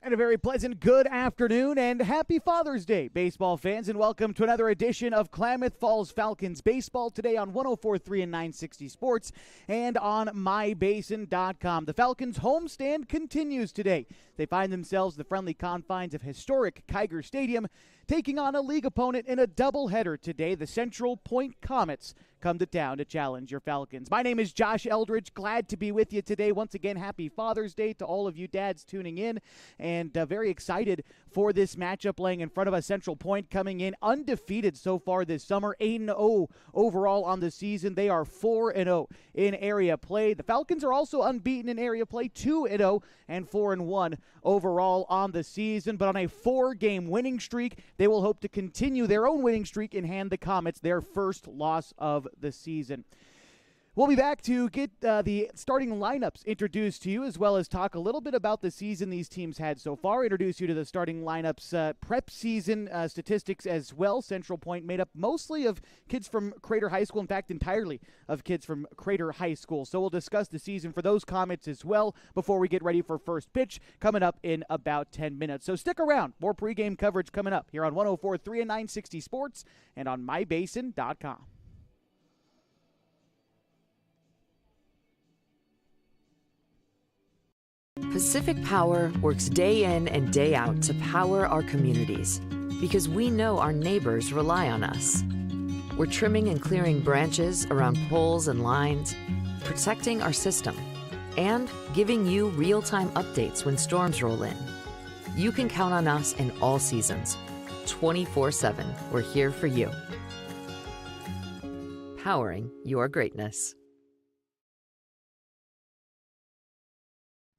And a very pleasant good afternoon and happy Father's Day, baseball fans, and welcome to another edition of Klamath Falls Falcons Baseball today on 104.3 and 960 Sports and on mybasin.com. The Falcons' homestand continues today. They find themselves in the friendly confines of historic Kiger Stadium, taking on a league opponent in a doubleheader today. The Central Point Comets come to town to challenge your Falcons. My name is Josh Eldridge. Glad to be with you today. Once again, happy Father's Day to all of you dads tuning in, and very excited for this matchup laying in front of us. Central Point coming in undefeated so far this summer, 8-0 overall on the season. They are 4-0 in area play. The Falcons are also unbeaten in area play, 2-0 and 4-1 overall on the season. But on a 4-game winning streak, they will hope to continue their own winning streak and hand the Comets their first loss of the season. We'll be back to get the starting lineups introduced to you, as well as talk a little bit about the season these teams had so far. Introduce you to the starting lineups prep season statistics as well. Central Point made up mostly of kids from Crater High School, in fact, entirely of kids from Crater High School. So we'll discuss the season for those Comets as well before we get ready for first pitch coming up in about 10 minutes. So stick around. More pregame coverage coming up here on 104.3 and 960 Sports and on mybasin.com. Pacific Power works day in and day out to power our communities because we know our neighbors rely on us. We're trimming and clearing branches around poles and lines, protecting our system, and giving you real-time updates when storms roll in. You can count on us in all seasons. 24/7, we're here for you. Powering your greatness.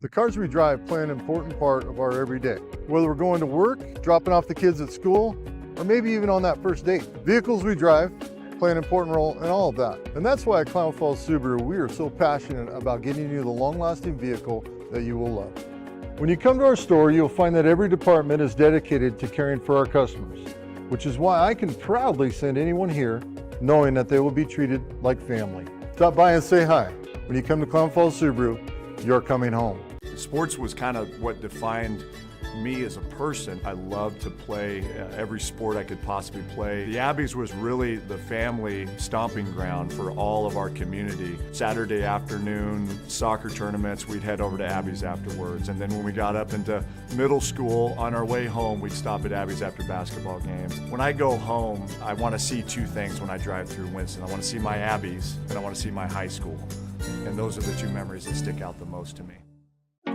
The cars we drive play an important part of our everyday. Whether we're going to work, dropping off the kids at school, or maybe even on that first date. Vehicles we drive play an important role in all of that. And that's why at Klamath Falls Subaru, we are so passionate about getting you the long-lasting vehicle that you will love. When you come to our store, you'll find that every department is dedicated to caring for our customers, which is why I can proudly send anyone here knowing that they will be treated like family. Stop by and say hi. When you come to Klamath Falls Subaru, you're coming home. Sports was kind of what defined me as a person. I loved to play every sport I could possibly play. The Abbeys was really the family stomping ground for all of our community. Saturday afternoon soccer tournaments, we'd head over to Abbeys afterwards. And then when we got up into middle school, on our way home, we'd stop at Abbeys after basketball games. When I go home, I want to see two things when I drive through Winston. I want to see my Abbeys and I want to see my high school. And those are the two memories that stick out the most to me.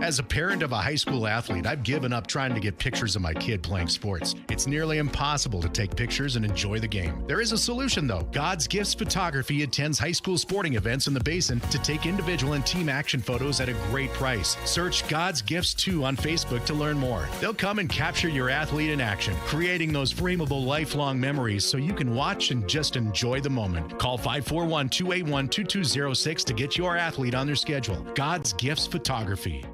As a parent of a high school athlete, I've given up trying to get pictures of my kid playing sports. It's nearly impossible to take pictures and enjoy the game. There is a solution, though. God's Gifts Photography attends high school sporting events in the Basin to take individual and team action photos at a great price. Search God's Gifts 2 on Facebook to learn more. They'll come and capture your athlete in action, creating those frameable lifelong memories so you can watch and just enjoy the moment. Call 541-281-2206 to get your athlete on their schedule. God's Gifts Photography.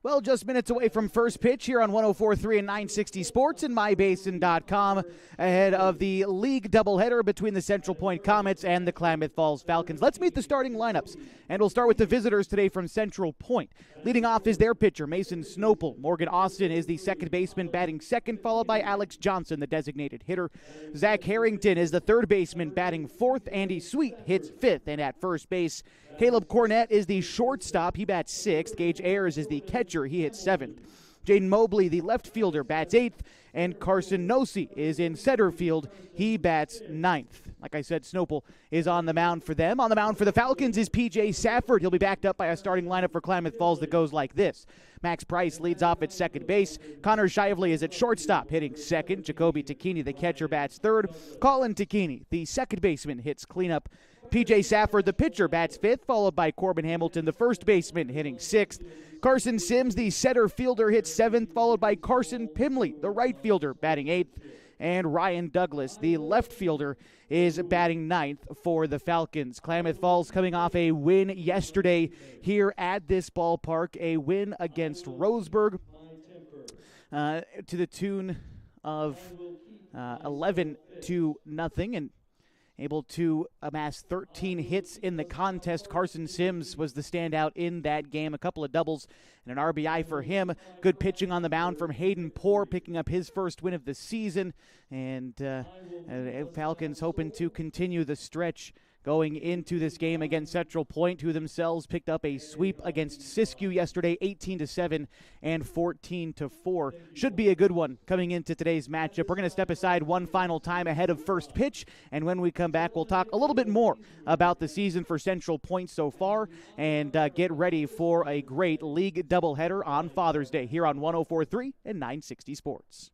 Well, just minutes away from first pitch here on 104.3 and 960 Sports and mybasin.com ahead of the league doubleheader between the Central Point Comets and the Klamath Falls Falcons. Let's meet the starting lineups, and we'll start with the visitors today from Central Point. Leading off is their pitcher, Mason Snopel. Morgan Austin is the second baseman, batting second, followed by Alex Johnson, the designated hitter. Zach Harrington is the third baseman, batting fourth. Andy Sweet hits fifth, and at first base, Caleb Cornett is the shortstop. He bats sixth. Gage Ayers is the catcher. He hits seventh. Jaden Mobley, the left fielder, bats eighth. And Carson Nosey is in center field. He bats ninth. Like I said, Snopel is on the mound for them. On the mound for the Falcons is P.J. Safford. He'll be backed up by a starting lineup for Klamath Falls that goes like this. Max Price leads off at second base. Connor Shively is at shortstop, hitting second. Jacoby Takini, the catcher, bats third. Colin Takini, the second baseman, hits cleanup. P.J. Safford, the pitcher, bats fifth, followed by Corbin Hamilton, the first baseman, hitting sixth. Carson Sims, the center fielder, hits seventh, followed by Carson Pimley, the right fielder, batting eighth. And Ryan Douglas, the left fielder, is batting ninth for the Falcons. Klamath Falls coming off a win yesterday here at this ballpark, a win against Roseburg to the tune of 11-0. And able to amass 13 hits in the contest. Carson Sims was the standout in that game. A couple of doubles and an RBI for him. Good pitching on the mound from Hayden Poore, picking up his first win of the season. And Falcons hoping to continue the stretch going into this game against Central Point, who themselves picked up a sweep against Siskiyou yesterday, 18-7 and 14-4. Should be a good one coming into today's matchup. We're going to step aside one final time ahead of first pitch, and when we come back, we'll talk a little bit more about the season for Central Point so far and get ready for a great league doubleheader on Father's Day here on 104.3 and 960 Sports.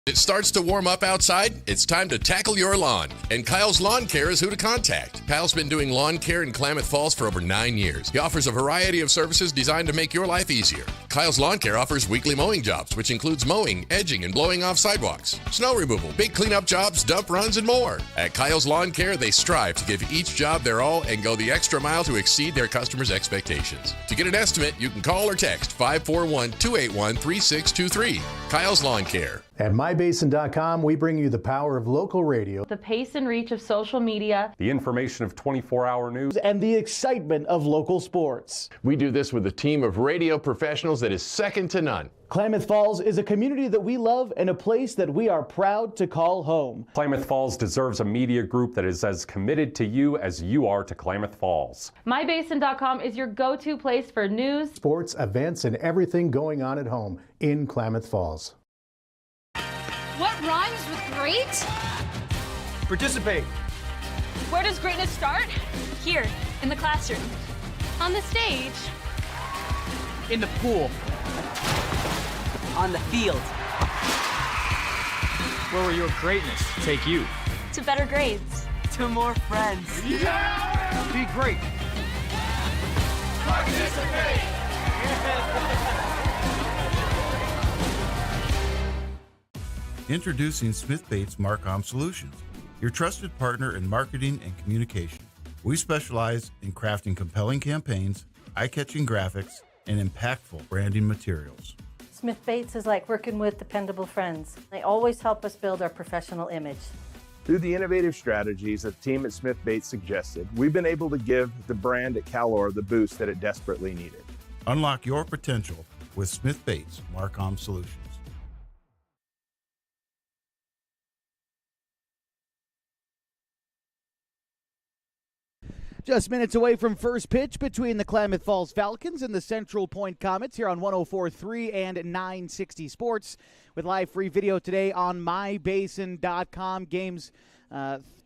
It starts to warm up outside, it's time to tackle your lawn. And Kyle's Lawn Care is who to contact. Kyle's been doing lawn care in Klamath Falls for over 9 years. He offers a variety of services designed to make your life easier. Kyle's Lawn Care offers weekly mowing jobs, which includes mowing, edging, and blowing off sidewalks, snow removal, big cleanup jobs, dump runs, and more. At Kyle's Lawn Care, they strive to give each job their all and go the extra mile to exceed their customers' expectations. To get an estimate, you can call or text 541-281-3623. Kyle's Lawn Care. At mybasin.com, we bring you the power of local radio, the pace and reach of social media, the information of 24-hour news, and the excitement of local sports. We do this with a team of radio professionals that is second to none. Klamath Falls is a community that we love and a place that we are proud to call home. Klamath Falls deserves a media group that is as committed to you as you are to Klamath Falls. MyBasin.com is your go-to place for news, sports, events, and everything going on at home in Klamath Falls. What rhymes with great? Participate. Where does greatness start? Here, in the classroom. On the stage. In the pool. On the field. Where will your greatness take you? To better grades. To more friends. Yeah! Be great. Participate! Introducing Smith Bates Marcom Solutions, your trusted partner in marketing and communication. We specialize in crafting compelling campaigns, eye-catching graphics, and impactful branding materials. Smith Bates is like working with dependable friends. They always help us build our professional image. Through the innovative strategies that the team at Smith Bates suggested, we've been able to give the brand at Calor the boost that it desperately needed. Unlock your potential with Smith Bates Marcom Solutions. Just minutes away from first pitch between the Klamath Falls Falcons and the Central Point Comets here on 104.3 and 960 Sports with live free video today on mybasin.com. Games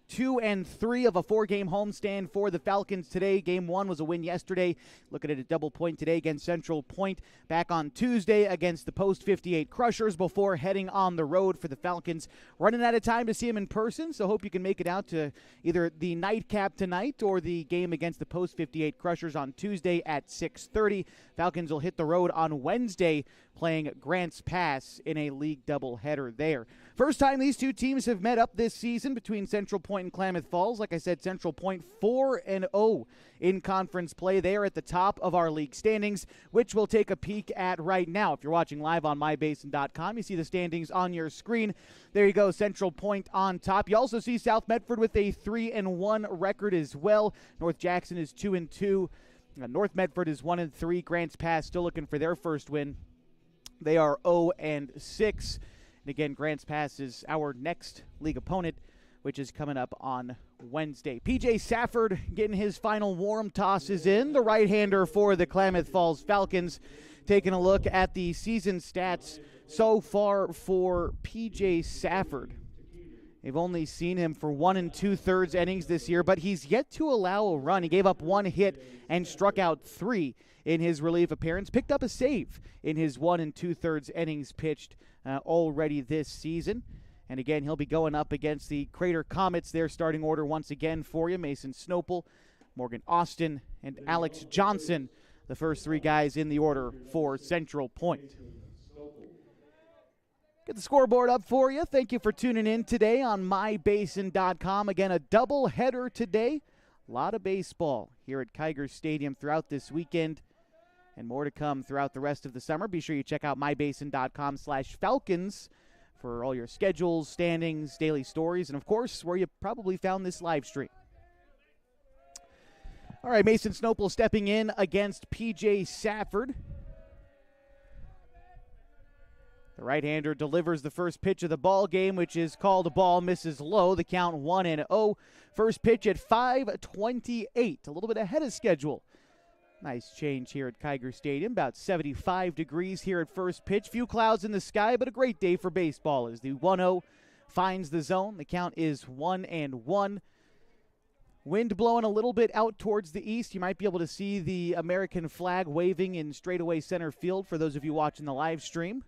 2 and 3 of a 4-game homestand for the Falcons today. Game 1 was a win yesterday. Looking at a double point today against Central Point. Back on Tuesday against the Post 58 Crushers before heading on the road for the Falcons. Running out of time to see them in person, so hope you can make it out to either the Nightcap tonight or the game against the Post 58 Crushers on Tuesday at 6:30. Falcons will hit the road on Wednesday playing Grants Pass in a league doubleheader there. First time these two teams have met up this season between Central Point and Klamath Falls. Like I said, Central Point 4-0 in conference play. They are at the top of our league standings, which we'll take a peek at right now. If you're watching live on mybasin.com, you see the standings on your screen. There you go, Central Point on top. You also see South Medford with a 3-1 record as well. North Jackson is 2-2. North Medford is 1-3. Grants Pass still looking for their first win. They are 0-6. And again, Grants Pass is our next league opponent, which is coming up on Wednesday. PJ Safford getting his final warm tosses in, the right-hander for the Klamath Falls Falcons. Taking a look at the season stats so far for PJ Safford. They've only seen him for 1 2/3 innings this year, but he's yet to allow a run. He gave up 1 hit and struck out 3 in his relief appearance. Picked up a save in his 1 2/3 innings pitched already this season. And again, he'll be going up against the Crater Comets. Their starting order once again for you. Mason Snopel, Morgan Austin, and Alex Johnson, the first 3 guys in the order for Central Point. Get the scoreboard up for you. Thank you for tuning in today on mybasin.com. Again, a double header today. A lot of baseball here at Kiger Stadium throughout this weekend, and more to come throughout the rest of the summer. Be sure you check out mybasin.com/Falcons for all your schedules, standings, daily stories, and, of course, where you probably found this live stream. All right, Mason Snopel stepping in against P.J. Safford. The right-hander delivers the first pitch of the ball game, which is called a ball, misses low. The count 1-0. First pitch at 5:28, a little bit ahead of schedule. Nice change here at Kiger Stadium. About 75 degrees here at first pitch. Few clouds in the sky, but a great day for baseball as the 1-0 finds the zone. The count is 1-1. Wind blowing a little bit out towards the east. You might be able to see the American flag waving in straightaway center field for those of you watching the live stream.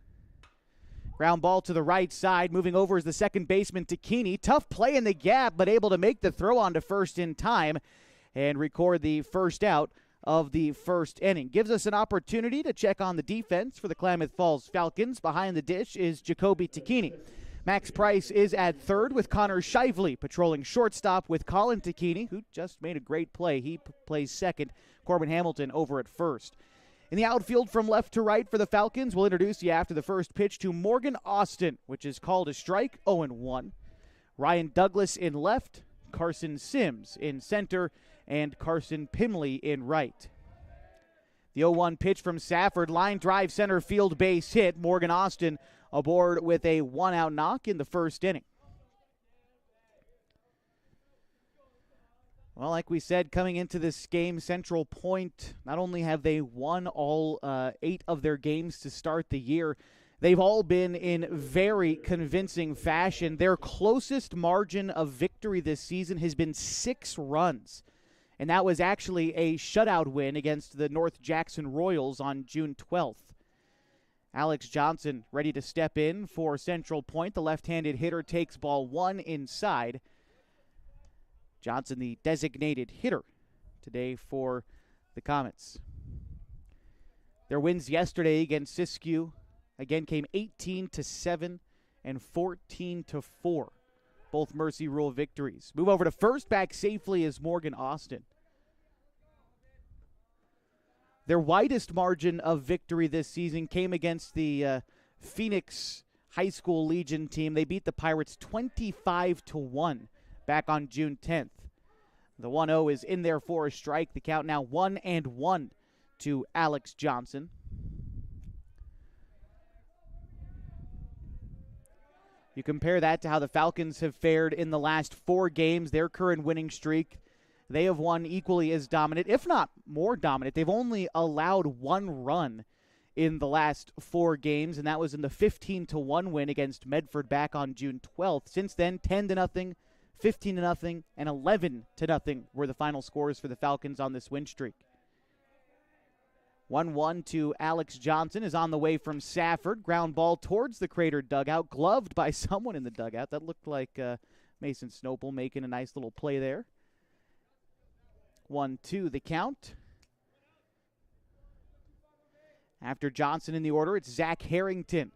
Ground ball to the right side. Moving over is the second baseman, Takini. Tough play in the gap, but able to make the throw on to first in time and record the first out of the first inning. Gives us an opportunity to check on the defense for the Klamath Falls Falcons. Behind the dish is Jacoby Takini. Max Price is at third with Connor Shively patrolling shortstop with Colin Takini, who just made a great play. He plays second. Corbin Hamilton over at first. In the outfield from left to right for the Falcons, we'll introduce you after the first pitch to Morgan Austin, which is called a strike, 0-1. Ryan Douglas in left, Carson Sims in center, and Carson Pimley in right. The 0-1 pitch from Safford, line drive center field base hit. Morgan Austin aboard with a one-out knock in the first inning. Well, like we said, coming into this game, Central Point, not only have they won all 8 of their games to start the year, they've all been in very convincing fashion. Their closest margin of victory this season has been 6 runs, and that was actually a shutout win against the North Jackson Royals on June 12th. Alex Johnson ready to step in for Central Point. The left-handed hitter takes ball 1 inside. Johnson, the designated hitter today for the Comets. Their wins yesterday against Siskiyou again came 18-7 and 14-4. Both Mercy Rule victories. Move over to first, back safely is Morgan Austin. Their widest margin of victory this season came against the Phoenix High School Legion team. They beat the Pirates 25-1 back on June 10th. The 1-0 is in there for a strike. The count now 1-1 to Alex Johnson. You compare that to how the Falcons have fared in the last 4 games, their current winning streak. They have won equally as dominant, if not more dominant. They've only allowed 1 run in the last 4 games, and that was in the 15-1 win against Medford back on June 12th. Since then, 10-0, 15-0, and 11-0 were the final scores for the Falcons on this win streak. 1-1 to Alex Johnson is on the way from Safford. Ground ball towards the Crater dugout, gloved by someone in the dugout. That looked like Mason Snopel making a nice little play there. 1-2 the count. After Johnson in the order, it's Zach Harrington.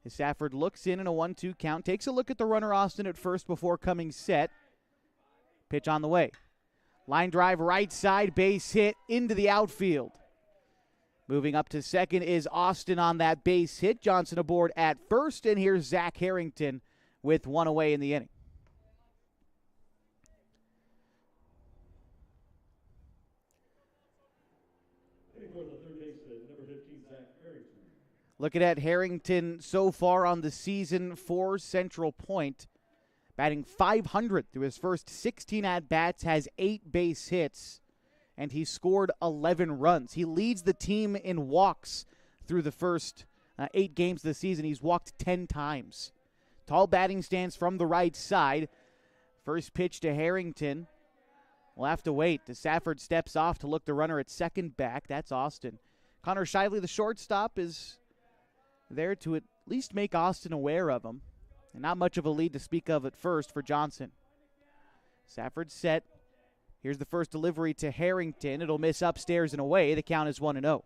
As Safford looks in a 1-2 count, takes a look at the runner Austin at first before coming set. Pitch on the way. Line drive right side, base hit into the outfield. Moving up to second is Austin on that base hit. Johnson aboard at first, and here's Zach Harrington with 1 away in the inning. Looking at Harrington so far on the season for Central Point, batting .500 through his first 16 at-bats, has 8 base hits, and he scored 11 runs. He leads the team in walks through the first 8 games of the season. He's walked 10 times. Tall batting stance from the right side. First pitch to Harrington. We'll have to wait as Safford steps off to look the runner at second back. That's Austin. Connor Shively, the shortstop, is there to at least make Austin aware of him. And not much of a lead to speak of at first for Johnson. Safford set. Here's the first delivery to Harrington. It'll miss upstairs and away. The count is 1-0.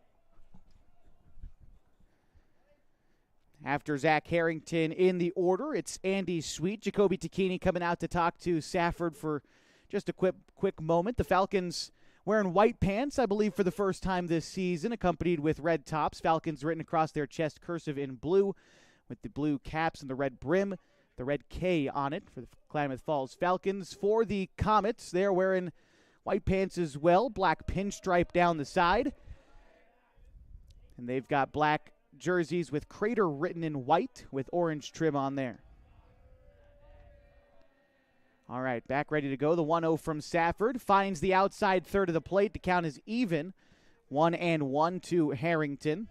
After Zach Harrington in the order, it's Andy Sweet. Jacoby Takini coming out to talk to Safford for just a quick moment. The Falcons wearing white pants, I believe, for the first time this season, accompanied with red tops. Falcons written across their chest, cursive in blue, with the blue caps and the red brim, the red K on it for the Klamath Falls Falcons. For the Comets, they're wearing white pants as well, black pinstripe down the side. And they've got black jerseys with Crater written in white with orange trim on there. All right, back ready to go. The 1-0 from Safford finds the outside third of the plate. The count is even. 1-1 to Harrington.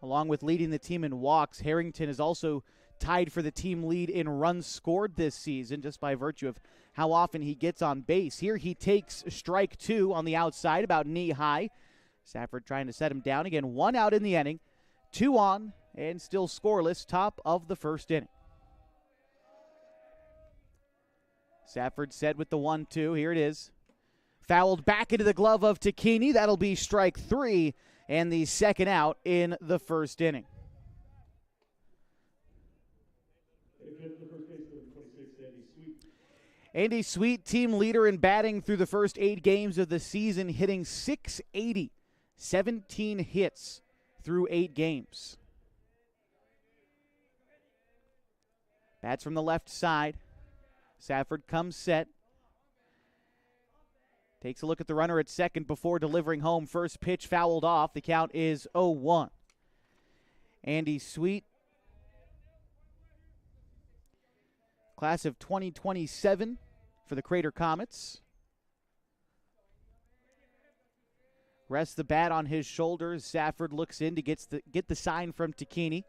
Along with leading the team in walks, Harrington is also tied for the team lead in runs scored this season just by virtue of how often he gets on base. Here he takes strike 2 on the outside, about knee high. Safford trying to set him down. Again, 1 out in the inning, 2 on, and still scoreless, top of the first inning. Safford set with the 1-2. Here it is. Fouled back into the glove of Takini. That'll be strike 3 and the second out in the first inning. Andy Sweet, team leader in batting through the first 8 games of the season, hitting .680, 17 hits through 8 games. Bats from the left side. Safford comes set. Takes a look at the runner at second before delivering home. First pitch fouled off. The count is 0-1. Andy Sweet, class of 2027 for the Crater Comets. Rests the bat on his shoulders. Safford looks in to get the sign from Takini.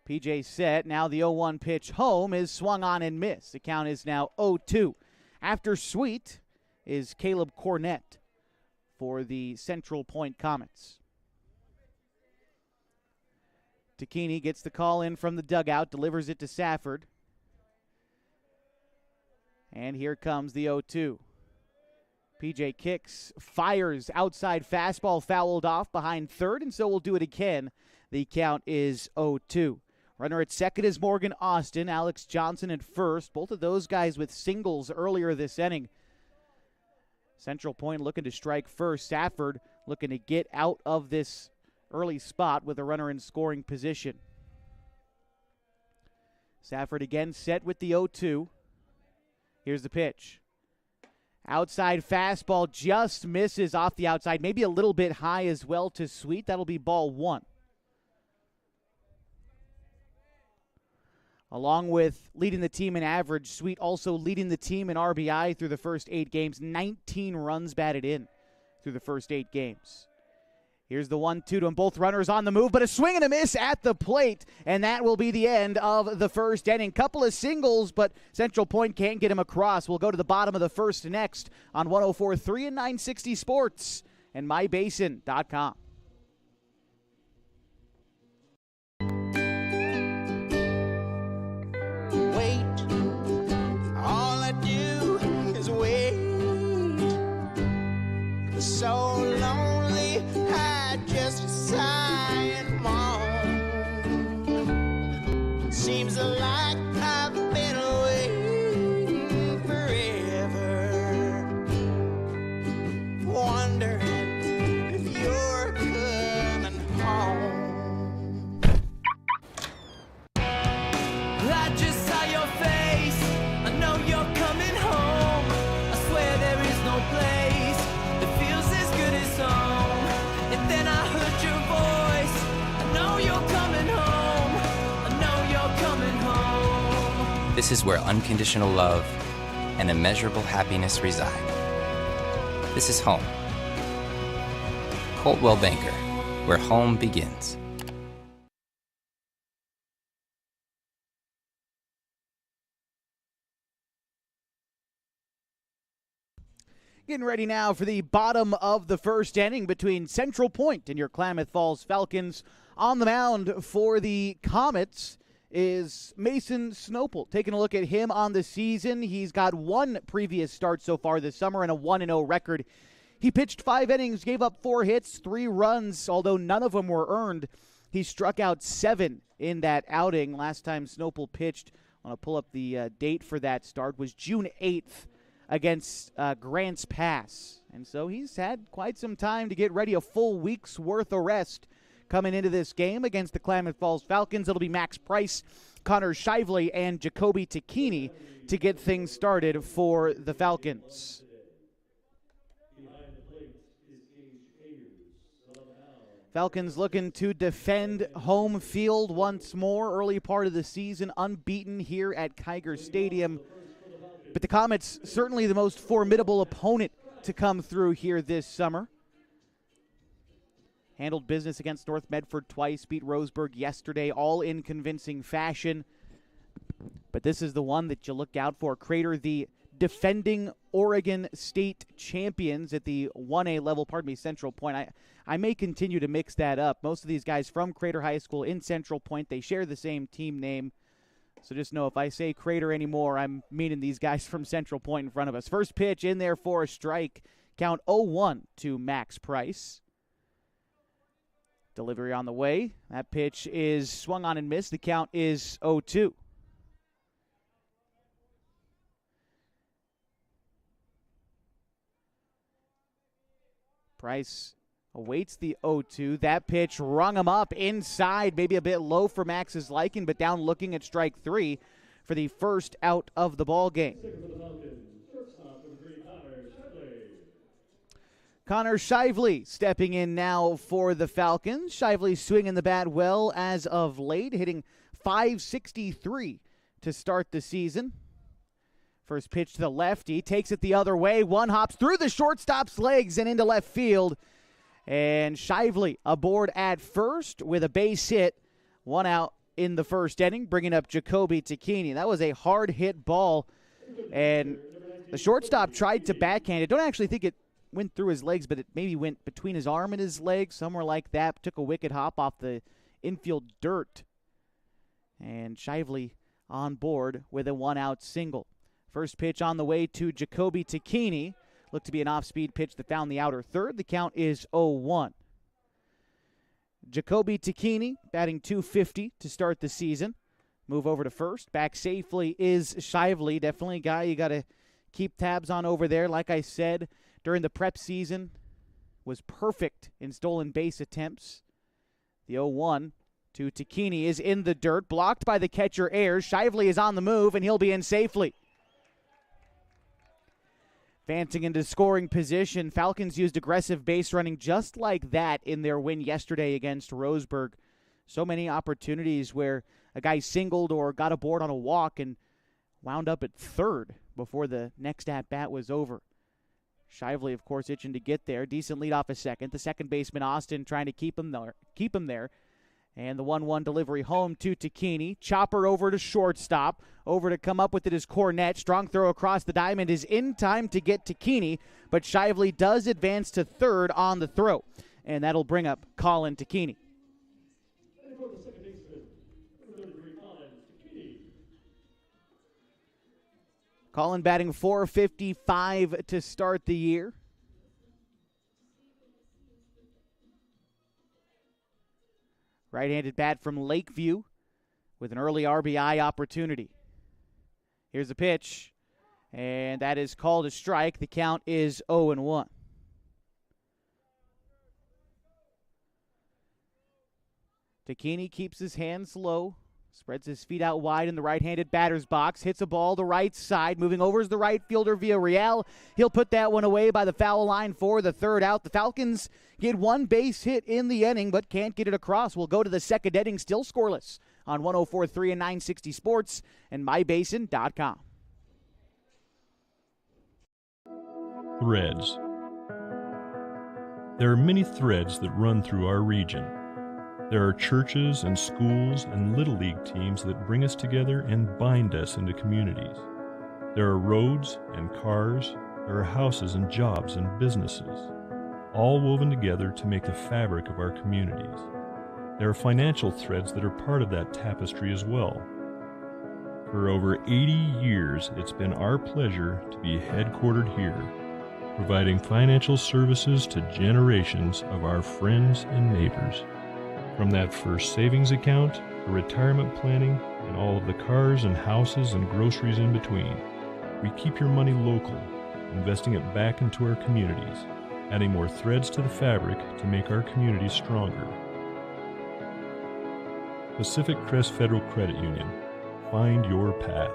PJ set. Now the 0-1 pitch home is swung on and missed. The count is now 0-2. After Sweet is Caleb Cornett for the Central Point Comets. Takini gets the call in from the dugout, delivers it to Safford. And here comes the 0-2. PJ kicks, fires, outside fastball fouled off behind third, and so we'll do it again. The count is 0-2. Runner at second is Morgan Austin. Alex Johnson at first. Both of those guys with singles earlier this inning. Central Point looking to strike first. Safford looking to get out of this early spot with a runner in scoring position. Safford again set with the 0-2. Here's the pitch. Outside fastball just misses off the outside. Maybe a little bit high as well to Sweet. That'll be ball 1. Along with leading the team in average, Sweet also leading the team in RBI through the first 8 games. 19 runs batted in through the first 8 games. Here's the 1-2 to him. Both runners on the move, but a swing and a miss at the plate, and that will be the end of the first inning. Couple of singles, but Central Point can't get him across. We'll go to the bottom of the first next on 104.3 and 960 Sports and mybasin.com. So lonely, I just sigh and moan. Seems like I've been waiting forever, wondering if you're coming home. I just saw your face, I know you're coming home. I swear there is no place that feels as good as home. And then I heard your voice. I know you're coming home. I know you're coming home. This is where unconditional love and immeasurable happiness reside. This is home. Coldwell Banker, where home begins. Getting ready now for the bottom of the first inning between Central Point and your Klamath Falls Falcons. On the mound for the Comets is Mason Snopel. Taking a look at him on the season, he's got 1 previous start so far this summer and a 1-0 record. He pitched 5 innings, gave up 4 hits, 3 runs, although none of them were earned. He struck out 7 in that outing. Last time Snopel pitched, I want to pull up the date for that start, was June 8th. against Grants Pass. And so he's had quite some time to get ready, a full week's worth of rest coming into this game against the Klamath Falls Falcons. It'll be Max Price, Connor Shively, and Jacoby Takini to get things started for the Falcons. Falcons looking to defend home field once more. Early part of the season, unbeaten here at Kiger Stadium. But the Comets, certainly the most formidable opponent to come through here this summer. Handled business against North Medford twice, beat Roseburg yesterday, all in convincing fashion. But this is the one that you look out for. Crater, the defending Oregon State champions at the 1A level, Central Point. I may continue to mix that up. Most of these guys from Crater High School in Central Point, they share the same team name. So just know if I say Crater anymore, I'm meaning these guys from Central Point in front of us. First pitch in there for a strike. Count 0-1 to Max Price. Delivery on the way. That pitch is swung on and missed. The count is 0-2. Price awaits the 0-2. That pitch rung him up inside, maybe a bit low for Max's liking, but down looking at strike 3 for the first out of the ball game. Connor Shively stepping in now for the Falcons. Shively swinging the bat well as of late, hitting .563 to start the season. First pitch to the lefty, takes it the other way. One hops through the shortstop's legs and into left field. And Shively aboard at first with a base hit. One out in the first inning, bringing up Jacoby Takini. That was a hard hit ball. And the shortstop tried to backhand it. Don't actually think it went through his legs, but it maybe went between his arm and his leg, somewhere like that. Took a wicked hop off the infield dirt. And Shively on board with a one-out single. First pitch on the way to Jacoby Takini. Looked to be an off-speed pitch that found the outer third. The count is 0-1. Jacoby Takini batting .250 to start the season. Move over to first. Back safely is Shively. Definitely a guy you got to keep tabs on over there. Like I said, during the prep season, was perfect in stolen base attempts. The 0-1 to Takini is in the dirt. Blocked by the catcher Ayers. Shively is on the move, and he'll be in safely. Advancing into scoring position, Falcons used aggressive base running just like that in their win yesterday against Roseburg. So many opportunities where a guy singled or got a board on a walk and wound up at third before the next at-bat was over. Shively, of course, itching to get there. Decent lead off a second. The second baseman, Austin, trying to keep him there. And the 1-1 delivery home to Takini. Chopper over to shortstop. Over to come up with it is Cornett. Strong throw across the diamond is in time to get Takini, but Shively does advance to third on the throw. And that'll bring up Colin Takini. Colin batting .455 to start the year. Right-handed bat from Lakeview with an early RBI opportunity. Here's a pitch, and that is called a strike. The count is 0-1. Takini keeps his hands low, spreads his feet out wide in the right-handed batter's box, hits a ball to right side, moving over is the right fielder Villarreal. He'll put that one away by the foul line for the third out. The Falcons get one base hit in the inning, but can't get it across. We'll go to the second inning, still scoreless on 104.3 and 960 Sports and mybasin.com. Threads. There are many threads that run through our region. There are churches and schools and Little League teams that bring us together and bind us into communities. There are roads and cars. There are houses and jobs and businesses, all woven together to make the fabric of our communities. There are financial threads that are part of that tapestry as well. For over 80 years, it's been our pleasure to be headquartered here, providing financial services to generations of our friends and neighbors. From that first savings account, to retirement planning, and all of the cars and houses and groceries in between, we keep your money local investing it back into our communities, adding more threads to the fabric to make our communities stronger. Pacific Crest Federal Credit Union. Find your path.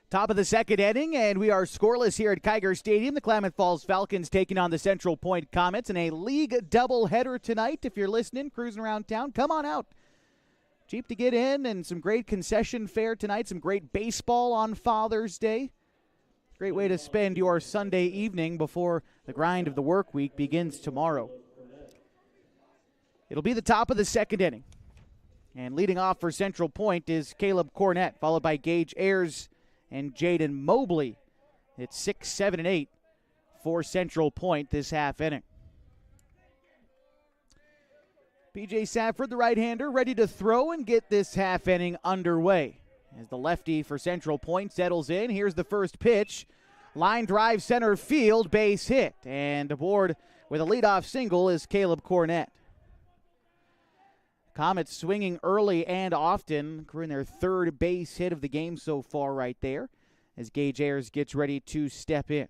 Top of the second inning, and we are scoreless here at Kiger Stadium. The Klamath Falls Falcons taking on the Central Point Comets in a league doubleheader tonight. If you're listening, cruising around town, come on out. Cheap to get in, and some great concession fare tonight. Some great baseball on Father's Day. Great way to spend your Sunday evening before the grind of the work week begins tomorrow. It'll be the top of the second inning. And leading off for Central Point is Caleb Cornett, followed by Gage Ayers and Jaden Mobley. It's 6, 7, and 8 for Central Point this half inning. P.J. Safford, the right-hander, ready to throw and get this half inning underway. As the lefty for Central Point settles in, here's the first pitch. Line drive center field, base hit. And aboard with a leadoff single is Caleb Cornett. Comets swinging early and often, accruing their third base hit of the game so far right there, as Gage Ayers gets ready to step in.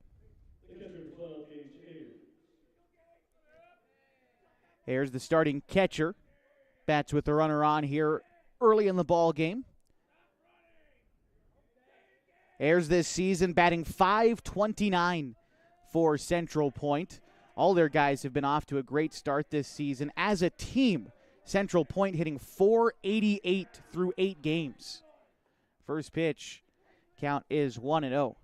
Ayers, the starting catcher, bats with the runner on here early in the ball game. Ayers this season batting .529 for Central Point. All their guys have been off to a great start this season as a team. Central Point hitting .488 through 8 games. First pitch, count is 1-0.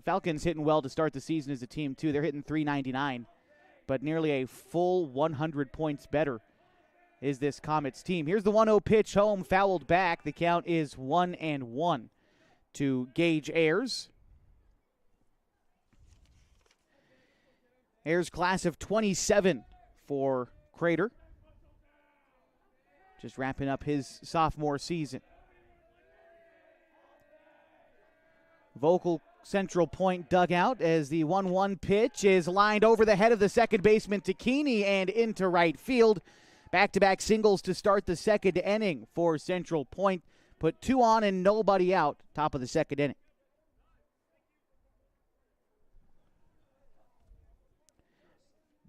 Falcons hitting well to start the season as a team, too. They're hitting .399, but nearly a full 100 points better is this Comets team. Here's the 1-0 pitch home, fouled back. The count is 1-1 to Gage Ayers. Ayers, class of 27 for Crater. Just wrapping up his sophomore season. Vocal Central Point dugout as the 1-1 pitch is lined over the head of the second baseman Takini and into right field. Back-to-back singles to start the second inning for Central Point. Put 2 on and nobody out, top of the second inning.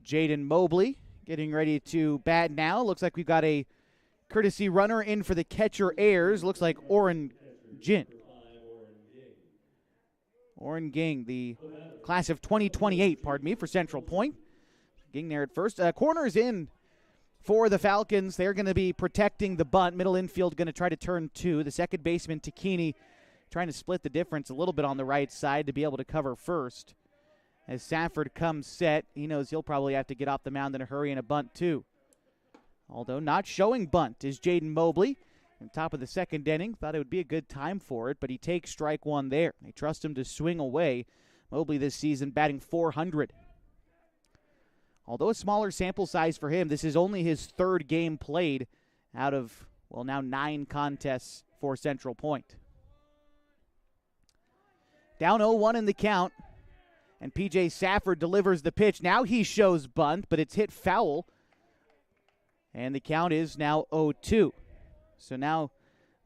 Jaden Mobley getting ready to bat now. Looks like we've got a courtesy runner in for the catcher Ayers. Looks like Oren Ging, the class of 2028, for Central Point. Ging there at first. Corners in for the Falcons. They're going to be protecting the bunt. Middle infield going to try to turn 2. The second baseman, Takini, trying to split the difference a little bit on the right side to be able to cover first. As Safford comes set, he knows he'll probably have to get off the mound in a hurry and a bunt too. Although not showing bunt is Jaden Mobley. On top of the second inning, thought it would be a good time for it, but he takes strike one there. They trust him to swing away. Mobley this season batting .400. Although a smaller sample size for him, this is only his third game played out of, now 9 contests for Central Point. Down 0-1 in the count. And P.J. Safford delivers the pitch. Now he shows bunt, but it's hit foul. And the count is now 0-2. So now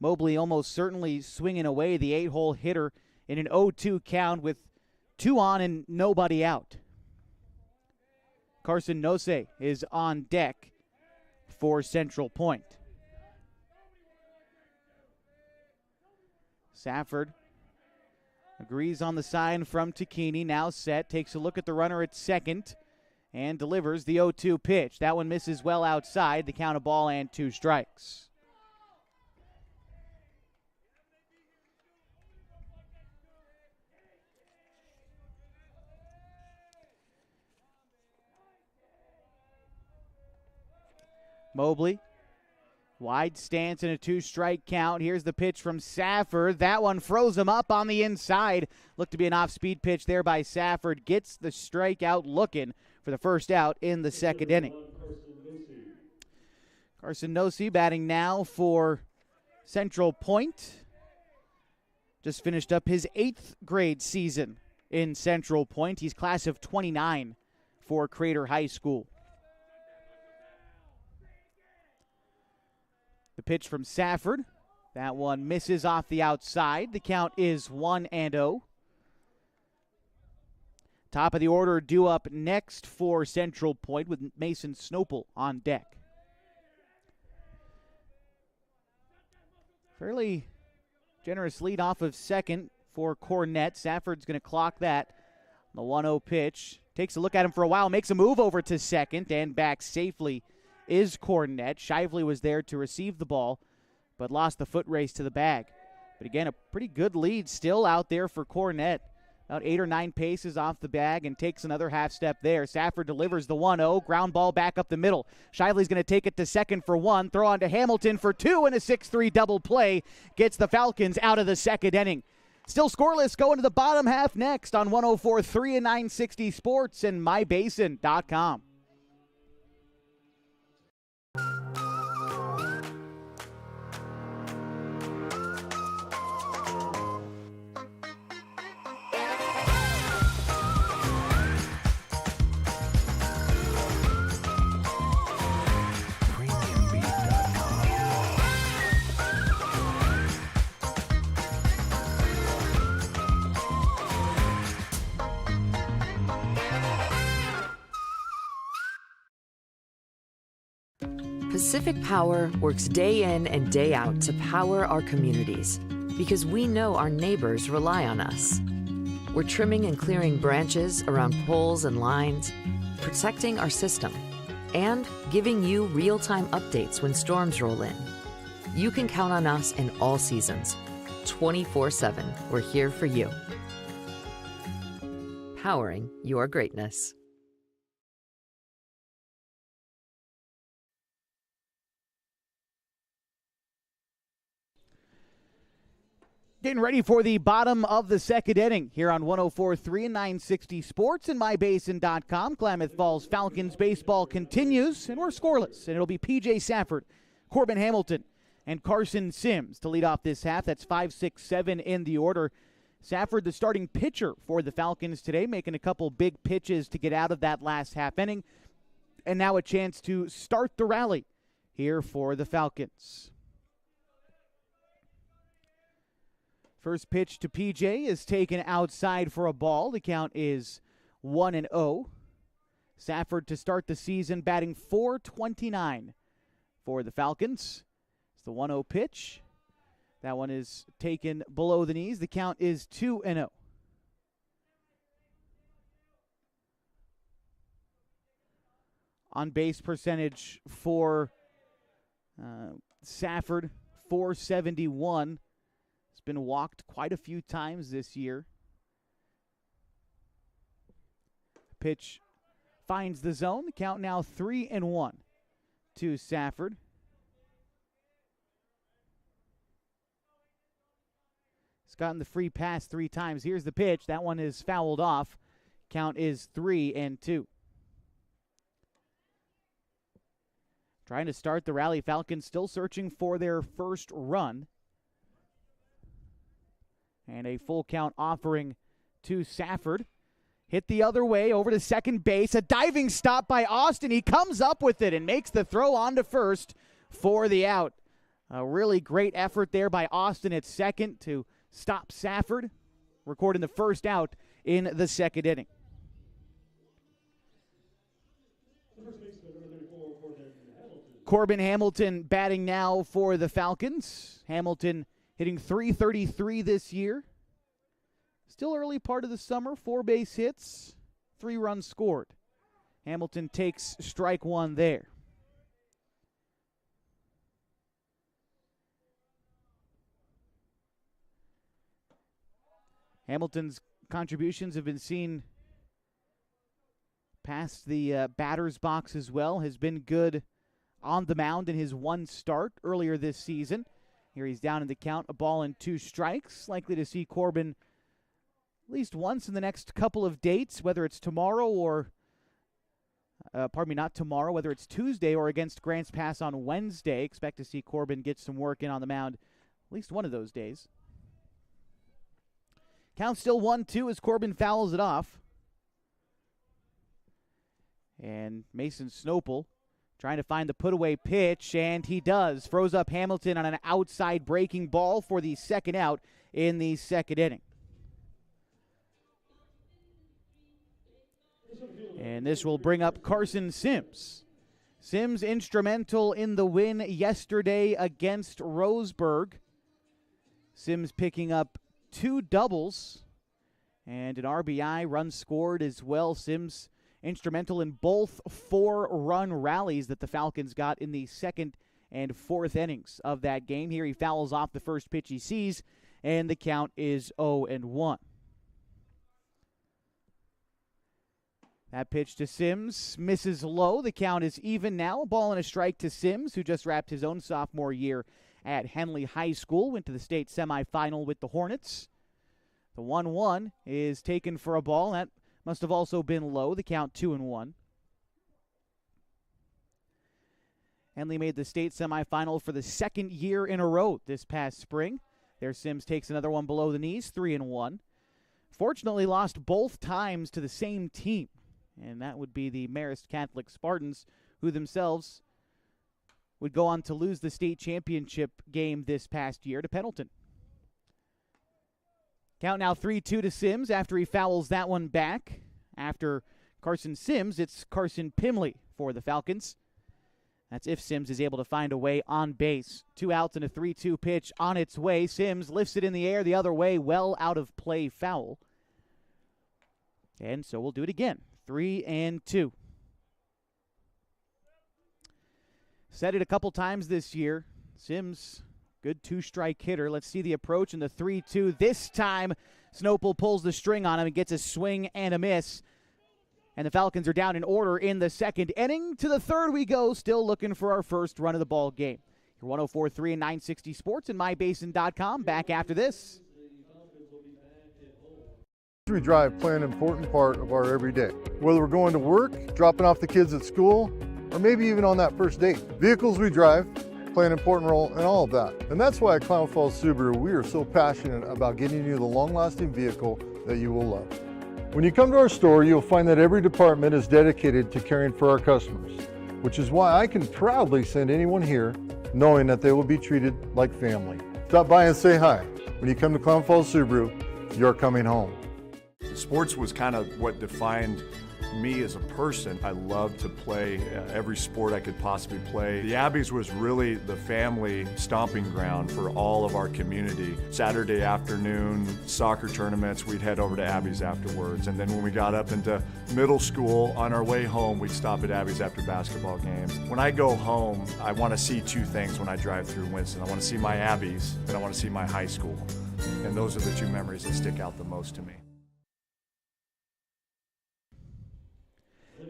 Mobley almost certainly swinging away the 8-hole hitter in an 0-2 count with 2 on and nobody out. Carson Nose is on deck for Central Point. Safford agrees on the sign from Takini. Now set, takes a look at the runner at second, and delivers the 0-2 pitch. That one misses well outside. The count, a ball and 2 strikes. Mobley, wide stance and a 2-strike count. Here's the pitch from Safford. That one froze him up on the inside. Looked to be an off-speed pitch there by Safford. Gets the strikeout, looking for the first out in the second inning. Carson Nosey batting now for Central Point. Just finished up his 8th grade season in Central Point. He's class of 29 for Crater High School. pitch from Safford. That one misses off the outside. The count is 1-0. Top of the order due up next for Central Point with Mason Snopel on deck. Fairly generous lead off of second for Cornett. Safford's going to clock that. The 1-0 pitch. Takes a look at him for a while, makes a move over to second, and back safely is Cornett. Shively was there to receive the ball, but lost the foot race to the bag. But again, a pretty good lead still out there for Cornett. About 8 or 9 paces off the bag and takes another half step there. Safford delivers the 1-0. Ground ball back up the middle. Shively's going to take it to second for 1. Throw on to Hamilton for 2 and a 6-3 double play. Gets the Falcons out of the second inning. Still scoreless going to the bottom half next on 104.3 and 960 Sports and mybasin.com. Pacific Power works day in and day out to power our communities because we know our neighbors rely on us. We're trimming and clearing branches around poles and lines, protecting our system, and giving you real-time updates when storms roll in. You can count on us in all seasons. 24/7, we're here for you. Powering your greatness. Getting ready for the bottom of the second inning here on 104.3 and 960 Sports and mybasin.com. Klamath Falls Falcons baseball continues, and we're scoreless. And it'll be P.J. Safford, Corbin Hamilton, and Carson Sims to lead off this half. That's 5, 6, 7 in the order. Safford, the starting pitcher for the Falcons today, making a couple big pitches to get out of that last half inning. And now a chance to start the rally here for the Falcons. First pitch to PJ is taken outside for a ball. The count is 1-0. Safford to start the season batting .429 for the Falcons. It's the 1-0 pitch. That one is taken below the knees. The count is 2-0. On base percentage for Safford, .471. Been walked quite a few times this year. Pitch finds the zone. The count now 3-1 to Safford. He's gotten the free pass 3 times. Here's the pitch. That one is fouled off. Count is 3-2. Trying to start the rally. Falcons still searching for their first run. And a full count offering to Safford. Hit the other way over to second base. A diving stop by Austin. He comes up with it and makes the throw on to first for the out. A really great effort there by Austin at second to stop Safford, recording the first out in the second inning. Corbin Hamilton batting now for the Falcons. Hamilton hitting .333 this year. Still early part of the summer, 4 base hits, 3 runs scored. Hamilton takes strike 1 there. Hamilton's contributions have been seen past the batter's box as well. Has been good on the mound in his 1 start earlier this season. Here he's down in the count, a ball and 2 strikes. Likely to see Corbin at least once in the next couple of dates, whether it's tomorrow or, not tomorrow, whether it's Tuesday or against Grants Pass on Wednesday. Expect to see Corbin get some work in on the mound at least one of those days. Count still 1-2 as Corbin fouls it off. And Mason Snopel trying to find the put-away pitch, and he does. Froze up Hamilton on an outside breaking ball for the second out in the second inning. And this will bring up Carson Sims. Sims instrumental in the win yesterday against Roseburg. Sims picking up 2 doubles and an RBI, run scored as well. Sims instrumental in both 4-run rallies that the Falcons got in the second and fourth innings of that game. Here he fouls off the first pitch he sees, and the count is 0-1. That pitch to Sims misses low. The count is even now. A ball and a strike to Sims, who just wrapped his own sophomore year at Henley High School. Went to the state semifinal with the Hornets. The 1-1 is taken for a ball. That must have also been low. The count 2-1. Henley made the state semifinal for the second year in a row this past spring. There Sims takes another one below the knees, 3-1. Fortunately lost both times to the same team, and that would be the Marist Catholic Spartans, who themselves would go on to lose the state championship game this past year to Pendleton. Count now 3-2 to Sims after he fouls that one back. After Carson Sims, it's Carson Pimley for the Falcons. That's if Sims is able to find a way on base. 2 outs and a 3-2 pitch on its way. Sims lifts it in the air the other way, well out of play, foul. And so we'll do it again. 3-2. Said it a couple times this year. Sims, good 2-strike hitter. Let's see the approach in the 3-2. This time, Snopel pulls the string on him and gets a swing and a miss. And the Falcons are down in order in the second inning. To the third we go, still looking for our first run of the ball game. Your 104.3 and 960 Sports and MyBasin.com. Back after this. We drive play an important part of our everyday. Whether we're going to work, dropping off the kids at school, or maybe even on that first date. Vehicles we drive play an important role in all of that. And that's why at Klamath Falls Subaru, we are so passionate about getting you the long-lasting vehicle that you will love. When you come to our store, you'll find that every department is dedicated to caring for our customers, which is why I can proudly send anyone here knowing that they will be treated like family. Stop by and say hi. When you come to Klamath Falls Subaru, you're coming home. Sports was kind of what defined me as a person. I loved to play every sport I could possibly play. The Abbeys was really the family stomping ground for all of our community. Saturday afternoon, soccer tournaments, we'd head over to Abbeys afterwards. And then when we got up into middle school, on our way home, we'd stop at Abbeys after basketball games. When I go home, I want to see 2 things when I drive through Winston. I want to see my Abbeys, and I want to see my high school. And those are the 2 memories that stick out the most to me.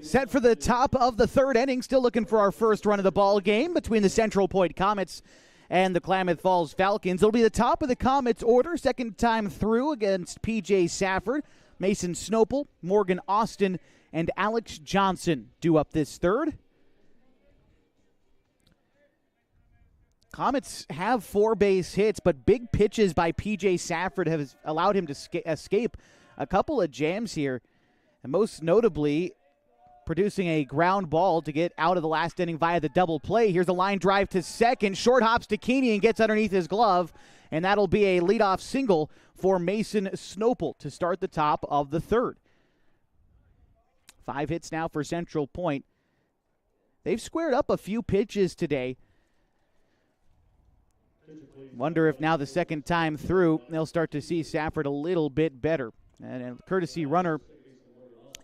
Set for the top of the third inning, still looking for our first run of the ball game between the Central Point Comets and the Klamath Falls Falcons. It'll be the top of the Comets order, second time through against P.J. Safford, Mason Snopel, Morgan Austin, and Alex Johnson due up this third. Comets have 4 base hits, but big pitches by P.J. Safford have allowed him to escape a couple of jams here, and most notably producing a ground ball to get out of the last inning via the double play. Here's a line drive to second. Short hops to Keeney and gets underneath his glove, and that'll be a leadoff single for Mason Snopel to start the top of the third. 5 hits now for Central Point. They've squared up a few pitches today. Wonder if now the second time through, they'll start to see Safford a little bit better. And a courtesy runner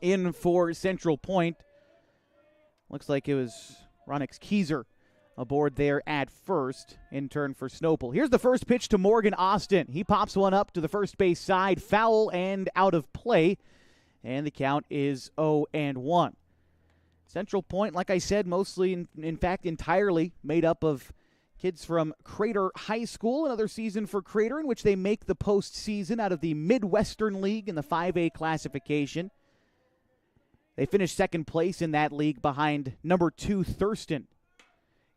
in for Central Point. Looks like it was Ronix Keyser aboard there at first, in turn for Snopel. Here's the first pitch to Morgan Austin. He pops one up to the first base side, foul and out of play, and the count is 0-1. Central Point, like I said, mostly, in fact, entirely made up of kids from Crater High School. Another season for Crater in which they make the postseason out of the Midwestern League in the 5A classification. They finished second place in that league behind number 2 Thurston.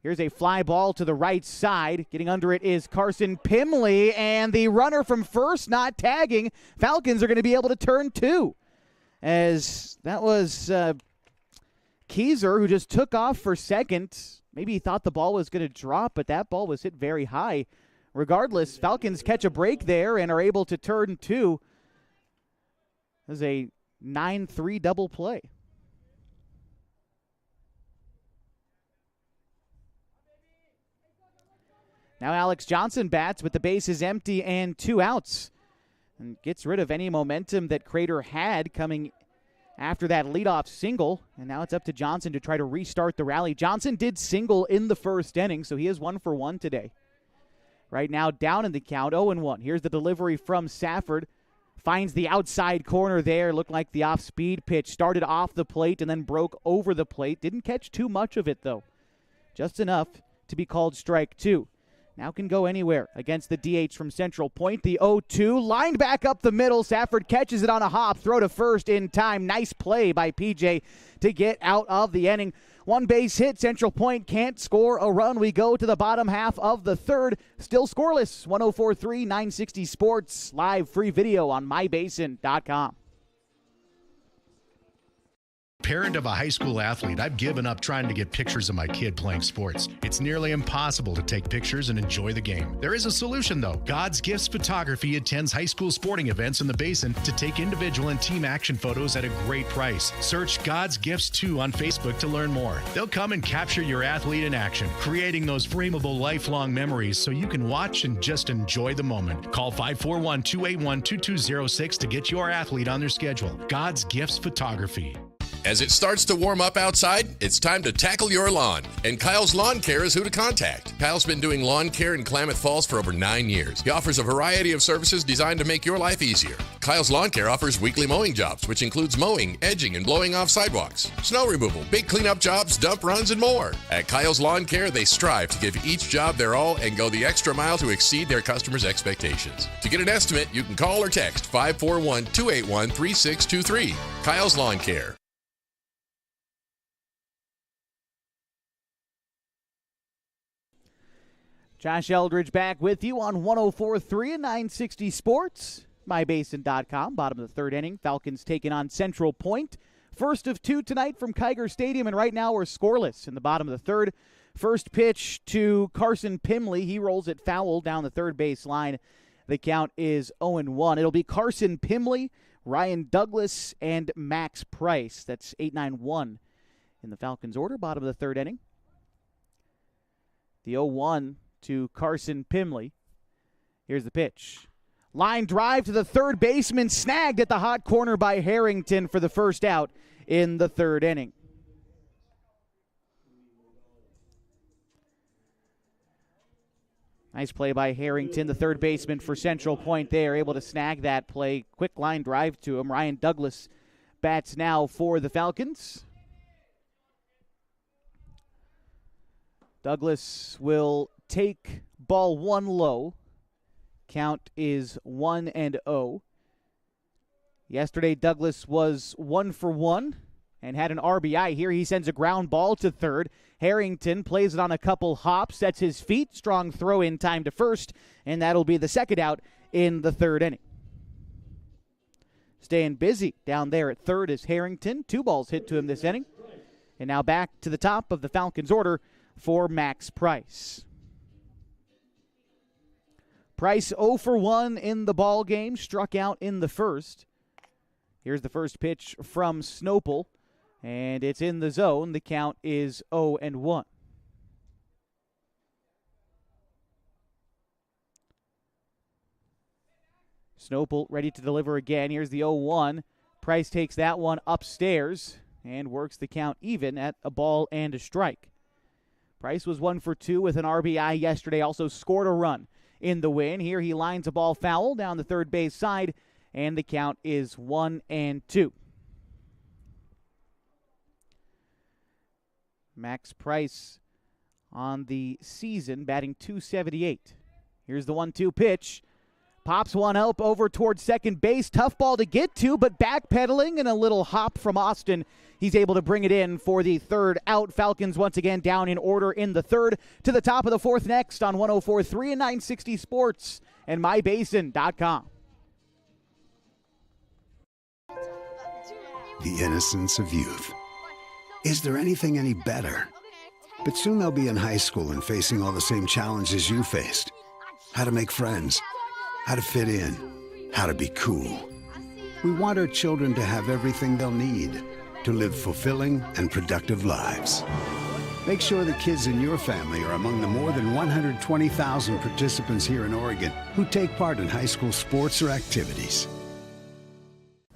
Here's a fly ball to the right side. Getting under it is Carson Pimley, and the runner from first not tagging. Falcons are going to be able to turn 2, as that was Keyser, who just took off for second. Maybe he thought the ball was going to drop, but that ball was hit very high. Regardless, Falcons catch a break there and are able to turn two. This is a 9-3 double play. Now Alex Johnson bats with the bases empty and 2 outs and gets rid of any momentum that Crater had coming after that leadoff single. And now it's up to Johnson to try to restart the rally. Johnson did single in the first inning, so he is 1 for 1 today. Right now down in the count, 0-1. Here's the delivery from Safford. Finds the outside corner there. Looked like the off-speed pitch. Started off the plate and then broke over the plate. Didn't catch too much of it, though. Just enough to be called strike 2. Now can go anywhere against the DH from Central Point. The 0-2, lined back up the middle. Safford catches it on a hop. Throw to first in time. Nice play by PJ to get out of the inning. 1 base hit. Central Point can't score a run. We go to the bottom half of the third. Still scoreless. 104.3 960 Sports. Live free video on mybasin.com. Parent of a high school athlete, I've given up trying to get pictures of my kid playing sports. It's nearly impossible to take pictures and enjoy the game. There is a solution, though. God's Gifts Photography attends high school sporting events in the Basin to take individual and team action photos at a great price. Search God's Gifts 2 on Facebook to learn more. They'll come and capture your athlete in action, creating those frameable lifelong memories so you can watch and just enjoy the moment. Call 541-281-2206 to get your athlete on their schedule. God's Gifts Photography. As it starts to warm up outside, it's time to tackle your lawn. And Kyle's Lawn Care is who to contact. Kyle's been doing lawn care in Klamath Falls for over 9 years. He offers a variety of services designed to make your life easier. Kyle's Lawn Care offers weekly mowing jobs, which includes mowing, edging, and blowing off sidewalks, snow removal, big cleanup jobs, dump runs, and more. At Kyle's Lawn Care, they strive to give each job their all and go the extra mile to exceed their customers' expectations. To get an estimate, you can call or text 541-281-3623. Kyle's Lawn Care. Josh Eldridge back with you on 104.3 and 960 Sports. MyBasin.com. Bottom of the third inning. Falcons taking on Central Point. First of 2 tonight from Kiger Stadium, and right now we're scoreless in the bottom of the third. First pitch to Carson Pimley. He rolls it foul down the third base line. The count is 0-1. It'll be Carson Pimley, Ryan Douglas, and Max Price. That's 8-9-1 in the Falcons order. Bottom of the third inning. The 0-1 to Carson Pimley. Here's the pitch. Line drive to the third baseman, snagged at the hot corner by Harrington for the first out in the third inning. Nice play by Harrington, the third baseman for Central Point there, able to snag that play. Quick line drive to him. Ryan Douglas bats now for the Falcons. Douglas will take ball 1 low. Count is 1-0. Yesterday, Douglas was 1 for 1 and had an RBI here. He sends a ground ball to third. Harrington plays it on a couple hops, sets his feet. Strong throw in time to first, and that'll be the second out in the third inning. Staying busy down there at third is Harrington. 2 balls hit to him this inning. And now back to the top of the Falcons order for Max Price. Price 0 for 1 in the ball game, struck out in the first. Here's the first pitch from Snopel, and it's in the zone. The count is 0-1. Snopel ready to deliver again. Here's the 0-1. Price takes that one upstairs and works the count even at a ball and a strike. Price was 1 for 2 with an RBI yesterday, also scored a run in the win. Here he lines a ball foul down the third base side, and the count is 1-2. Max Price on the season batting .278. Here's the 1-2 pitch. Pops one up over towards second base. Tough ball to get to, but backpedaling and a little hop from Austin. He's able to bring it in for the third out. Falcons once again down in order in the third. To the top of the fourth next on 104.3 and 960 Sports and mybasin.com. The innocence of youth. Is there anything any better? But soon they'll be in high school and facing all the same challenges you faced. How to make friends, how to fit in, how to be cool. We want our children to have everything they'll need to live fulfilling and productive lives. Make sure the kids in your family are among the more than 120,000 participants here in Oregon who take part in high school sports or activities.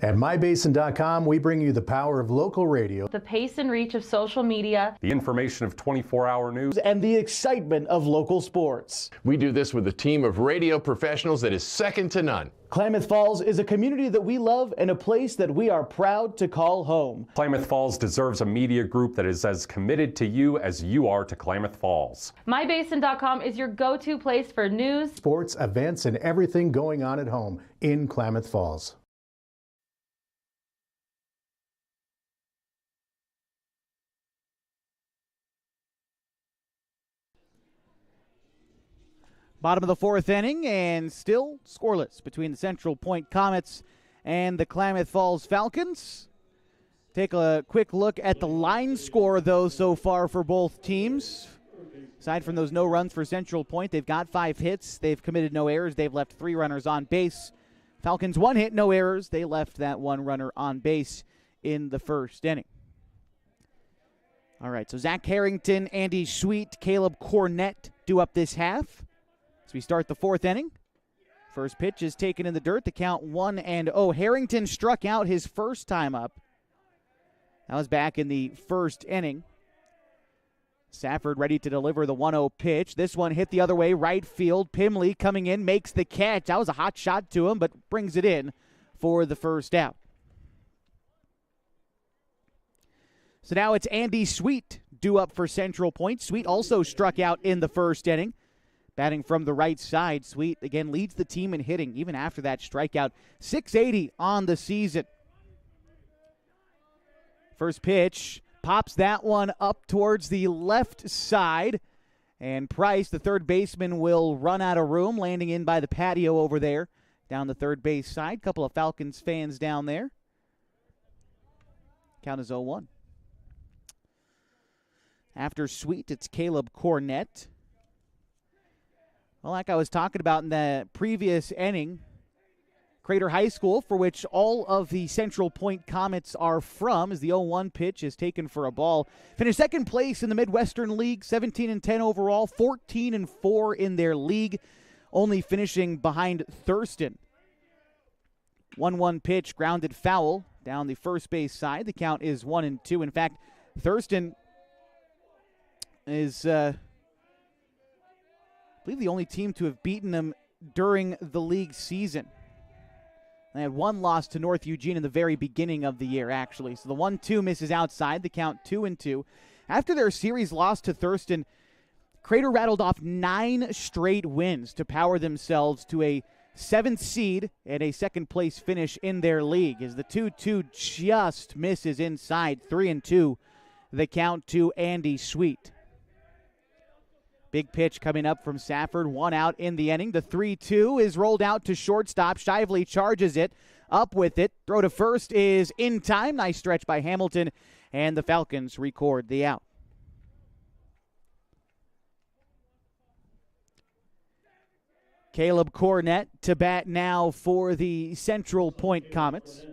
At mybasin.com, we bring you the power of local radio, The pace and reach of social media, the information of 24-hour news, and the excitement of local sports. We do this with a team of radio professionals that is second to none. Klamath Falls is a community that we love and a place that we are proud to call home. Klamath Falls deserves a media group that is as committed to you as you are to Klamath Falls. mybasin.com is your go-to place for news, sports, events, and everything going on at home in Klamath Falls. Bottom of the fourth inning, and still scoreless between the Central Point Comets and the Klamath Falls Falcons. Take a quick look at the line score, though, so far for both teams. Aside from those no runs for Central Point, they've got 5 hits. They've committed no errors. They've left 3 runners on base. Falcons 1 hit, no errors. They left that 1 runner on base in the first inning. All right, so Zach Harrington, Andy Sweet, Caleb Cornett do up this half. As we start the fourth inning, first pitch is taken in the dirt. The count 1-0. Harrington struck out his first time up. That was back in the first inning. Safford ready to deliver the 1-0 pitch. This one hit the other way, right field. Pimley coming in, makes the catch. That was a hot shot to him, but brings it in for the first out. So now it's Andy Sweet due up for Central Point. Sweet also struck out in the first inning. Batting from the right side, Sweet again leads the team in hitting, even after that strikeout. .680 on the season. First pitch, pops that one up towards the left side. And Price, the third baseman, will run out of room, landing in by the patio over there down the third base side. Couple of Falcons fans down there. Count is 0-1. After Sweet, it's Caleb Cornett. Well, like I was talking about in the previous inning, Crater High School, for which all of the Central Point Comets are from, as the 0-1 pitch is taken for a ball. Finished second place in the Midwestern League, 17-10 overall, 14-4 in their league, only finishing behind Thurston. 1-1 pitch, grounded foul down the first base side. The count is 1-2. In fact, Thurston is I believe the only team to have beaten them during the league season. They had 1 loss to North Eugene in the very beginning of the year, actually. So the 1-2 misses outside, the count 2-2. After their series loss to Thurston, Crater rattled off 9 straight wins to power themselves to a 7th seed and a second-place finish in their league. As the 2-2 just misses inside, 3-2, the count to Andy Sweet. Big pitch coming up from Safford, 1 out in the inning. The 3-2 is rolled out to shortstop. Shively charges it, up with it. Throw to first is in time. Nice stretch by Hamilton, and the Falcons record the out. Caleb Cornett to bat now for the Central Point Comets.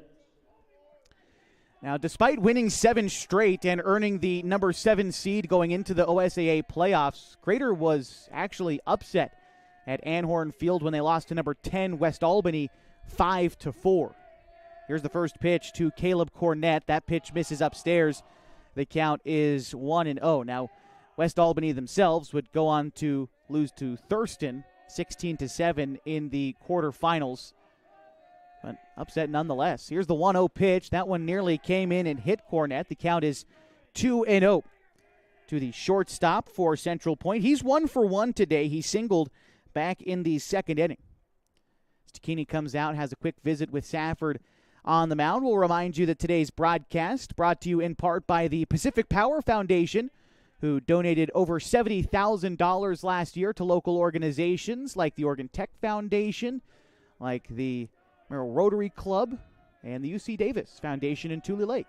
Now, despite winning 7 straight and earning the number 7 seed going into the OSAA playoffs, Crater was actually upset at Anhorn Field when they lost to number 10 West Albany 5-4. Here's the first pitch to Caleb Cornett. That pitch misses upstairs. The count is 1-0. Now, West Albany themselves would go on to lose to Thurston 16-7 in the quarterfinals. But upset nonetheless. Here's the 1-0 pitch. That one nearly came in and hit Cornett. The count is 2-0 to the shortstop for Central Point. He's 1 for 1 today. He singled back in the second inning. Stakini comes out, has a quick visit with Safford on the mound. We'll remind you that today's broadcast brought to you in part by the Pacific Power Foundation, who donated over $70,000 last year to local organizations like the Oregon Tech Foundation, like the Merrill Rotary Club, and the UC Davis Foundation in Tule Lake.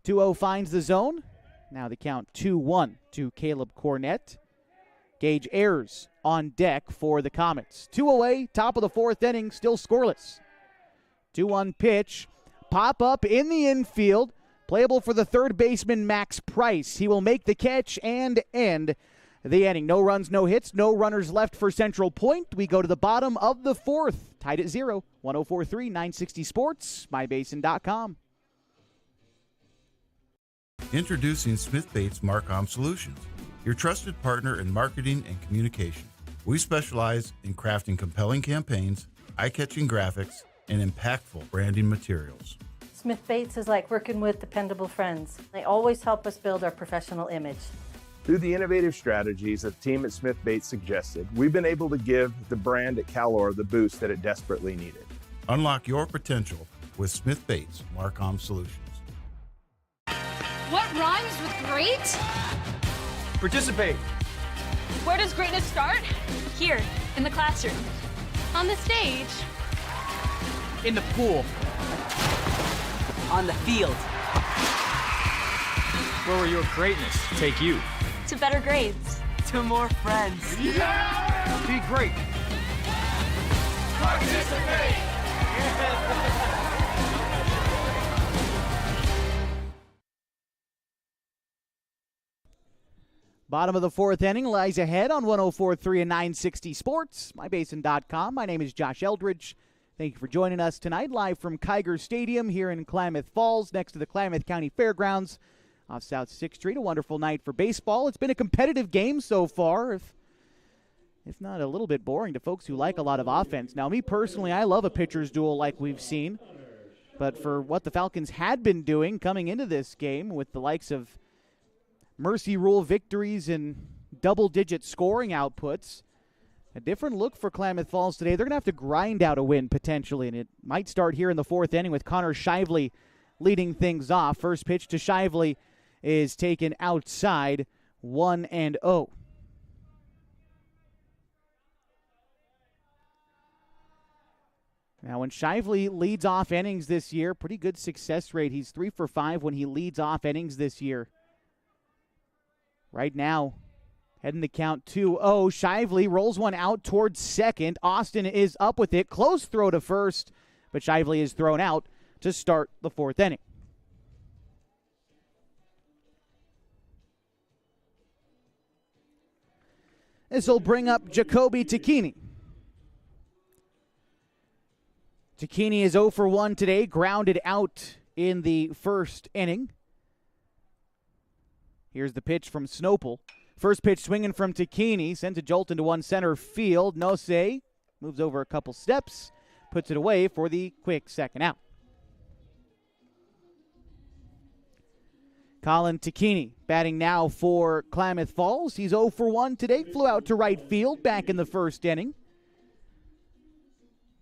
2-0 finds the zone. Now the count 2-1 to Caleb Cornett. Gage Ayers on deck for the Comets. 2 away, top of the fourth inning, still scoreless. 2-1 pitch. Pop up in the infield. Playable for the third baseman, Max Price. He will make the catch and end the inning. No runs, no hits, no runners left for Central Point. We go to the bottom of the fourth. Tied at 0. 104.3, 960 Sports, mybasin.com. Introducing Smith Bates Marcom Solutions, your trusted partner in marketing and communication. We specialize in crafting compelling campaigns, eye-catching graphics, and impactful branding materials. Smith Bates is like working with dependable friends. They always help us build our professional image. Through the innovative strategies that the team at Smith Bates suggested, we've been able to give the brand at Calor the boost that it desperately needed. Unlock your potential with Smith Bates Marcom Solutions. What rhymes with great? Participate. Where does greatness start? Here, in the classroom. On the stage. In the pool. On the field. Where will your greatness take you? To better grades. To more friends. Yeah! Be great. Participate. Bottom of the fourth inning lies ahead on 104.3 and 960 Sports, mybasin.com. My name is Josh Eldridge. Thank you for joining us tonight, live from Kiger Stadium here in Klamath Falls, next to the Klamath County Fairgrounds off South 6th Street. A wonderful night for baseball. It's been a competitive game so far, if not a little bit boring to folks who like a lot of offense. Now, me personally, I love a pitcher's duel like we've seen, but for what the Falcons had been doing coming into this game with the likes of mercy rule victories and double-digit scoring outputs, a different look for Klamath Falls today. They're going to have to grind out a win potentially, and it might start here in the fourth inning with Connor Shively leading things off. First pitch to Shively is taken outside, 1-0. Now, when Shively leads off innings this year, pretty good success rate. He's 3 for 5 when he leads off innings this year. Right now, heading to count 2-0. Shively rolls one out towards second. Austin is up with it. Close throw to first, but Shively is thrown out to start the fourth inning. This will bring up Jacoby Tacchini. Tacchini is 0 for 1 today, grounded out in the first inning. Here's the pitch from Snopel. First pitch swinging from Tacchini, sends a jolt into one center field. Nosey moves over a couple steps, puts it away for the quick second out. Colin Tacchini batting now for Klamath Falls. He's 0 for 1 today, flew out to right field back in the first inning.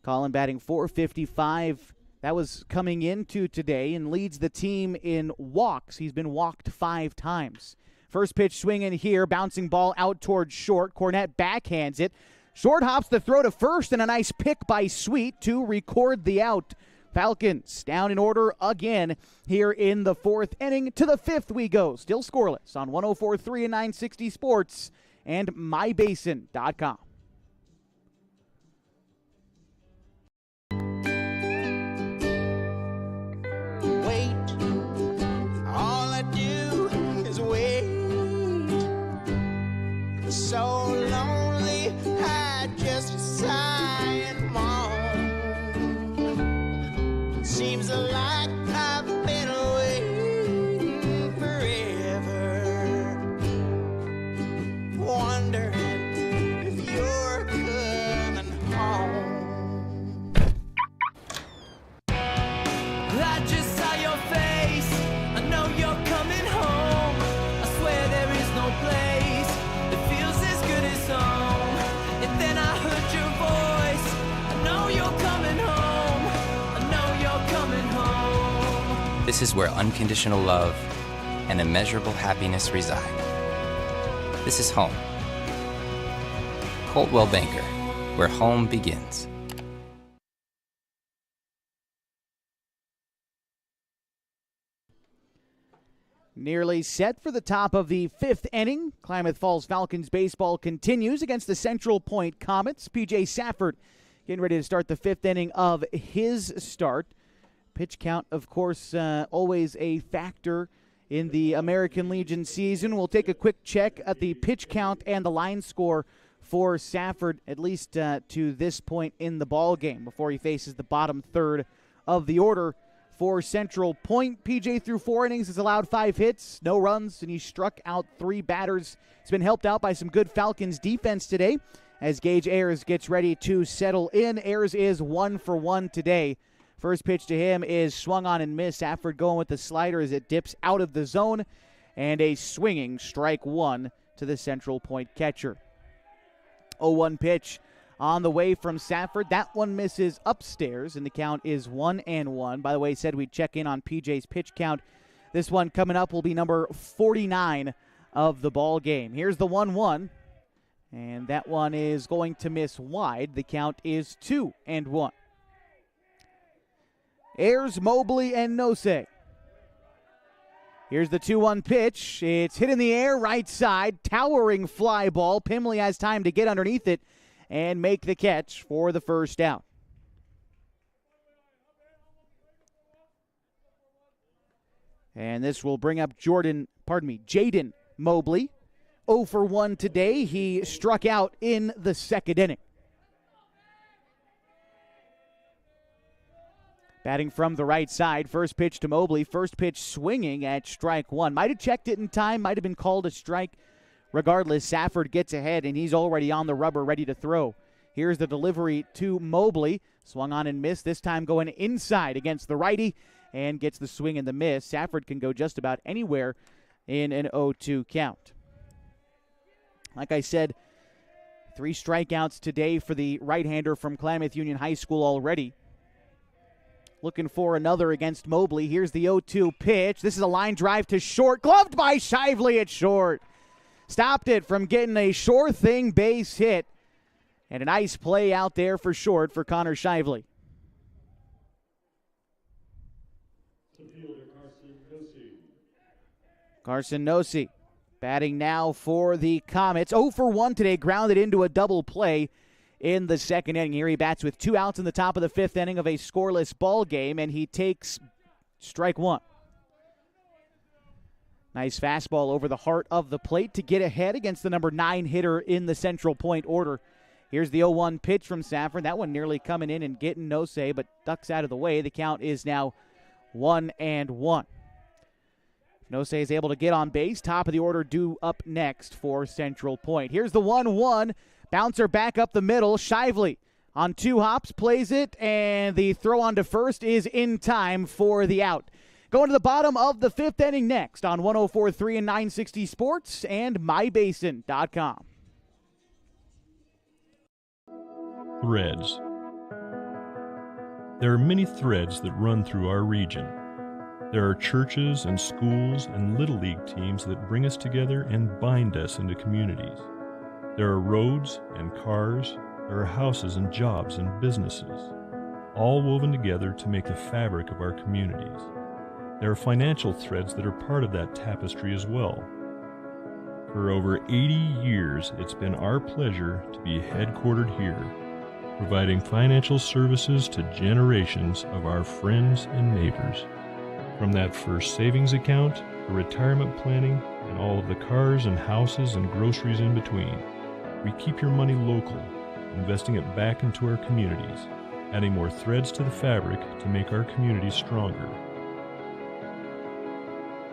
Colin batting .455. That was coming into today and leads the team in walks. He's been walked 5 times. First pitch swinging here, bouncing ball out towards short. Cornett backhands it. Short hops the throw to first, and a nice pick by Sweet to record the out. Falcons down in order again here in the fourth inning. To the fifth we go. Still scoreless on 104.3 and 960 Sports and mybasin.com. So lonely, I just sigh and moan. Seems like I've been waiting forever, wondering if you're coming home. I just saw your face, I know you're coming home. I swear there is no place and then I heard your voice. I know you're coming home. I know you're coming home. This is where unconditional love and immeasurable happiness reside. This is home. Coldwell Banker, where home begins. Nearly set for the top of the fifth inning. Klamath Falls Falcons baseball continues against the Central Point Comets. P.J. Safford getting ready to start the fifth inning of his start. Pitch count, of course, always a factor in the American Legion season. We'll take a quick check at the pitch count and the line score for Safford, at least to this point in the ball game, before he faces the bottom third of the order. For Central Point, PJ through 4 innings has allowed 5 hits, no runs, and he struck out 3 batters. He's been helped out by some good Falcons defense today as Gage Ayers gets ready to settle in. Ayers is 1 for 1 today. First pitch to him is swung on and missed. Safford going with the slider as it dips out of the zone, and a swinging strike 1 to the Central Point catcher. 0-1 pitch on the way from Safford. That one misses upstairs, and the count is 1-1. By the way, said we'd check in on PJ's pitch count. This one coming up will be number 49 of the ball game. Here's the 1-1, and that one is going to miss wide. The count is 2-1. Ayers, Mobley, and Nose. Here's the 2-1 pitch. It's hit in the air, right side, towering fly ball. Pimley has time to get underneath it and make the catch for the first out. And this will bring up Jaden Mobley. 0 for 1 today. He struck out in the second inning. Batting from the right side, first pitch to Mobley. First pitch swinging at strike 1. Might have checked it in time, might have been called a strike. Regardless, Safford gets ahead, and he's already on the rubber, ready to throw. Here's the delivery to Mobley. Swung on and missed, this time going inside against the righty, and gets the swing and the miss. Safford can go just about anywhere in an 0-2 count. Like I said, 3 strikeouts today for the right-hander from Klamath Union High School already. Looking for another against Mobley. Here's the 0-2 pitch. This is a line drive to short. Gloved by Shively at short. Stopped it from getting a sure thing base hit. And a nice play out there for short for Connor Shively. Carson Nosey batting now for the Comets. 0 for 1 today. Grounded into a double play in the second inning. Here he bats with 2 outs in the top of the 5th inning of a scoreless ball game, and he takes strike 1. Nice fastball over the heart of the plate to get ahead against the number 9 hitter in the Central Point order. Here's the 0-1 pitch from Safford. That one nearly coming in and getting Nose, but ducks out of the way. The count is now 1-1. Nose is able to get on base. Top of the order due up next for Central Point. Here's the 1-1. Bouncer back up the middle. Shively on 2 hops, plays it, and the throw on to first is in time for the out. Going to the bottom of the 5th inning next on 104.3 and 960 Sports and mybasin.com. Threads. There are many threads that run through our region. There are churches and schools and Little League teams that bring us together and bind us into communities. There are roads and cars, there are houses and jobs and businesses, all woven together to make the fabric of our communities. There are financial threads that are part of that tapestry as well. For over 80 years, it's been our pleasure to be headquartered here, providing financial services to generations of our friends and neighbors. From that first savings account, to retirement planning, and all of the cars and houses and groceries in between. We keep your money local, investing it back into our communities, adding more threads to the fabric to make our communities stronger.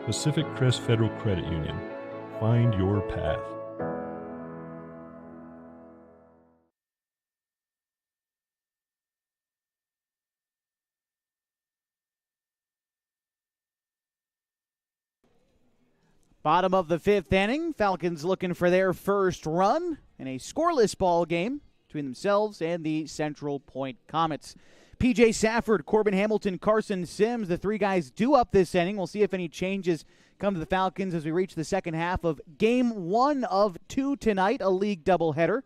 Pacific Crest Federal Credit Union. Find your path. Bottom of the 5th inning, Falcons looking for their first run in a scoreless ball game between themselves and the Central Point Comets. P.J. Safford, Corbin Hamilton, Carson Sims, the 3 guys due up this inning. We'll see if any changes come to the Falcons as we reach the second half of Game 1 of 2 tonight, a league doubleheader.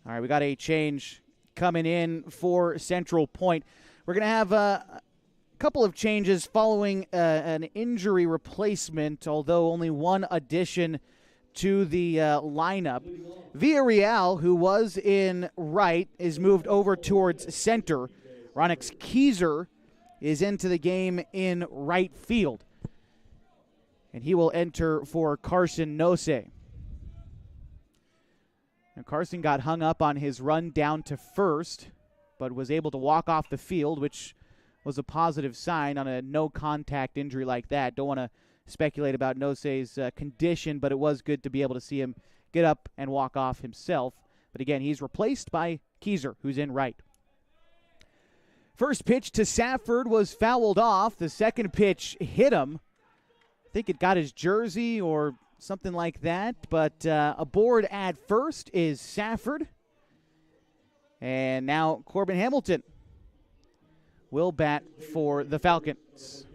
All right, we got a change coming in for Central Point. We're going to have couple of changes following an injury replacement, although only one addition to the lineup. Villarreal, who was in right, is moved over towards center. Ronix Kieser is into the game in right field, and he will enter for Carson Nose. Now, Carson got hung up on his run down to first, but was able to walk off the field, which was a positive sign on a no-contact injury like that. Don't want to speculate about Nose's condition, but it was good to be able to see him get up and walk off himself. But again, he's replaced by Kieser, who's in right. First pitch to Safford was fouled off. The second pitch hit him. I think it got his jersey or something like that. But aboard at first is Safford. And now Corbin Hamilton will bat for the Falcons.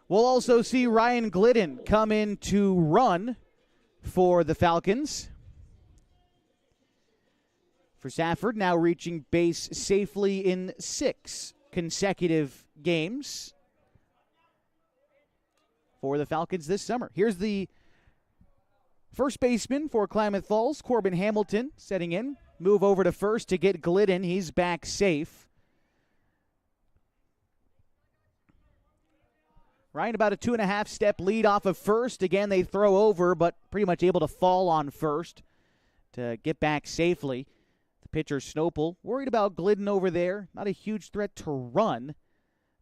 We'll also see Ryan Glidden come in to run for the Falcons. For Safford, now reaching base safely in 6 consecutive games for the Falcons this summer. Here's the first baseman for Klamath Falls, Corbin Hamilton, setting in. Move over to first to get Glidden. He's back safe. Ryan about a 2.5-step lead off of first. Again, they throw over, but pretty much able to fall on first to get back safely. The pitcher, Snopel, worried about Glidden over there. Not a huge threat to run,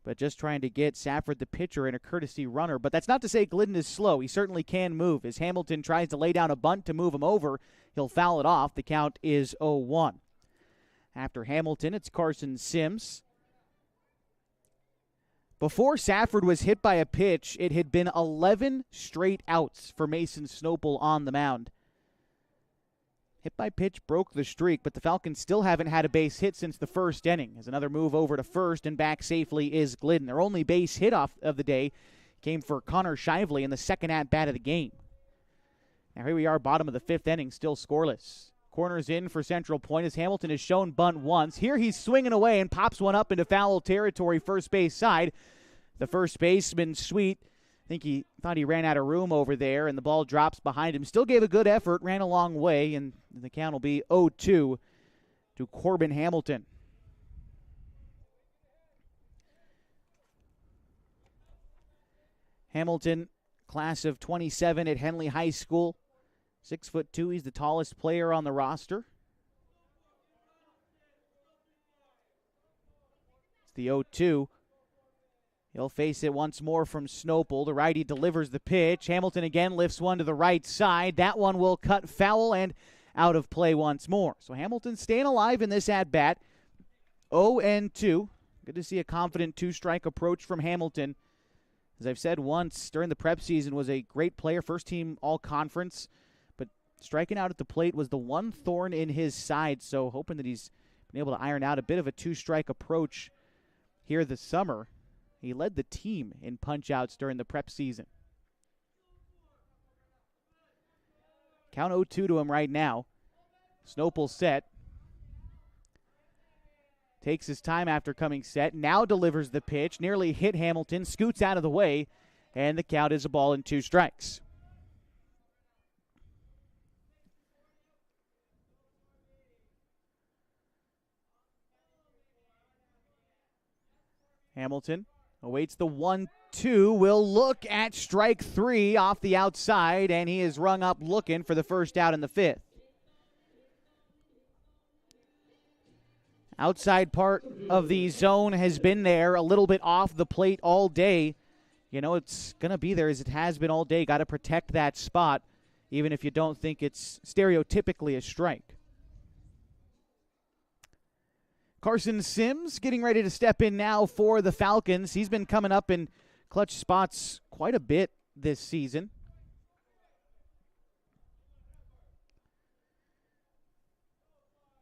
but just trying to get Safford, the pitcher, in a courtesy runner. But that's not to say Glidden is slow. He certainly can move. As Hamilton tries to lay down a bunt to move him over, he'll foul it off. The count is 0-1. After Hamilton, it's Carson Sims. Before Safford was hit by a pitch, it had been 11 straight outs for Mason Snopel on the mound. Hit by pitch broke the streak, but the Falcons still haven't had a base hit since the first inning. As another move over to first and back safely is Glidden. Their only base hit off of the day came for Connor Shively in the second at-bat of the game. Now here we are, bottom of the 5th inning, still scoreless. Corners in for Central Point as Hamilton has shown bunt once. Here he's swinging away and pops one up into foul territory, first base side. The first baseman, Sweet, I think he thought he ran out of room over there, and the ball drops behind him. Still gave a good effort, ran a long way, and the count will be 0-2 to Corbin Hamilton. Hamilton, class of 27 at Henley High School. 6'2", he's the tallest player on the roster. It's the 0-2. He'll face it once more from Snopel. The righty delivers the pitch. Hamilton again lifts one to the right side. That one will cut foul and out of play once more. So Hamilton staying alive in this at-bat. 0-2. Good to see a confident 2-strike approach from Hamilton. As I've said once, during the prep season, was a great player, first-team all-conference. But striking out at the plate was the one thorn in his side. So hoping that he's been able to iron out a bit of a 2-strike approach here this summer. He led the team in punch-outs during the prep season. Count 0-2 to him right now. Snopel set. Takes his time after coming set. Now delivers the pitch. Nearly hit Hamilton. Scoots out of the way. And the count is a ball and 2 strikes. Hamilton awaits the 1-2, will look at strike 3 off the outside, and he is rung up looking for the first out in the 5th. Outside part of the zone has been there, a little bit off the plate all day. You know, it's going to be there as it has been all day. Got to protect that spot, even if you don't think it's stereotypically a strike. Carson Sims getting ready to step in now for the Falcons. He's been coming up in clutch spots quite a bit this season.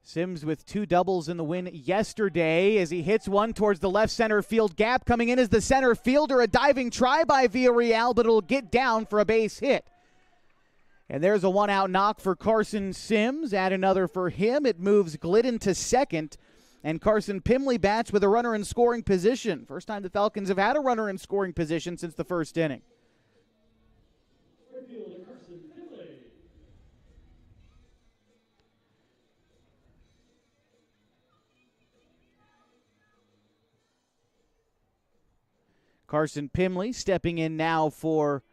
Sims with 2 doubles in the win yesterday as he hits one towards the left center field gap. Coming in as the center fielder, a diving try by Villarreal, but it'll get down for a base hit. And there's a 1-out knock for Carson Sims. Add another for him. It moves Glidden to second. And Carson Pimley bats with a runner in scoring position. First time the Falcons have had a runner in scoring position since the first inning. Carson Pimley stepping in now for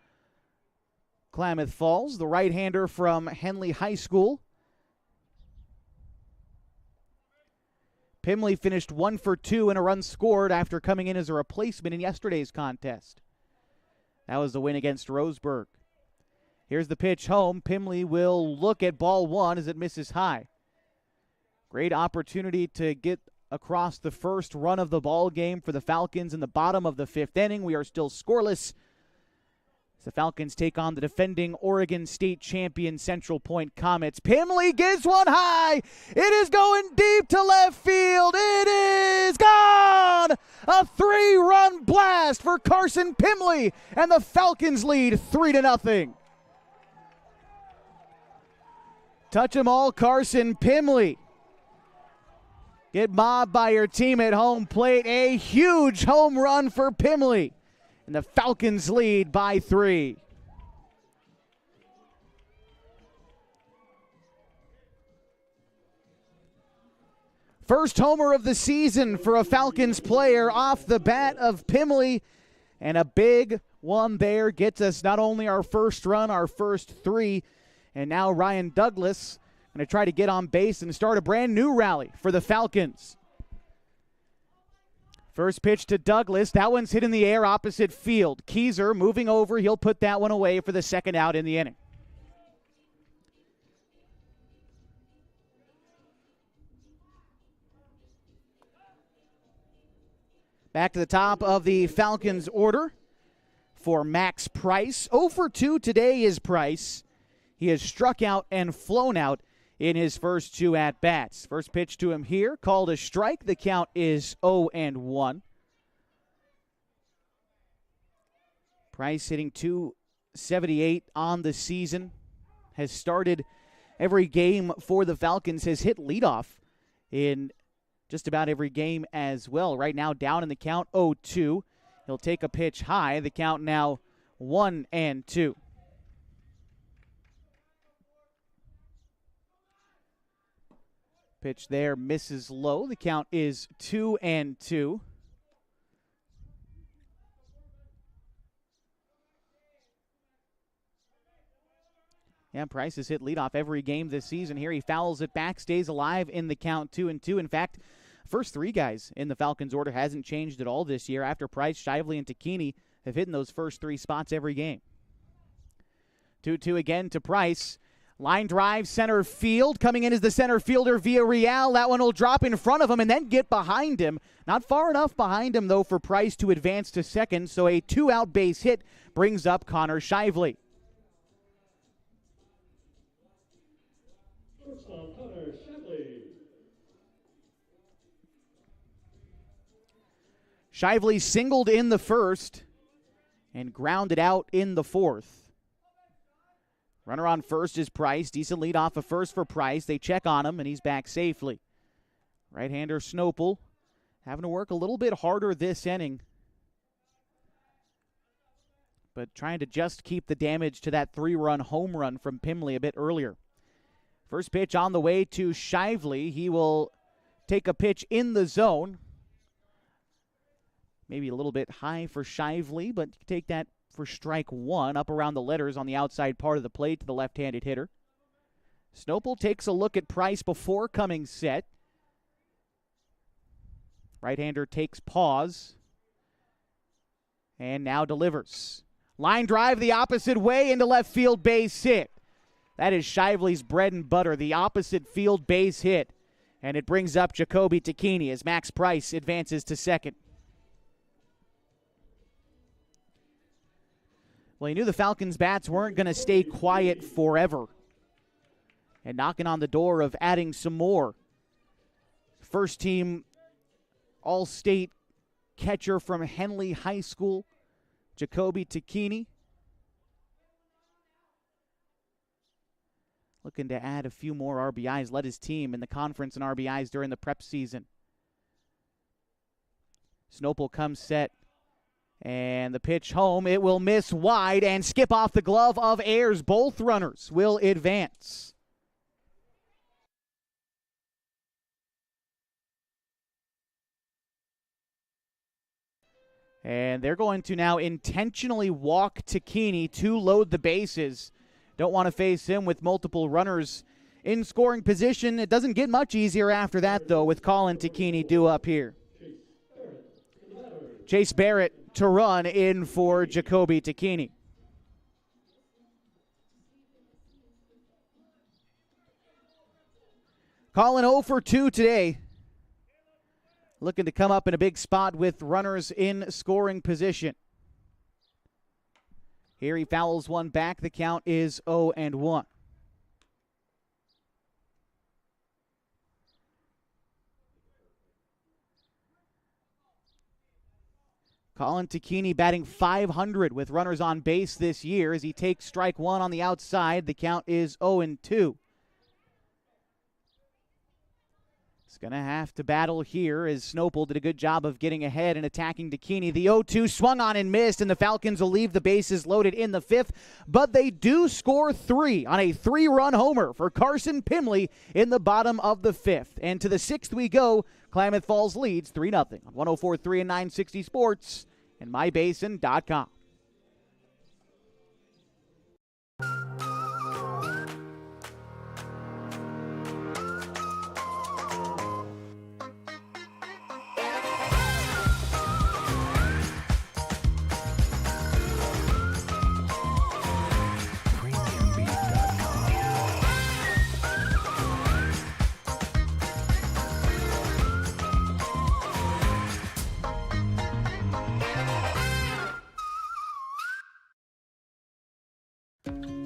Klamath Falls, the right-hander from Henley High School. Pimley finished 1 for 2 and a run scored after coming in as a replacement in yesterday's contest. That was the win against Roseburg. Here's the pitch home. Pimley will look at ball 1 as it misses high. Great opportunity to get across the first run of the ball game for the Falcons in the bottom of the 5th inning. We are still scoreless. The Falcons take on the defending Oregon State champion Central Point Comets. Pimley gives one high. It is going deep to left field. It is gone. A 3-run blast for Carson Pimley, and the Falcons lead 3-0. Touch 'em all, Carson Pimley. Get mobbed by your team at home plate. A huge home run for Pimley. And the Falcons lead by 3. First homer of the season for a Falcons player off the bat of Pimley. And a big one there gets us not only our first run, our first 3. And now Ryan Douglas going to try to get on base and start a brand new rally for the Falcons. First pitch to Douglas. That one's hit in the air opposite field. Keyser moving over. He'll put that one away for the second out in the inning. Back to the top of the Falcons order for Max Price. 0 for 2 today is Price. He has struck out and flown out in his first 2 at-bats. First pitch to him here, called a strike. The count is 0-1. Price hitting .278 on the season. Has started every game for the Falcons. Has hit leadoff in just about every game as well. Right now down in the count, 0-2. He'll take a pitch high. The count now 1-2. Pitch there misses low. The count is 2-2. Yeah, Price has hit leadoff every game this season. Here he fouls it back, stays alive in the count 2-2. In fact, first 3 guys in the Falcons order hasn't changed at all this year. After Price, Shively, and Takini have hit in those first 3 spots every game. 2-2 again to Price. Line drive, center field. Coming in is the center fielder, Villarreal. That one will drop in front of him and then get behind him. Not far enough behind him, though, for Price to advance to second. So a 2-out base hit brings up Connor Shively. Shively singled in the first and grounded out in the 4th. Runner on first is Price. Decent lead off of first for Price. They check on him, and he's back safely. Right-hander Snopel having to work a little bit harder this inning, but trying to just keep the damage to that 3-run home run from Pimley a bit earlier. First pitch on the way to Shively. He will take a pitch in the zone. Maybe a little bit high for Shively, but take that for strike 1 up around the letters on the outside part of the plate to the left-handed hitter. Snopel takes a look at Price before coming set. Right-hander takes pause and now delivers. Line drive the opposite way into left field, base hit. That is Shively's bread and butter, the opposite field base hit. And it brings up Jacoby Takini as Max Price advances to second. Well, he knew the Falcons' bats weren't going to stay quiet forever. And knocking on the door of adding some more. First team All-State catcher from Henley High School, Jacoby Takini. Looking to add a few more RBIs. Led his team in the conference in RBIs during the prep season. Snopel comes set. And the pitch home, it will miss wide and skip off the glove of Ayers. Both runners will advance. And they're going to now intentionally walk Takini to load the bases. Don't want to face him with multiple runners in scoring position. It doesn't get much easier after that, though, with Colin Takini due up here. Chase Barrett to run in for Jacoby Takini. Colin 0 for 2 today. Looking to come up in a big spot with runners in scoring position. Here he fouls one back. The count is 0-1. Colin Takini batting .500 with runners on base this year as he takes strike one on the outside. The count is 0-2. He's going to have to battle here as Snopel did a good job of getting ahead and attacking Takini. The 0-2 swung on and missed, and the Falcons will leave the bases loaded in the fifth. But they do score 3 on a 3-run homer for Carson Pimley in the bottom of the fifth. And to the sixth we go. Klamath Falls leads 3-0 on 104.3 and 960 Sports and mybasin.com.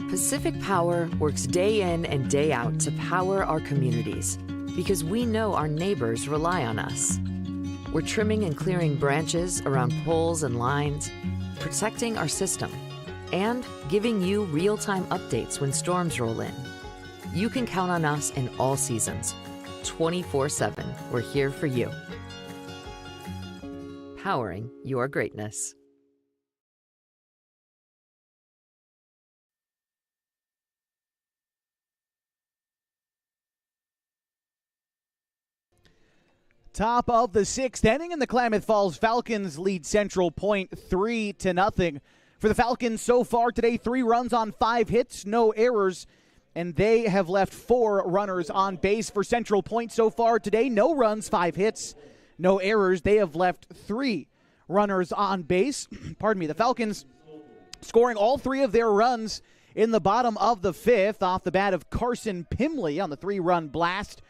Pacific Power works day in and day out to power our communities because we know our neighbors rely on us. We're trimming and clearing branches around poles and lines, protecting our system, and giving you real-time updates when storms roll in. You can count on us in all seasons. 24/7, we're here for you. Powering your greatness. Top of the sixth inning, and the Klamath Falls Falcons lead Central Point 3-0. For the Falcons so far today, 3 runs on 5 hits, no errors, and they have left 4 runners on base. For Central Point so far today, no runs, 5 hits, no errors. They have left 3 runners on base. Pardon me, the Falcons scoring all 3 of their runs in the bottom of the fifth off the bat of Carson Pimley on the 3-run blast.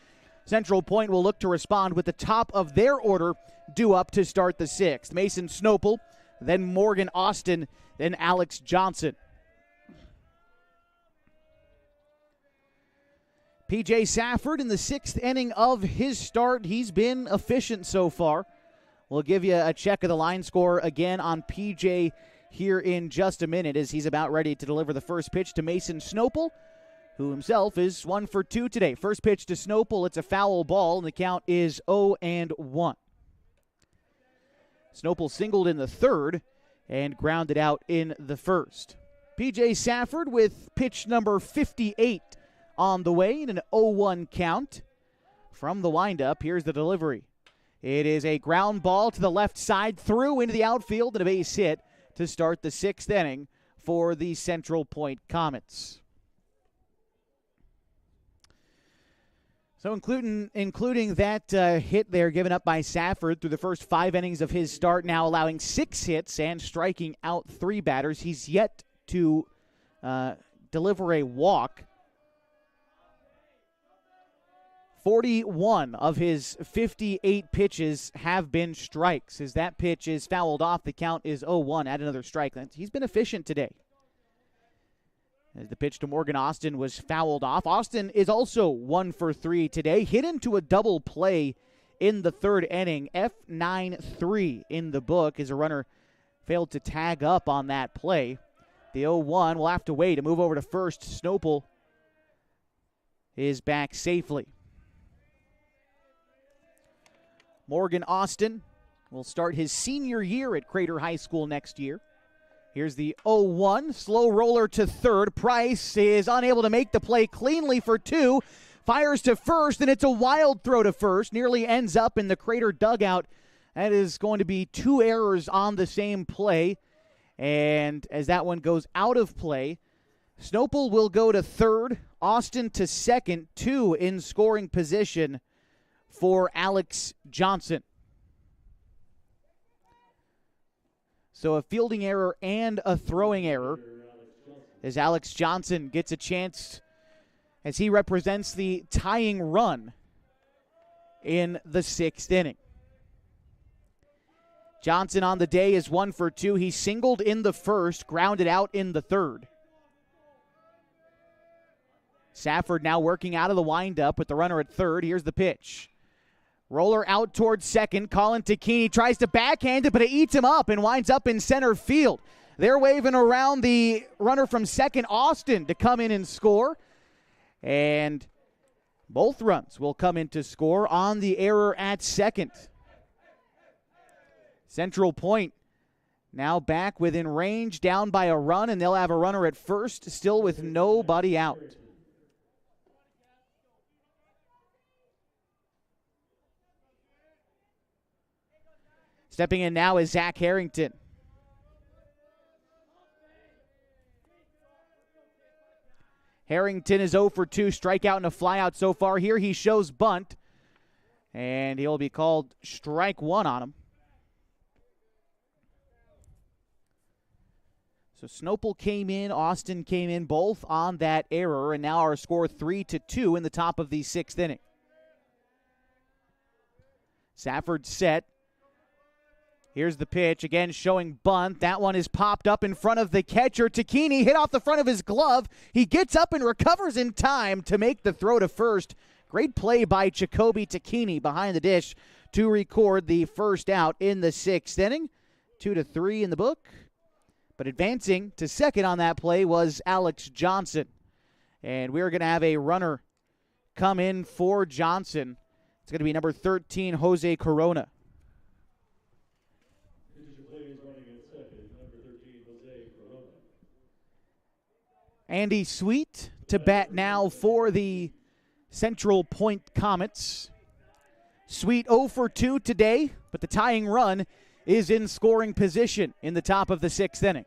Central Point will look to respond with the top of their order due up to start the sixth. Mason Snopel, then Morgan Austin, then Alex Johnson. P.J. Safford in the 6th inning of his start. He's been efficient so far. We'll give you a check of the line score again on P.J. here in just a minute as he's about ready to deliver the first pitch to Mason Snopel, who himself is 1 for 2 today. First pitch to Snopel, it's a foul ball, and the count is 0-1. Snopel singled in the third and grounded out in the first. P.J. Safford with pitch number 58 on the way in an 0-1 count. From the windup, here's the delivery. It is a ground ball to the left side, through into the outfield, and a base hit to start the 6th inning for the Central Point Comets. So including that hit there given up by Safford through the first 5 innings of his start, now allowing 6 hits and striking out 3 batters. He's yet to deliver a walk. 41 of his 58 pitches have been strikes. As that pitch is fouled off, the count is 0-1. Add another strike. He's been efficient today. As the pitch to Morgan Austin was fouled off. Austin is also 1 for 3 today. Hit into a double play in the 3rd inning. F9-3 in the book as a runner failed to tag up on that play. The 0-1 will have to wait to move over to first. Snopel is back safely. Morgan Austin will start his senior year at Crater High School next year. Here's the 0-1, slow roller to third. Price is unable to make the play cleanly for 2. Fires to first, and it's a wild throw to first. Nearly ends up in the Crater dugout. That is going to be 2 errors on the same play. And as that one goes out of play, Snopel will go to third, Austin to second, 2 in scoring position for Alex Johnson. So a fielding error and a throwing error as Alex Johnson gets a chance as he represents the tying run in the 6th inning. Johnson on the day is 1 for 2. He singled in the first, grounded out in the third. Safford now working out of the windup with the runner at third. Here's the pitch. Roller out towards second. Colin Takini tries to backhand it, but it eats him up and winds up in center field. They're waving around the runner from second, Austin, to come in and score. And both runs will come in to score on the error at second. Central Point now back within range, down by a run, and they'll have a runner at first, still with nobody out. Stepping in now is Zach Harrington. Harrington is 0 for 2, strikeout and a flyout so far. Here he shows bunt, and he'll be called strike 1 on him. So Snopel came in, Austin came in, both on that error, and now our score 3-2 in the top of the 6th inning. Safford set. Here's the pitch, again showing bunt. That one is popped up in front of the catcher. Takini hit off the front of his glove. He gets up and recovers in time to make the throw to first. Great play by Jacoby Takini behind the dish to record the first out in the 6th inning. 2-3 in the book. But advancing to second on that play was Alex Johnson. And we're going to have a runner come in for Johnson. It's going to be number 13, Jose Corona. Andy Sweet to bat now for the Central Point Comets. Sweet 0 for 2 today, but the tying run is in scoring position in the top of the 6th inning.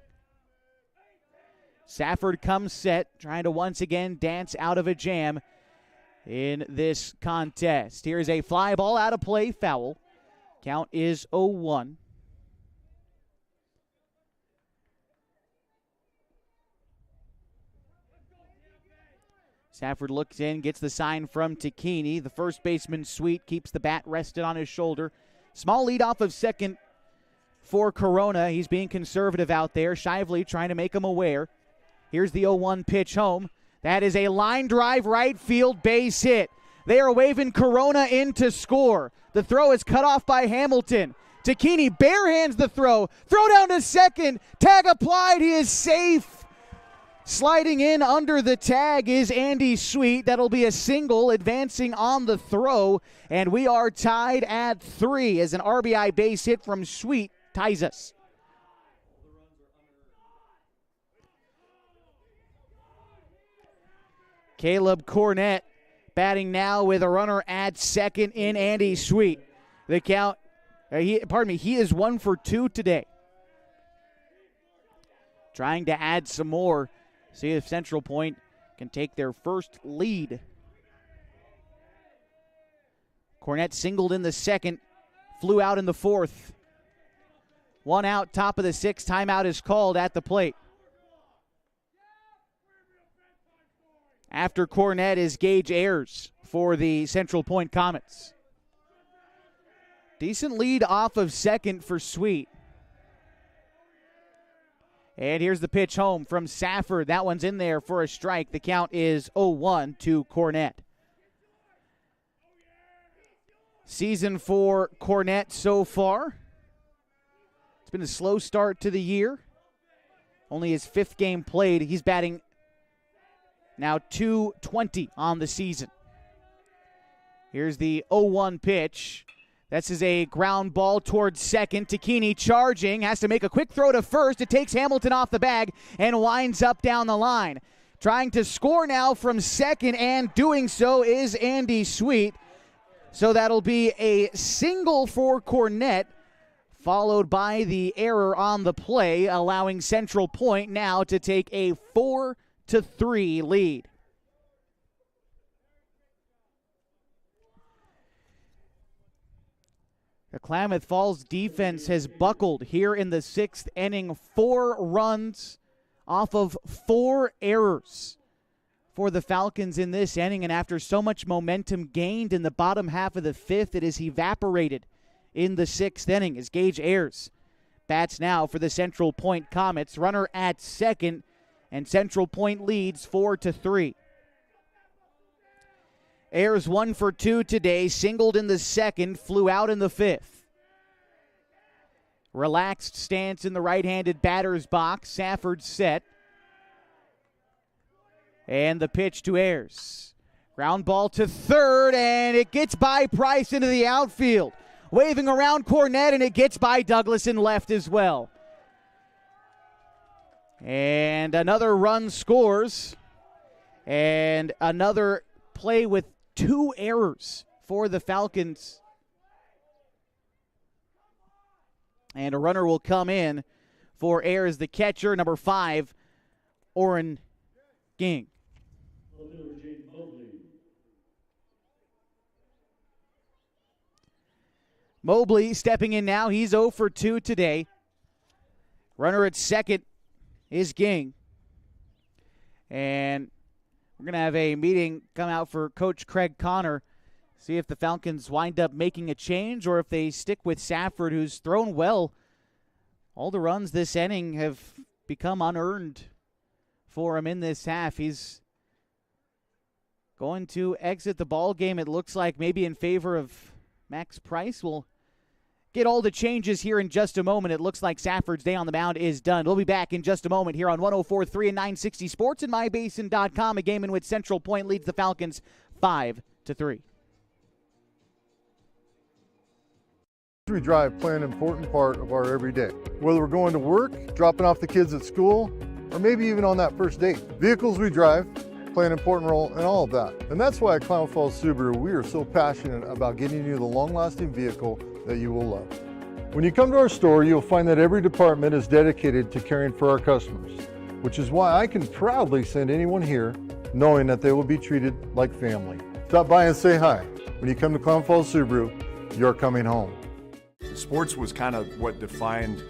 Safford comes set, trying to once again dance out of a jam in this contest. Here's a fly ball out of play, foul. Count is 0-1. Safford looks in, gets the sign from Takini. The first baseman, Sweet, keeps the bat rested on his shoulder. Small lead off of second for Corona. He's being conservative out there. Shively trying to make him aware. Here's the 0-1 pitch home. That is a line drive right field base hit. They are waving Corona in to score. The throw is cut off by Hamilton. Takini barehands the throw. Throw down to second. Tag applied. He is safe. Sliding in under the tag is Andy Sweet. That'll be a single advancing on the throw. And we are tied at 3 as an RBI base hit from Sweet ties us. Caleb Cornett batting now with a runner at second in Andy Sweet. The count, he is 1 for 2 today. Trying to add some more. See if Central Point can take their first lead. Cornett singled in the second, flew out in the fourth. 1 out, top of the 6th. Timeout is called at the plate. After Cornett is Gage Ayers for the Central Point Comets. Decent lead off of second for Sweet. And here's the pitch home from Safford. That one's in there for a strike. The count is 0-1 to Cornett. Season for Cornett so far. It's been a slow start to the year. Only his 5th game played. He's batting now .220 on the season. Here's the 0-1 pitch. This is a ground ball towards second. Takini charging, has to make a quick throw to first. It takes Hamilton off the bag and winds up down the line. Trying to score now from second, and doing so is Andy Sweet. So that'll be a single for Cornett, followed by the error on the play, allowing Central Point now to take a 4-3 lead. The Klamath Falls defense has buckled here in the 6th inning. 4 runs off of 4 errors for the Falcons in this inning, and after so much momentum gained in the bottom half of the 5th, it has evaporated in the 6th inning as Gage Ayers bats now for the Central Point Comets. Runner at second, and Central Point leads 4-3. Ayers 1 for 2 today, singled in the 2nd, flew out in the 5th. Relaxed stance in the right-handed batter's box. Safford set. And the pitch to Ayers. Ground ball to third, and it gets by Price into the outfield. Waving around Cornett, and it gets by Douglas in left as well. And another run scores. And another play with 2 errors for the Falcons. And a runner will come in for Ayers, the catcher, number 5, Oren Ging. Mobley stepping in now. He's 0 for 2 today. Runner at second is Ging. And we're going to have a meeting come out for Coach Craig Connor. See if the Falcons wind up making a change or if they stick with Safford, who's thrown well. All the runs this inning have become unearned for him in this half. He's going to exit the ball game, it looks like, maybe in favor of Max Price. We'll get all the changes here in just a moment. It looks like Safford's day on the mound is done. We'll be back in just a moment here on 104.3 and 960 Sports and MyBasin.com, a game in which Central Point leads the Falcons 5-3. We drive play an important part of our everyday. Whether we're going to work, dropping off the kids at school, or maybe even on that first date. Vehicles we drive play an important role in all of that. And that's why at Klamath Falls Subaru, we are so passionate about getting you the long-lasting vehicle that you will love. When you come to our store, you'll find that every department is dedicated to caring for our customers, which is why I can proudly send anyone here knowing that they will be treated like family. Stop by and say hi. When you come to Klamath Falls Subaru, you're coming home. Sports was kind of what defined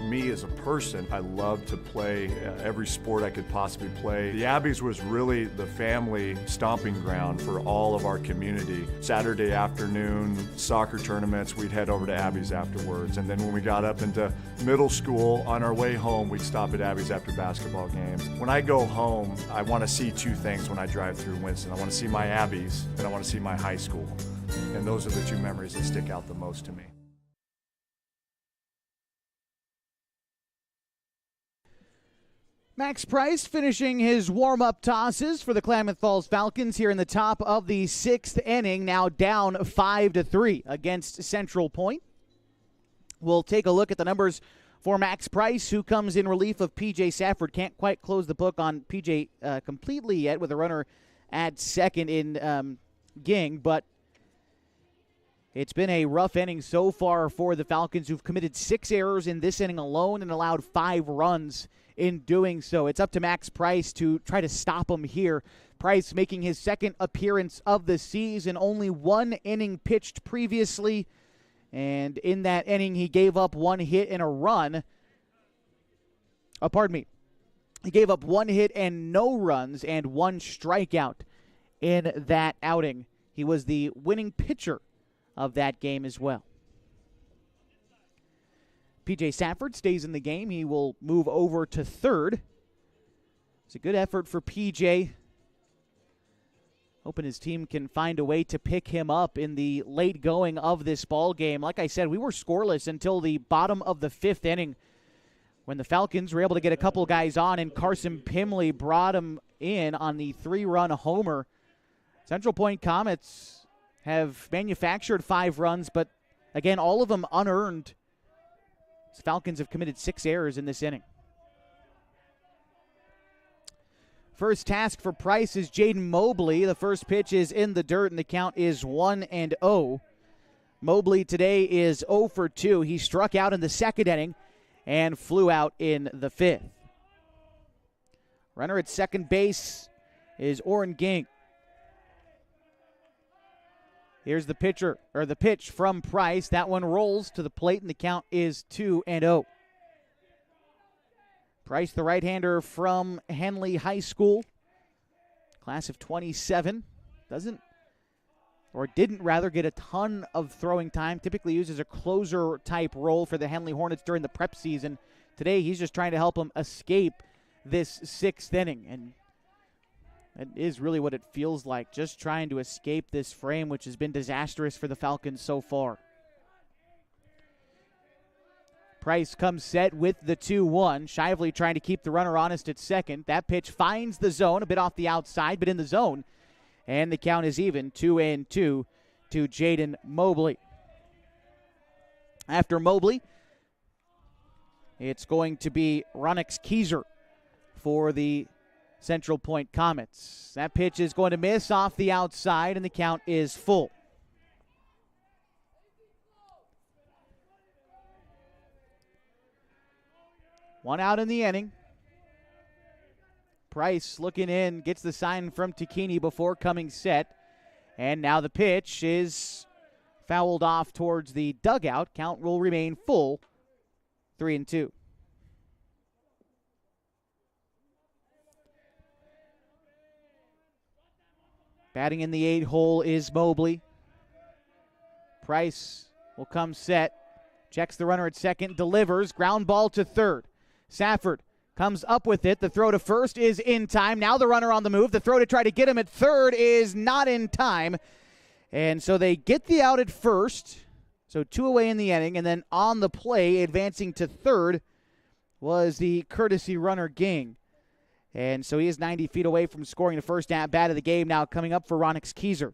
me as a person. I loved to play every sport I could possibly play. The Abbeys was really the family stomping ground for all of our community. Saturday afternoon soccer tournaments, we'd head over to Abbeys afterwards. And then when we got up into middle school, on our way home, we'd stop at Abbeys after basketball games. When I go home, I want to see 2 things when I drive through Winston. I want to see my Abbeys, and I want to see my high school. And those are the 2 memories that stick out the most to me. Max Price finishing his warm-up tosses for the Klamath Falls Falcons here in the top of the 6th inning, now down 5-3 against Central Point. We'll take a look at the numbers for Max Price, who comes in relief of P.J. Safford. Can't quite close the book on P.J. Completely yet with a runner at second in Ging, but it's been a rough inning so far for the Falcons, who've committed 6 errors in this inning alone and allowed 5 runs in doing so. It's up to Max Price to try to stop him here. Price making his 2nd appearance of the season, only 1 inning pitched previously, and in that inning he gave up 1 hit and a run. He gave up 1 hit and no runs and 1 strikeout in that outing. He was the winning pitcher of that game as well. P.J. Safford stays in the game. He will move over to third. It's a good effort for P.J. Hoping his team can find a way to pick him up in the late going of this ball game. Like I said, we were scoreless until the bottom of the 5th inning when the Falcons were able to get a couple guys on, and Carson Pimley brought him in on the 3-run homer. Central Point Comets have manufactured 5 runs, but Again, all of them unearned. The Falcons have committed 6 errors in this inning. First task for Price is Jaden Mobley. The first pitch is in the dirt, and the count is 1-0. Mobley today is 0 for 2. He struck out in the second inning and flew out in the 5th. Runner at second base is Oren Ging. Here's the pitch from Price. That one rolls to the plate, and the count is 2-0. Price, the right-hander from Henley High School, class of 27, didn't get a ton of throwing time. Typically used as a closer-type role for the Henley Hornets during the prep season. Today, he's just trying to help them escape this 6th inning, and that is really what it feels like, just trying to escape this frame, which has been disastrous for the Falcons so far. Price comes set with the 2-1. Shively trying to keep the runner honest at second. That pitch finds the zone, a bit off the outside, but in the zone. And the count is even, 2-2 to Jaden Mobley. After Mobley, it's going to be Ronix Keiser for the Central Point Comets. That pitch is going to miss off the outside, and the count is full. One out in the inning. Price looking in, gets the sign from Takini before coming set. And now the pitch is fouled off towards the dugout. Count will remain full, 3-2. Batting in the 8 hole is Mobley. Price will come set. Checks the runner at second, delivers. Ground ball to third. Safford comes up with it. The throw to first is in time. Now the runner on the move. The throw to try to get him at third is not in time. And so they get the out at first. So 2 away in the inning. And then on the play, advancing to third, was the courtesy runner Ging. And so he is 90 feet away from scoring the first at-bat of the game now coming up for Ronix Keiser.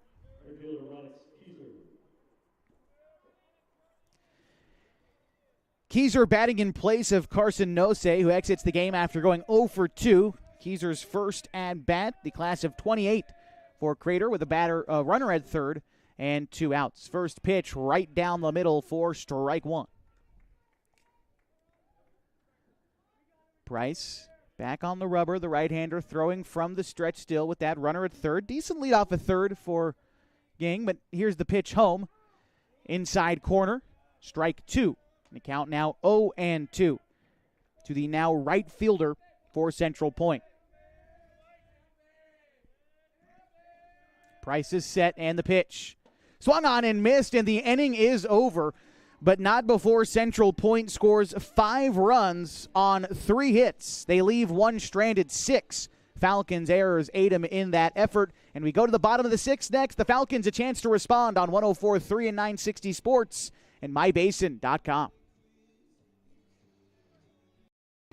Keiser batting in place of Carson Nose, who exits the game after going 0 for 2. Keiser's first at-bat, the class of 28 for Crater, with a runner at third and 2 outs. First pitch right down the middle for strike 1. Price back on the rubber, the right-hander throwing from the stretch still with that runner at third. Decent lead off at third for Ging, but here's the pitch home. Inside corner, strike 2. The count now 0-2 to the now right fielder for Central Point. Price is set and the pitch. Swung on and missed, and the inning is over, but not before Central Point scores 5 runs on 3 hits. They leave 1 stranded. 6 Falcons errors aid them in that effort. And we go to the bottom of the 6th next. The Falcons a chance to respond on 104.3 and 960 Sports and mybasin.com.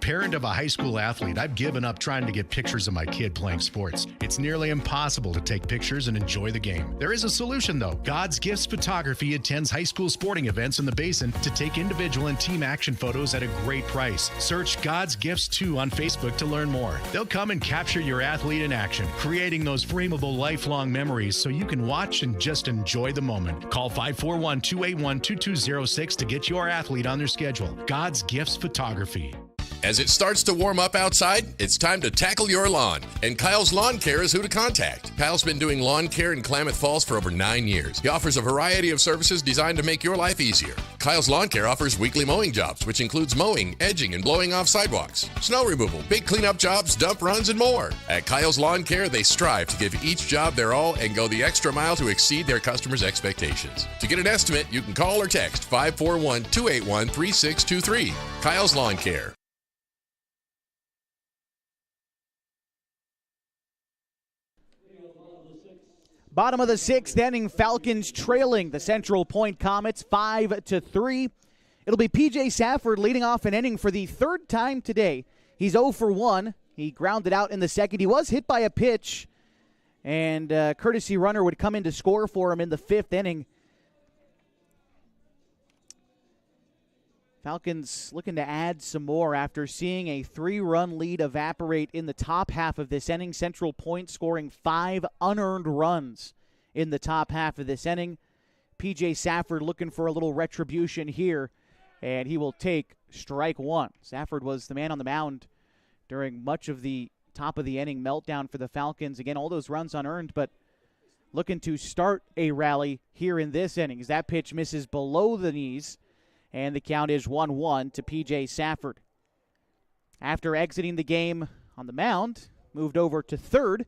Parent of a high school athlete, I've given up trying to get pictures of my kid playing sports. It's nearly impossible to take pictures and enjoy the game. There is a solution, though. God's Gifts Photography attends high school sporting events in the Basin to take individual and team action photos at a great price. Search God's Gifts 2 on Facebook to learn more. They'll come and capture your athlete in action, creating those frameable lifelong memories so you can watch and just enjoy the moment. Call 541-281-2206 to get your athlete on their schedule. God's Gifts Photography. As it starts to warm up outside, it's time to tackle your lawn. And Kyle's Lawn Care is who to contact. Kyle's been doing lawn care in Klamath Falls for over 9 years. He offers a variety of services designed to make your life easier. Kyle's Lawn Care offers weekly mowing jobs, which includes mowing, edging, and blowing off sidewalks, snow removal, big cleanup jobs, dump runs, and more. At Kyle's Lawn Care, they strive to give each job their all and go the extra mile to exceed their customers' expectations. To get an estimate, you can call or text 541-281-3623. Kyle's Lawn Care. Bottom of the 6th inning, Falcons trailing the Central Point Comets 5-3. It'll be P.J. Safford leading off an inning for the 3rd time today. He's 0 for 1. He grounded out in the second. He was hit by a pitch, and courtesy runner would come in to score for him in the 5th inning. Falcons looking to add some more after seeing a 3-run lead evaporate in the top half of this inning. Central Point scoring 5 unearned runs in the top half of this inning. P.J. Safford looking for a little retribution here, and he will take strike one. Safford was the man on the mound during much of the top of the inning meltdown for the Falcons. Again, all those runs unearned, but looking to start a rally here in this inning as that pitch misses below the knees, and the count is 1-1 to P.J. Safford. After exiting the game on the mound, moved over to third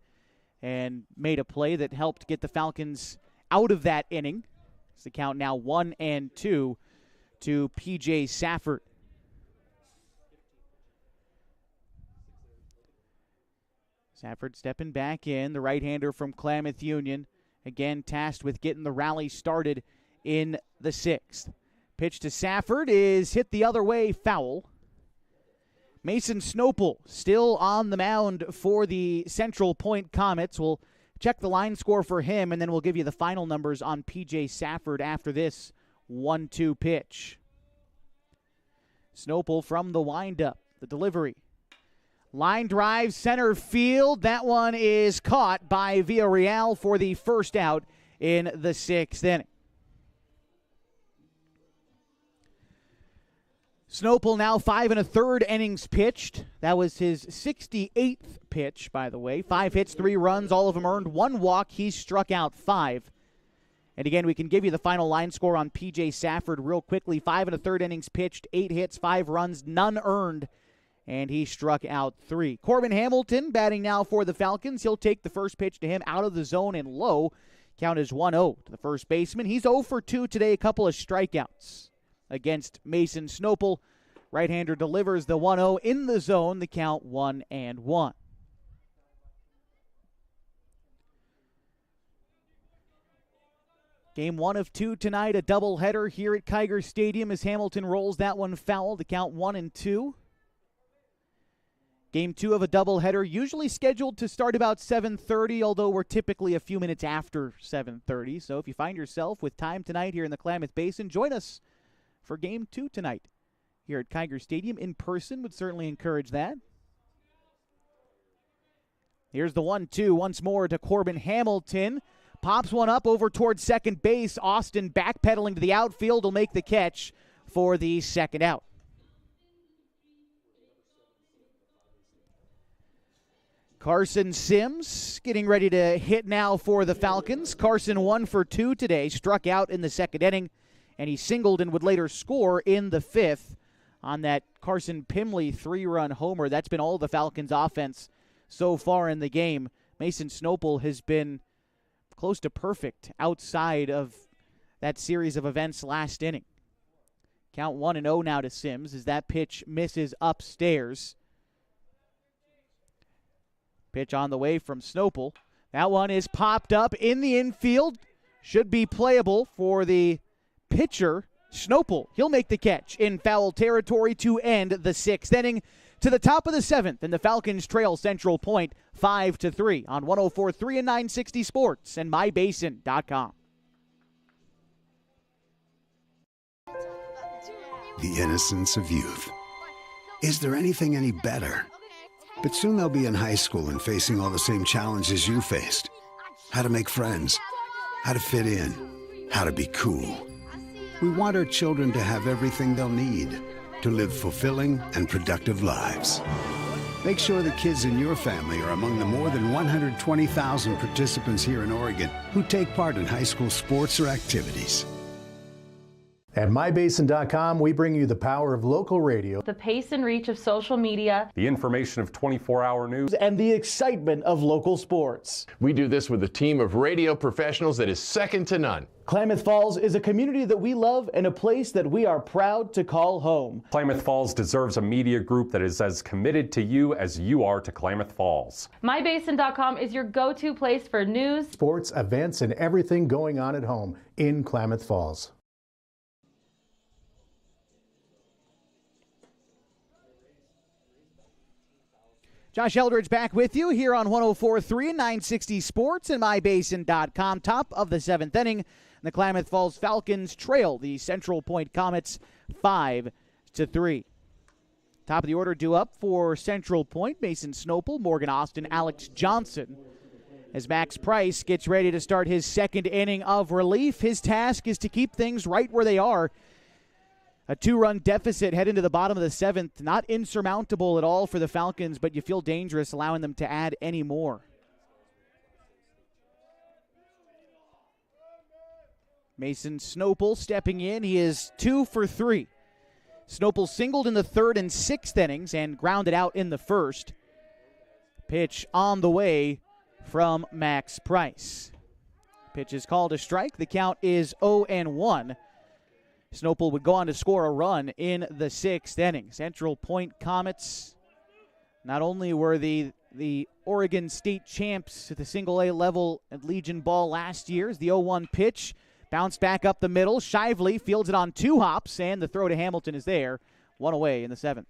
and made a play that helped get the Falcons out of that inning. It's the count now 1-2 to P.J. Safford. Safford stepping back in, the right-hander from Klamath Union, again tasked with getting the rally started in the 6th. Pitch to Safford is hit the other way, foul. Mason Snopel still on the mound for the Central Point Comets. We'll check the line score for him, and then we'll give you the final numbers on P.J. Safford after this 1-2 pitch. Snopel from the windup, the delivery. Line drive, center field. That one is caught by Villarreal for the first out in the 6th inning. Snopel now 5 1/3 innings pitched. That was his 68th pitch, by the way. 5 hits, 3 runs, all of them earned. 1 walk. He struck out 5. And again, we can give you the final line score on P.J. Safford real quickly. 5 1/3 innings pitched, 8 hits, 5 runs, none earned. And he struck out 3. Corbin Hamilton batting now for the Falcons. He'll take the first pitch to him out of the zone and low. Count is 1-0 to the first baseman. He's 0 for 2 today, a couple of strikeouts against Mason Snopel. Right-hander delivers the 1-0 in the zone, the count 1-1. Game 1 of 2 tonight, a doubleheader here at Kiger Stadium as Hamilton rolls that one foul, the count 1-2. Game 2 of a doubleheader, usually scheduled to start about 7:30, although we're typically a few minutes after 7:30. So if you find yourself with time tonight here in the Klamath Basin, join us for Game 2 tonight here at Kiger Stadium. In person would certainly encourage that. Here's the 1-2 once more to Corbin Hamilton. Pops one up over towards second base. Austin backpedaling to the outfield will make the catch for the second out. Carson Sims getting ready to hit now for the Falcons. Carson 1 for 2 today, struck out in the second inning, and he singled and would later score in the 5th on that Carson Pimley 3-run homer. That's been all the Falcons' offense so far in the game. Mason Snopel has been close to perfect outside of that series of events last inning. Count 1-0 now to Sims as that pitch misses upstairs. Pitch on the way from Snopel. That one is popped up in the infield. Should be playable for the pitcher, Snopel. He'll make the catch in foul territory to end the 6th inning. To the top of the 7th, and the Falcons trail Central Point 5-3 on 104.3 and 960 Sports and MyBasin.com. The innocence of youth. Is there anything any better? But soon they'll be in high school and facing all the same challenges you faced. How to make friends, how to fit in, how to be cool. We want our children to have everything they'll need to live fulfilling and productive lives. Make sure the kids in your family are among the more than 120,000 participants here in Oregon who take part in high school sports or activities. At MyBasin.com, we bring you the power of local radio, the pace and reach of social media, the information of 24-hour news, and the excitement of local sports. We do this with a team of radio professionals that is second to none. Klamath Falls is a community that we love and a place that we are proud to call home. Klamath Falls deserves a media group that is as committed to you as you are to Klamath Falls. MyBasin.com is your go-to place for news, sports, events, and everything going on at home in Klamath Falls. Josh Eldridge back with you here on 104.3 and 960 Sports and MyBasin.com. Top of the 7th inning, the Klamath Falls Falcons trail the Central Point Comets 5-3. 6-3. Top of the order due up for Central Point, Mason Snopel, Morgan Austin, Alex Johnson. As Max Price gets ready to start his second inning of relief, his task is to keep things right where they are. A 2-run deficit heading to the bottom of the 7th. Not insurmountable at all for the Falcons, but you feel dangerous allowing them to add any more. Mason Snopel stepping in. He is 2 for 3. Snopel singled in the 3rd and 6th innings and grounded out in the 1st. Pitch on the way from Max Price. Pitch is called a strike. The count is 0-1. Snopel would go on to score a run in the 6th inning. Central Point Comets not only were the Oregon State champs at the single-A level at Legion Ball last year, as the 0-1 pitch bounced back up the middle. Shively fields it on 2 hops, and the throw to Hamilton is there. 1 away in the 7th.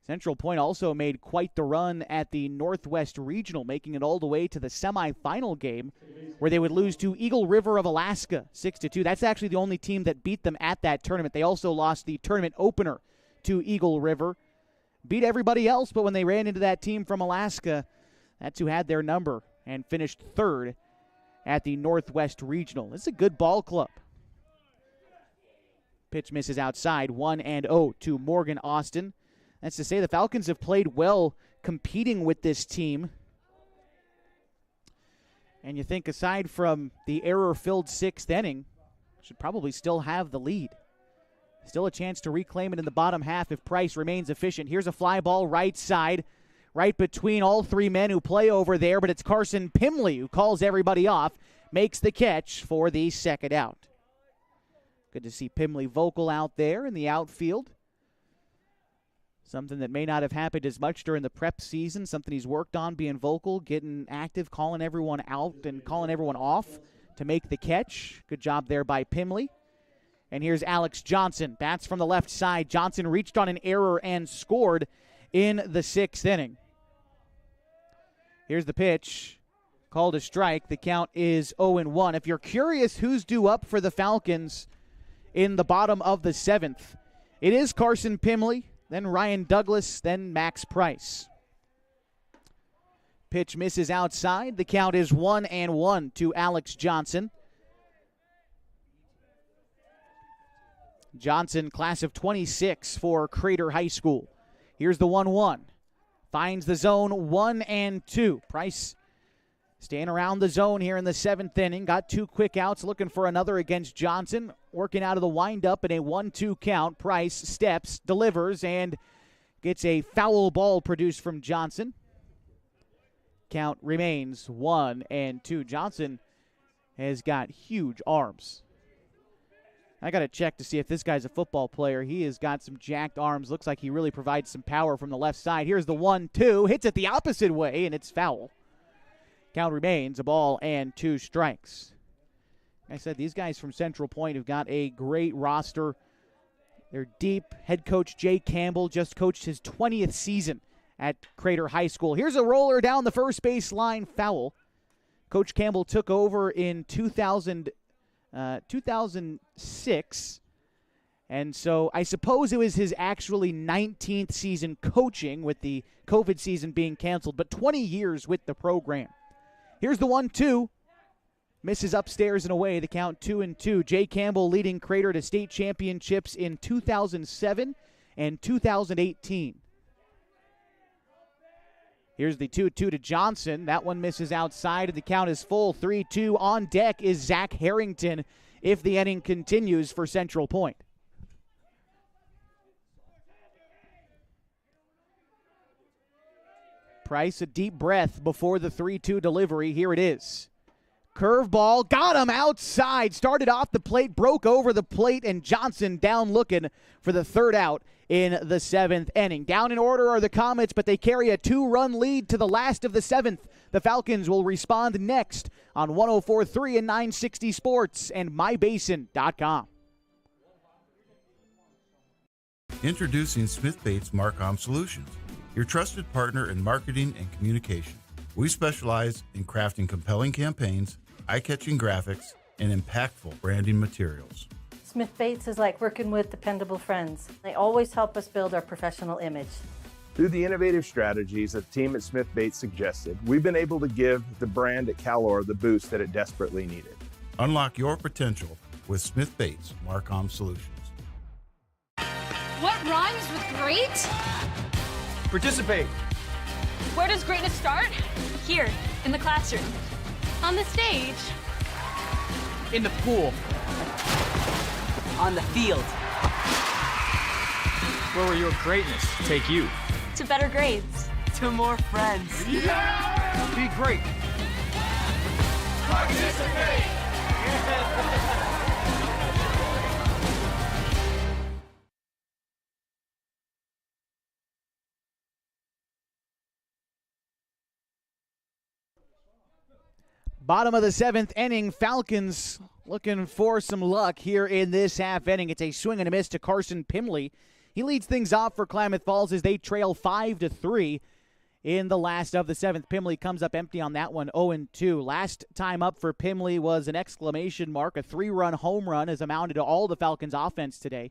Central Point also made quite the run at the Northwest Regional, making it all the way to the semifinal game, where they would lose to Eagle River of Alaska 6-2. That's actually the only team that beat them at that tournament. They also lost the tournament opener to Eagle River. Beat everybody else, but when they ran into that team from Alaska, that's who had their number and finished 3rd at the Northwest Regional. This is a good ball club. Pitch misses outside, 1-0 to Morgan Austin. That's to say the Falcons have played well competing with this team. And you think aside from the error-filled 6th inning, should probably still have the lead. Still a chance to reclaim it in the bottom half if Price remains efficient. Here's a fly ball right side, right between all 3 men who play over there, but it's Carson Pimley who calls everybody off, makes the catch for the 2nd out. Good to see Pimley vocal out there in the outfield. Something that may not have happened as much during the prep season, something he's worked on, being vocal, getting active, calling everyone out and calling everyone off to make the catch. Good job there by Pimley. And here's Alex Johnson. Bats from the left side. Johnson reached on an error and scored in the 6th inning. Here's the pitch. Called a strike. The count is 0-1. If you're curious who's due up for the Falcons in the bottom of the 7th, it is Carson Pimley, then Ryan Douglas, then Max Price. Pitch misses outside. The count is 1-1 to Alex Johnson. Johnson, class of 26 for Crater High School. Here's the 1-1. Finds the zone, 1-2. Price staying around the zone here in the 7th inning. Got 2 quick outs, looking for another against Johnson. Working out of the windup in a 1-2 count. Price steps, delivers, and gets a foul ball produced from Johnson. Count remains 1-2. Johnson has got huge arms. I got to check to see if this guy's a football player. He has got some jacked arms. Looks like he really provides some power from the left side. Here's the 1-2. Hits it the opposite way, and it's foul. Count remains 1-2 strikes. Like I said, these guys from Central Point have got a great roster. They're deep. Head coach Jay Campbell just coached his 20th season at Crater High School. Here's a roller down the first base line, foul. Coach Campbell took over in 2006, and so I suppose it was his actually 19th season coaching, with the COVID season being canceled, but 20 years with the program. Here's the 1-2. Misses upstairs and away. The count 2-2. Jay Campbell leading Crater to state championships in 2007 and 2018. Here's the 2-2 to Johnson. That one misses outside, and the count is full. 3-2. On deck is Zach Harrington if the inning continues for Central Point. Price, a deep breath before the 3-2 delivery. Here it is. Curveball, got him outside. Started off the plate, broke over the plate, and Johnson down looking for the 3rd out in the 7th inning. Down in order are the Comets, but they carry a 2-run lead to the last of the 7th. The Falcons will respond next on 104.3 and 960 Sports and mybasin.com. Introducing Smith Bates Marcom Solutions, your trusted partner in marketing and communication. We specialize in crafting compelling campaigns, eye-catching graphics, and impactful branding materials. Smith Bates is like working with dependable friends. They always help us build our professional image. Through the innovative strategies that the team at Smith Bates suggested, we've been able to give the brand at Calor the boost that it desperately needed. Unlock your potential with Smith Bates Marcom Solutions. What rhymes with great? Participate. Where does greatness start? Here, in the classroom. On the stage. In the pool. On the field. Where will your greatness take you? To better grades. To more friends. Be great. Participate. Bottom of the seventh inning, Falcons looking for some luck here in this half inning. It's a swing and a miss to Carson Pimley. He leads things off for Klamath Falls as they trail 5-3 in the last of the seventh. Pimley comes up empty on that one, 0-2. Last time up for Pimley was an exclamation mark. A 3-run home run has amounted to all the Falcons' offense today.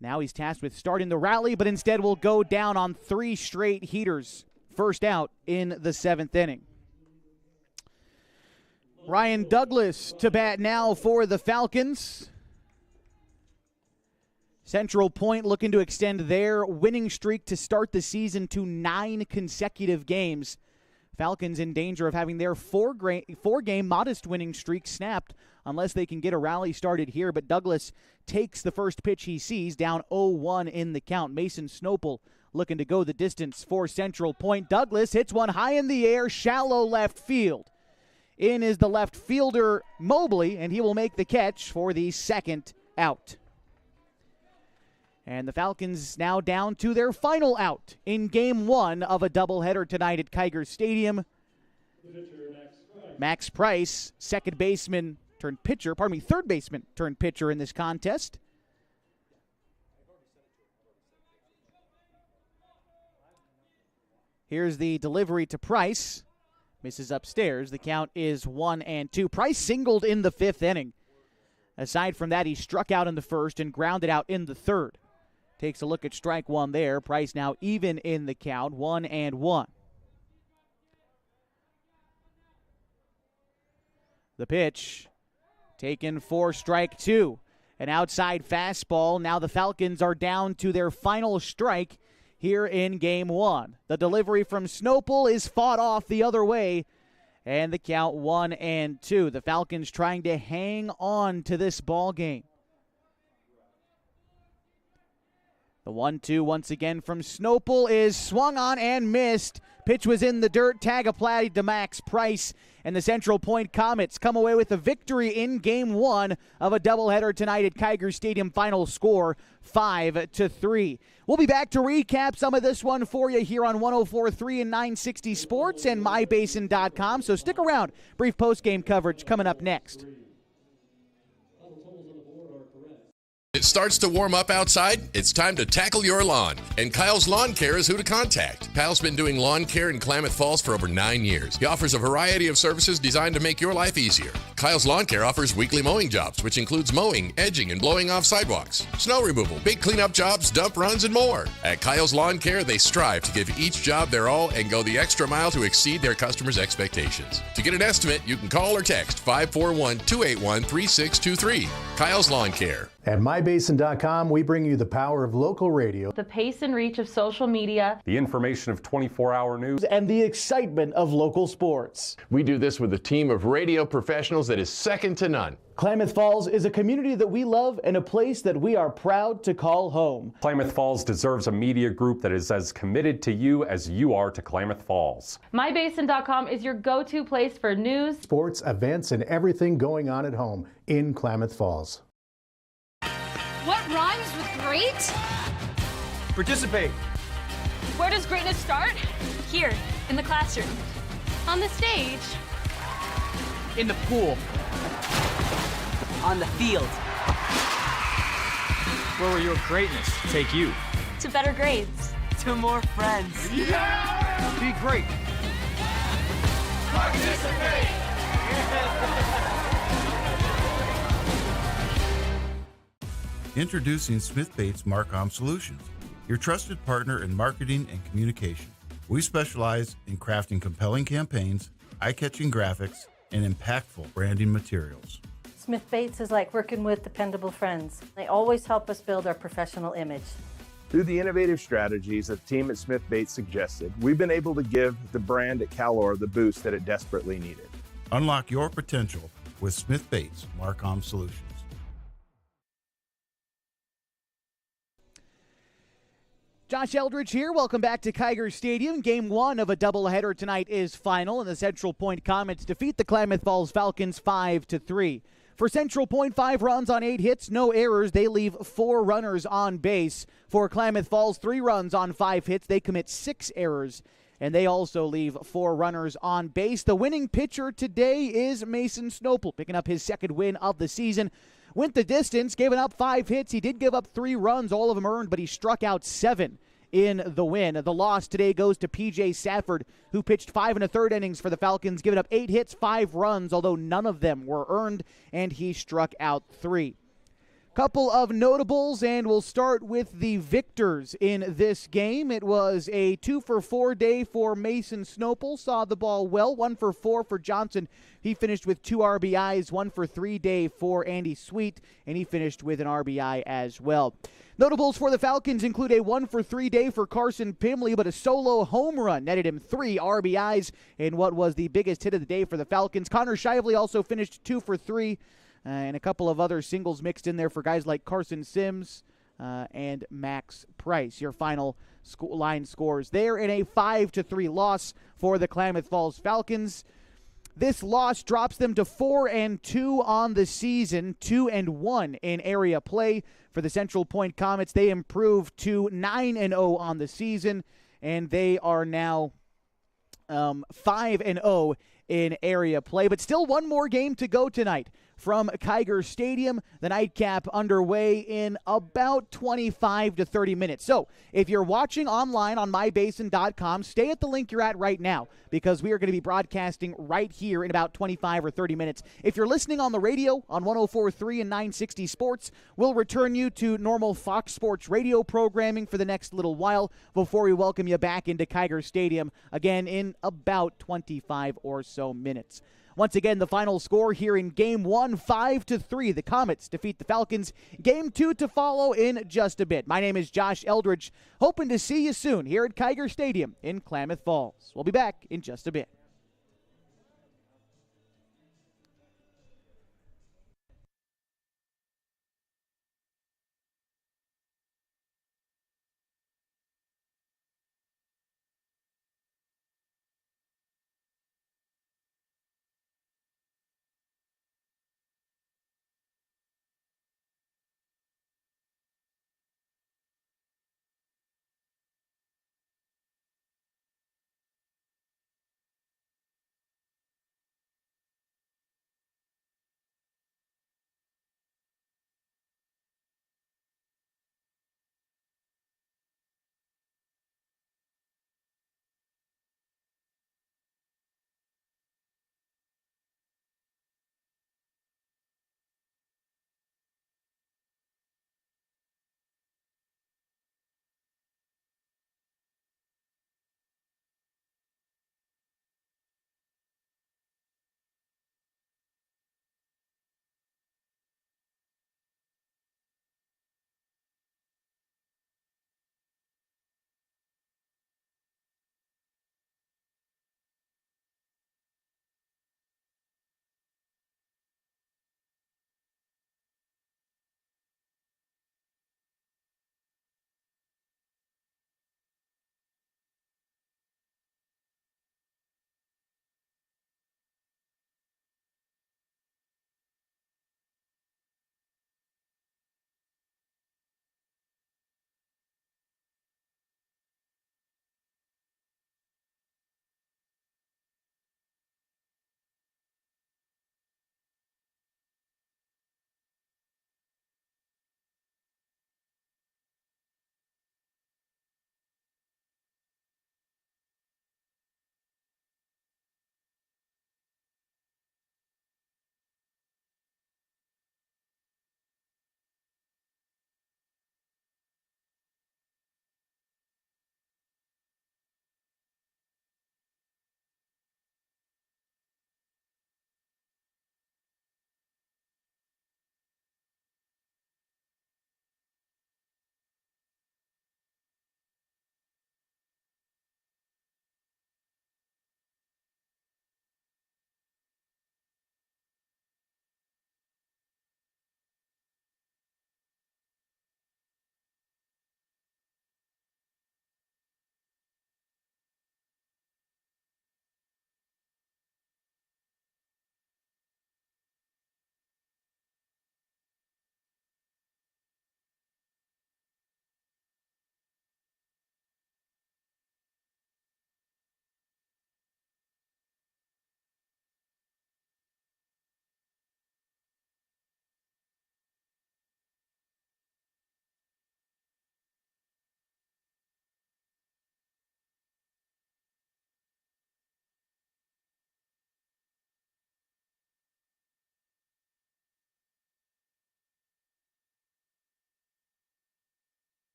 Now he's tasked with starting the rally, but instead will go down on 3 straight heaters. First out in the seventh inning. Ryan Douglas to bat now for the Falcons. Central Point looking to extend their winning streak to start the season to 9 consecutive games. Falcons in danger of having their four-game modest winning streak snapped unless they can get a rally started here. But Douglas takes the first pitch he sees, down 0-1 in the count. Mason Snopel looking to go the distance for Central Point. Douglas hits one high in the air, shallow left field. In is the left fielder, Mobley, and he will make the catch for the second out. And the Falcons now down to their final out in Game 1 of a doubleheader tonight at Kiger Stadium. Max Price, third baseman turned pitcher in this contest. Here's the delivery to Price. Misses upstairs. The count is 1-2. Price singled in the fifth inning. Aside from that, he struck out in the first and grounded out in the third. Takes a look at strike one there. Price now even in the count, 1-1. The pitch taken for strike two. An outside fastball. Now the Falcons are down to their final strike here in Game 1. The delivery from Snopel is fought off the other way, and the count 1-2. The Falcons trying to hang on to this ball game. The 1-2 once again from Snopel is swung on and missed. Pitch was in the dirt. Tag applied to Max Price. And the Central Point Comets come away with a victory in Game 1 of a doubleheader tonight at Kiger Stadium. Final score 5-3. We'll be back to recap some of this one for you here on 104.3 and 960 Sports and mybasin.com. So stick around. Brief post-game coverage coming up next. It starts to warm up outside, it's time to tackle your lawn. And Kyle's Lawn Care is who to contact. Kyle's been doing lawn care in Klamath Falls for over 9 years. He offers a variety of services designed to make your life easier. Kyle's Lawn Care offers weekly mowing jobs, which includes mowing, edging, and blowing off sidewalks, snow removal, big cleanup jobs, dump runs, and more. At Kyle's Lawn Care, they strive to give each job their all and go the extra mile to exceed their customers' expectations. To get an estimate, you can call or text 541-281-3623. Kyle's Lawn Care. At mybasin.com, we bring you the power of local radio, the pace and reach of social media, the information of 24-hour news, and the excitement of local sports. We do this with a team of radio professionals that is second to none. Klamath Falls is a community that we love and a place that we are proud to call home. Klamath Falls deserves a media group that is as committed to you as you are to Klamath Falls. mybasin.com is your go-to place for news, sports, events, and everything going on at home in Klamath Falls. What rhymes with great? Participate. Where does greatness start? Here, in the classroom. On the stage. In the pool. On the field. Where will your greatness take you? To better grades. To more friends. Be great. Participate. Introducing Smith Bates Marcom Solutions, your trusted partner in marketing and communication. We specialize in crafting compelling campaigns, eye-catching graphics, and impactful branding materials. Smith Bates is like working with dependable friends. They always help us build our professional image. Through the innovative strategies that the team at Smith Bates suggested, we've been able to give the brand at Calor the boost that it desperately needed. Unlock your potential with Smith Bates Marcom Solutions. Josh Eldridge here. Welcome back to Kiger Stadium. Game one of a doubleheader tonight is final, and the Central Point Comets defeat the Klamath Falls Falcons 5-3. For Central Point, 5 runs on 8 hits, no errors. They leave 4 runners on base. For Klamath Falls, 3 runs on 5 hits. They commit 6 errors, and they also leave 4 runners on base. The winning pitcher today is Mason Snopel, picking up his second win of the season. Went the distance, giving up 5 hits. He did give up 3 runs, all of them earned, but he struck out 7 in the win. The loss today goes to P.J. Safford, who pitched 5 1/3 innings for the Falcons, giving up 8 hits, 5 runs, although none of them were earned, and he struck out 3. Couple of notables, and we'll start with the victors in this game. It was a 2-for-4 day for Mason Snopel. Saw the ball well. 1-for-4 for Johnson. He finished with 2 RBIs. 1-for-3 day for Andy Sweet, and he finished with an RBI as well. Notables for the Falcons include a 1-for-3 day for Carson Pimley, but a solo home run netted him 3 RBIs in what was the biggest hit of the day for the Falcons. Connor Shively also finished 2-for-3. And a couple of other singles mixed in there for guys like Carson Sims and Max Price. Your final line scores there in a 5-3 loss for the Klamath Falls Falcons. This loss drops them to 4-2 on the season, 2-1 in area play. For the Central Point Comets, they improved to 9-0 on the season, and they are now 5-0 in area play. But still one more game to go tonight from Kiger Stadium. The Nightcap underway in about 25 to 30 minutes. So if you're watching online on mybasin.com, stay at the link you're at right now, because we are going to be broadcasting right here in about 25 or 30 minutes. If you're listening on the radio on 104.3 and 960 Sports, we'll return you to normal Fox Sports radio programming for the next little while before we welcome you back into Kiger Stadium again in about 25 or so minutes. Once again, the final score here in Game 1, 5-3. The Comets defeat the Falcons. Game 2 to follow in just a bit. My name is Josh Eldridge, hoping to see you soon here at Kiger Stadium in Klamath Falls. We'll be back in just a bit.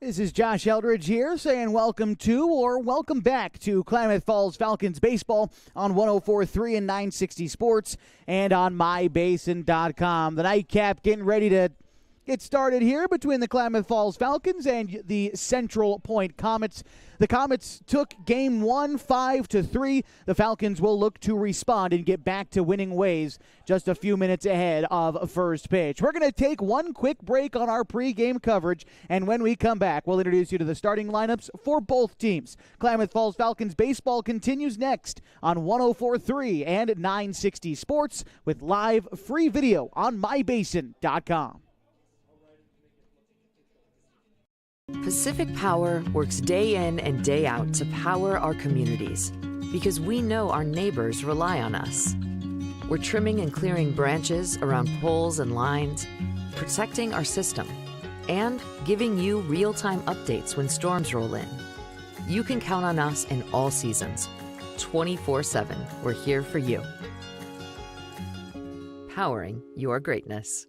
This is Josh Eldridge here saying welcome to or welcome back to Klamath Falls Falcons baseball on 104.3 and 960 Sports and on mybasin.com. The Nightcap getting ready to get started here between the Klamath Falls Falcons and the Central Point Comets. The Comets took game 1 5-3. The Falcons will look to respond and get back to winning ways just a few minutes ahead of first pitch. We're going to take one quick break on our pregame coverage, and when we come back, we'll introduce you to the starting lineups for both teams. Klamath Falls Falcons baseball continues next on 104.3 and 960 Sports with live free video on mybasin.com. Pacific Power works day in and day out to power our communities because we know our neighbors rely on us. We're trimming and clearing branches around poles and lines, protecting our system, and giving you real-time updates when storms roll in. You can count on us in all seasons. 24/7, we're here for you. Powering your greatness.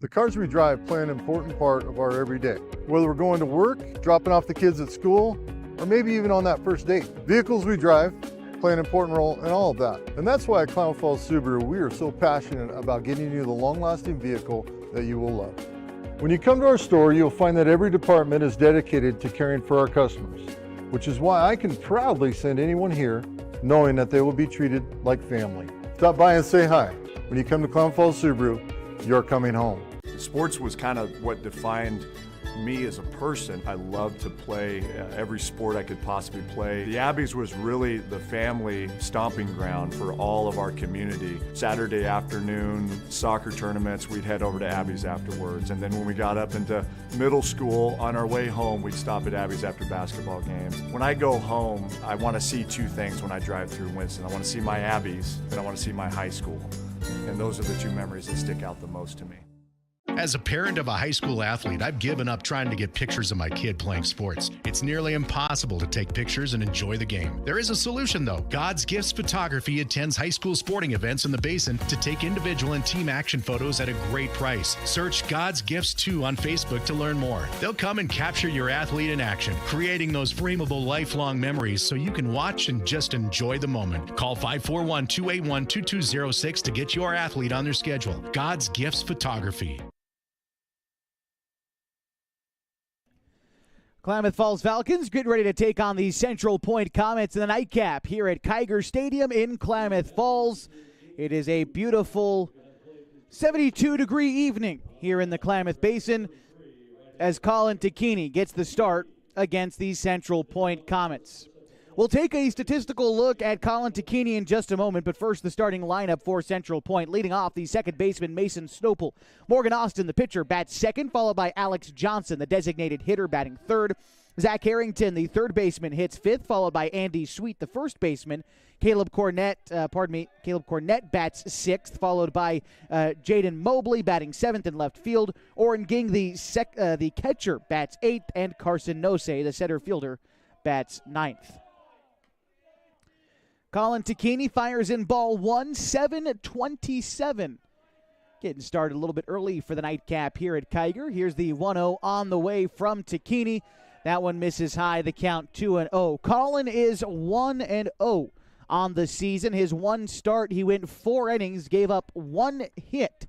The cars we drive play an important part of our everyday. Whether we're going to work, dropping off the kids at school, or maybe even on that first date. Vehicles we drive play an important role in all of that. And that's why at Klamath Falls Subaru, we are so passionate about getting you the long-lasting vehicle that you will love. When you come to our store, you'll find that every department is dedicated to caring for our customers, which is why I can proudly send anyone here knowing that they will be treated like family. Stop by and say hi. When you come to Klamath Falls Subaru, you're coming home. Sports was kind of what defined me as a person. I loved to play every sport I could possibly play. The Abbeys was really the family stomping ground for all of our community. Saturday afternoon, soccer tournaments, we'd head over to Abbeys afterwards. And then when we got up into middle school, on our way home, we'd stop at Abbeys after basketball games. When I go home, I want to see two things when I drive through Winston. I want to see my Abbeys, and I want to see my high school. And those are the two memories that stick out the most to me. As a parent of a high school athlete, I've given up trying to get pictures of my kid playing sports. It's nearly impossible to take pictures and enjoy the game. There is a solution, though. God's Gifts Photography attends high school sporting events in the Basin to take individual and team action photos at a great price. Search God's Gifts 2 on Facebook to learn more. They'll come and capture your athlete in action, creating those frameable lifelong memories so you can watch and just enjoy the moment. Call 541-281-2206 to get your athlete on their schedule. God's Gifts Photography. Klamath Falls Falcons getting ready to take on the Central Point Comets in the Nightcap here at Kiger Stadium in Klamath Falls. It is a beautiful 72-degree evening here in the Klamath Basin as Colin Takini gets the start against the Central Point Comets. We'll take a statistical look at Colin Takini in just a moment, but first the starting lineup for Central Point. Leading off, the second baseman, Mason Snopel. Morgan Austin, the pitcher, bats second, followed by Alex Johnson, the designated hitter, batting third. Zach Harrington, the third baseman, hits fifth, followed by Andy Sweet, the first baseman. Caleb Cornett bats sixth, followed by Jaden Mobley batting seventh in left field. Oren Ging, the catcher, bats eighth, and Carson Nose, the center fielder, bats ninth. Colin Takini fires in ball one, 7-27. Getting started a little bit early for the Nightcap here at Kiger. Here's the 1-0 on the way from Takini. That one misses high, the count 2-0. Colin is 1-0 on the season. His one start, he went 4 innings, gave up 1 hit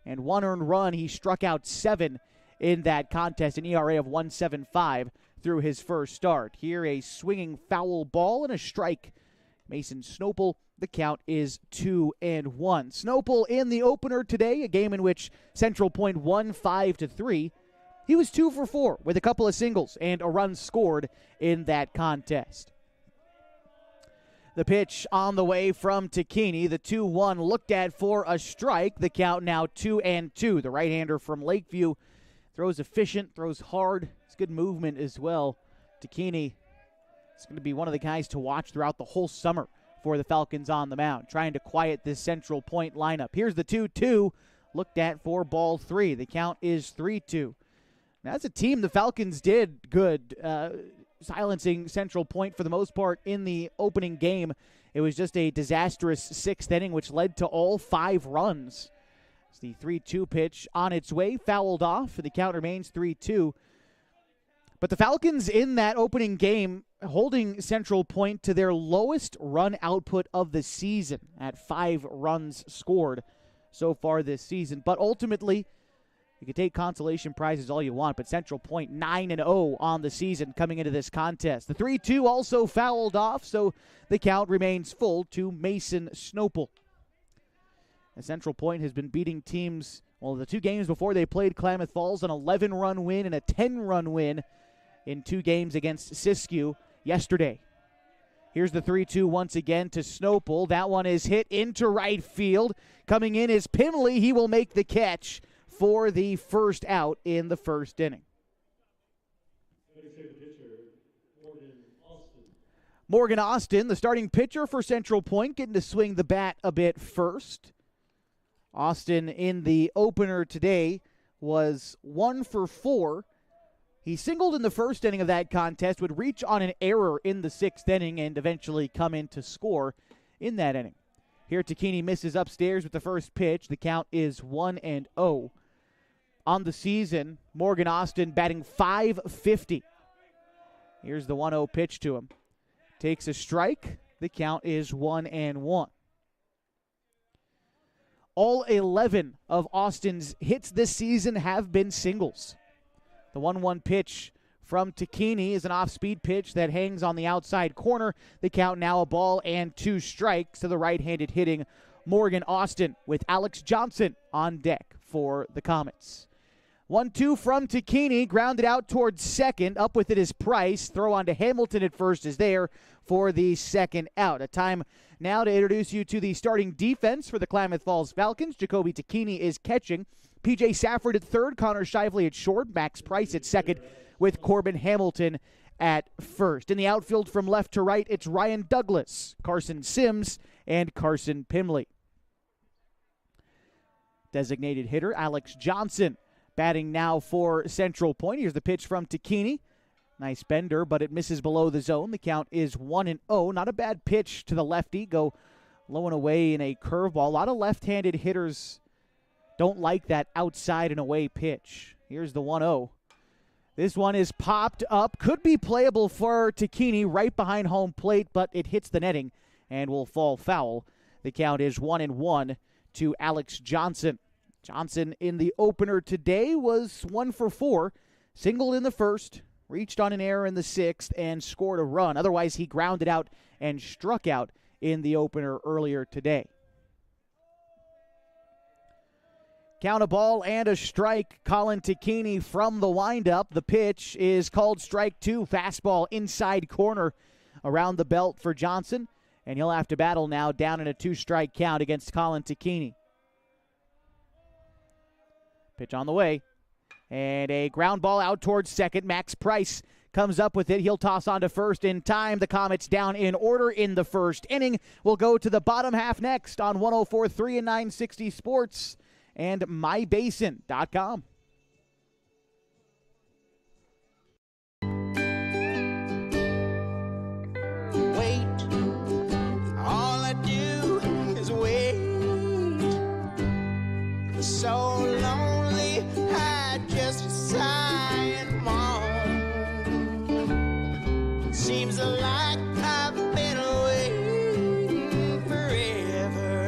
and 1 earned run. He struck out 7 in that contest, an ERA of 1.75 through his first start. Here a swinging foul ball and a strike. Mason Snopel, the count is 2-1. Snopel in the opener today, a game in which Central Point won 5-3. He was 2 for 4 with a couple of singles and a run scored in that contest. The pitch on the way from Takini, the 2-1 looked at for a strike. The count now 2-2. The right-hander from Lakeview throws efficient, throws hard. It's good movement as well. Takini is going to be one of the guys to watch throughout the whole summer for the Falcons on the mound, trying to quiet this Central Point lineup. Here's the 2-2 looked at for ball 3. The count is 3-2. Now, that's a team the Falcons did good, silencing Central Point for the most part in the opening game. It was just a disastrous 6th inning, which led to all 5 runs. It's the 3-2 pitch on its way, fouled off, and the count remains 3-2. But the Falcons in that opening game holding Central Point to their lowest run output of the season at 5 runs scored so far this season. But ultimately, you can take consolation prizes all you want, but Central Point 9-0 on the season coming into this contest. The 3-2 also fouled off, so the count remains full to Mason Snopel. And Central Point has been beating teams, well, the 2 games before they played Klamath Falls, an 11-run win and a 10-run win in 2 games against Siskiyou yesterday. Here's the 3-2 once again to Snopel. That one is hit into right field. Coming in is Pimley. He will make the catch for the first out in the first inning. Morgan Austin, the starting pitcher for Central Point, getting to swing the bat a bit first. Austin in the opener today was 1 for 4. He singled in the first inning of that contest, would reach on an error in the 6th inning and eventually come in to score in that inning. Here Takini misses upstairs with the first pitch. The count is 1-0. On the season, Morgan Austin batting .550. Here's the 1-0 pitch to him. Takes a strike. The count is 1-1. All 11 of Austin's hits this season have been singles. The 1-1 pitch from Takini is an off-speed pitch that hangs on the outside corner. The count now a ball and 2 strikes to the right-handed hitting Morgan Austin with Alex Johnson on deck for the Comets. 1-2 from Takini, grounded out towards second. Up with it is Price. Throw on to Hamilton at first is there for the second out. A time now to introduce you to the starting defense for the Klamath Falls Falcons. Jacoby Takini is catching. P.J. Safford at third, Connor Shively at short, Max Price at second, with Corbin Hamilton at first. In the outfield from left to right, it's Ryan Douglas, Carson Sims, and Carson Pimley. Designated hitter Alex Johnson batting now for Central Point. Here's the pitch from Takini. Nice bender, but it misses below the zone. The count is 1-0. Not a bad pitch to the lefty. Go low and away in a curveball. A lot of left-handed hitters don't like that outside and away pitch. Here's the 1-0. This one is popped up. Could be playable for Takini right behind home plate, but it hits the netting and will fall foul. The count is 1-1 to Alex Johnson. Johnson in the opener today was 1 for 4. Singled in the first, reached on an error in the 6th, and scored a run. Otherwise, he grounded out and struck out in the opener earlier today. Count a ball and a strike. Colin Takini from the windup. The pitch is called strike 2. Fastball inside corner around the belt for Johnson. And he'll have to battle now down in a 2-strike count against Colin Takini. Pitch on the way. And a ground ball out towards second. Max Price comes up with it. He'll toss on to first in time. The Comets down in order in the first inning. We'll go to the bottom half next on 104.3 and 960 Sports and mybasin.com. Wait, all I do is wait. So lonely, I just sigh and moan. Seems like I've been waiting forever,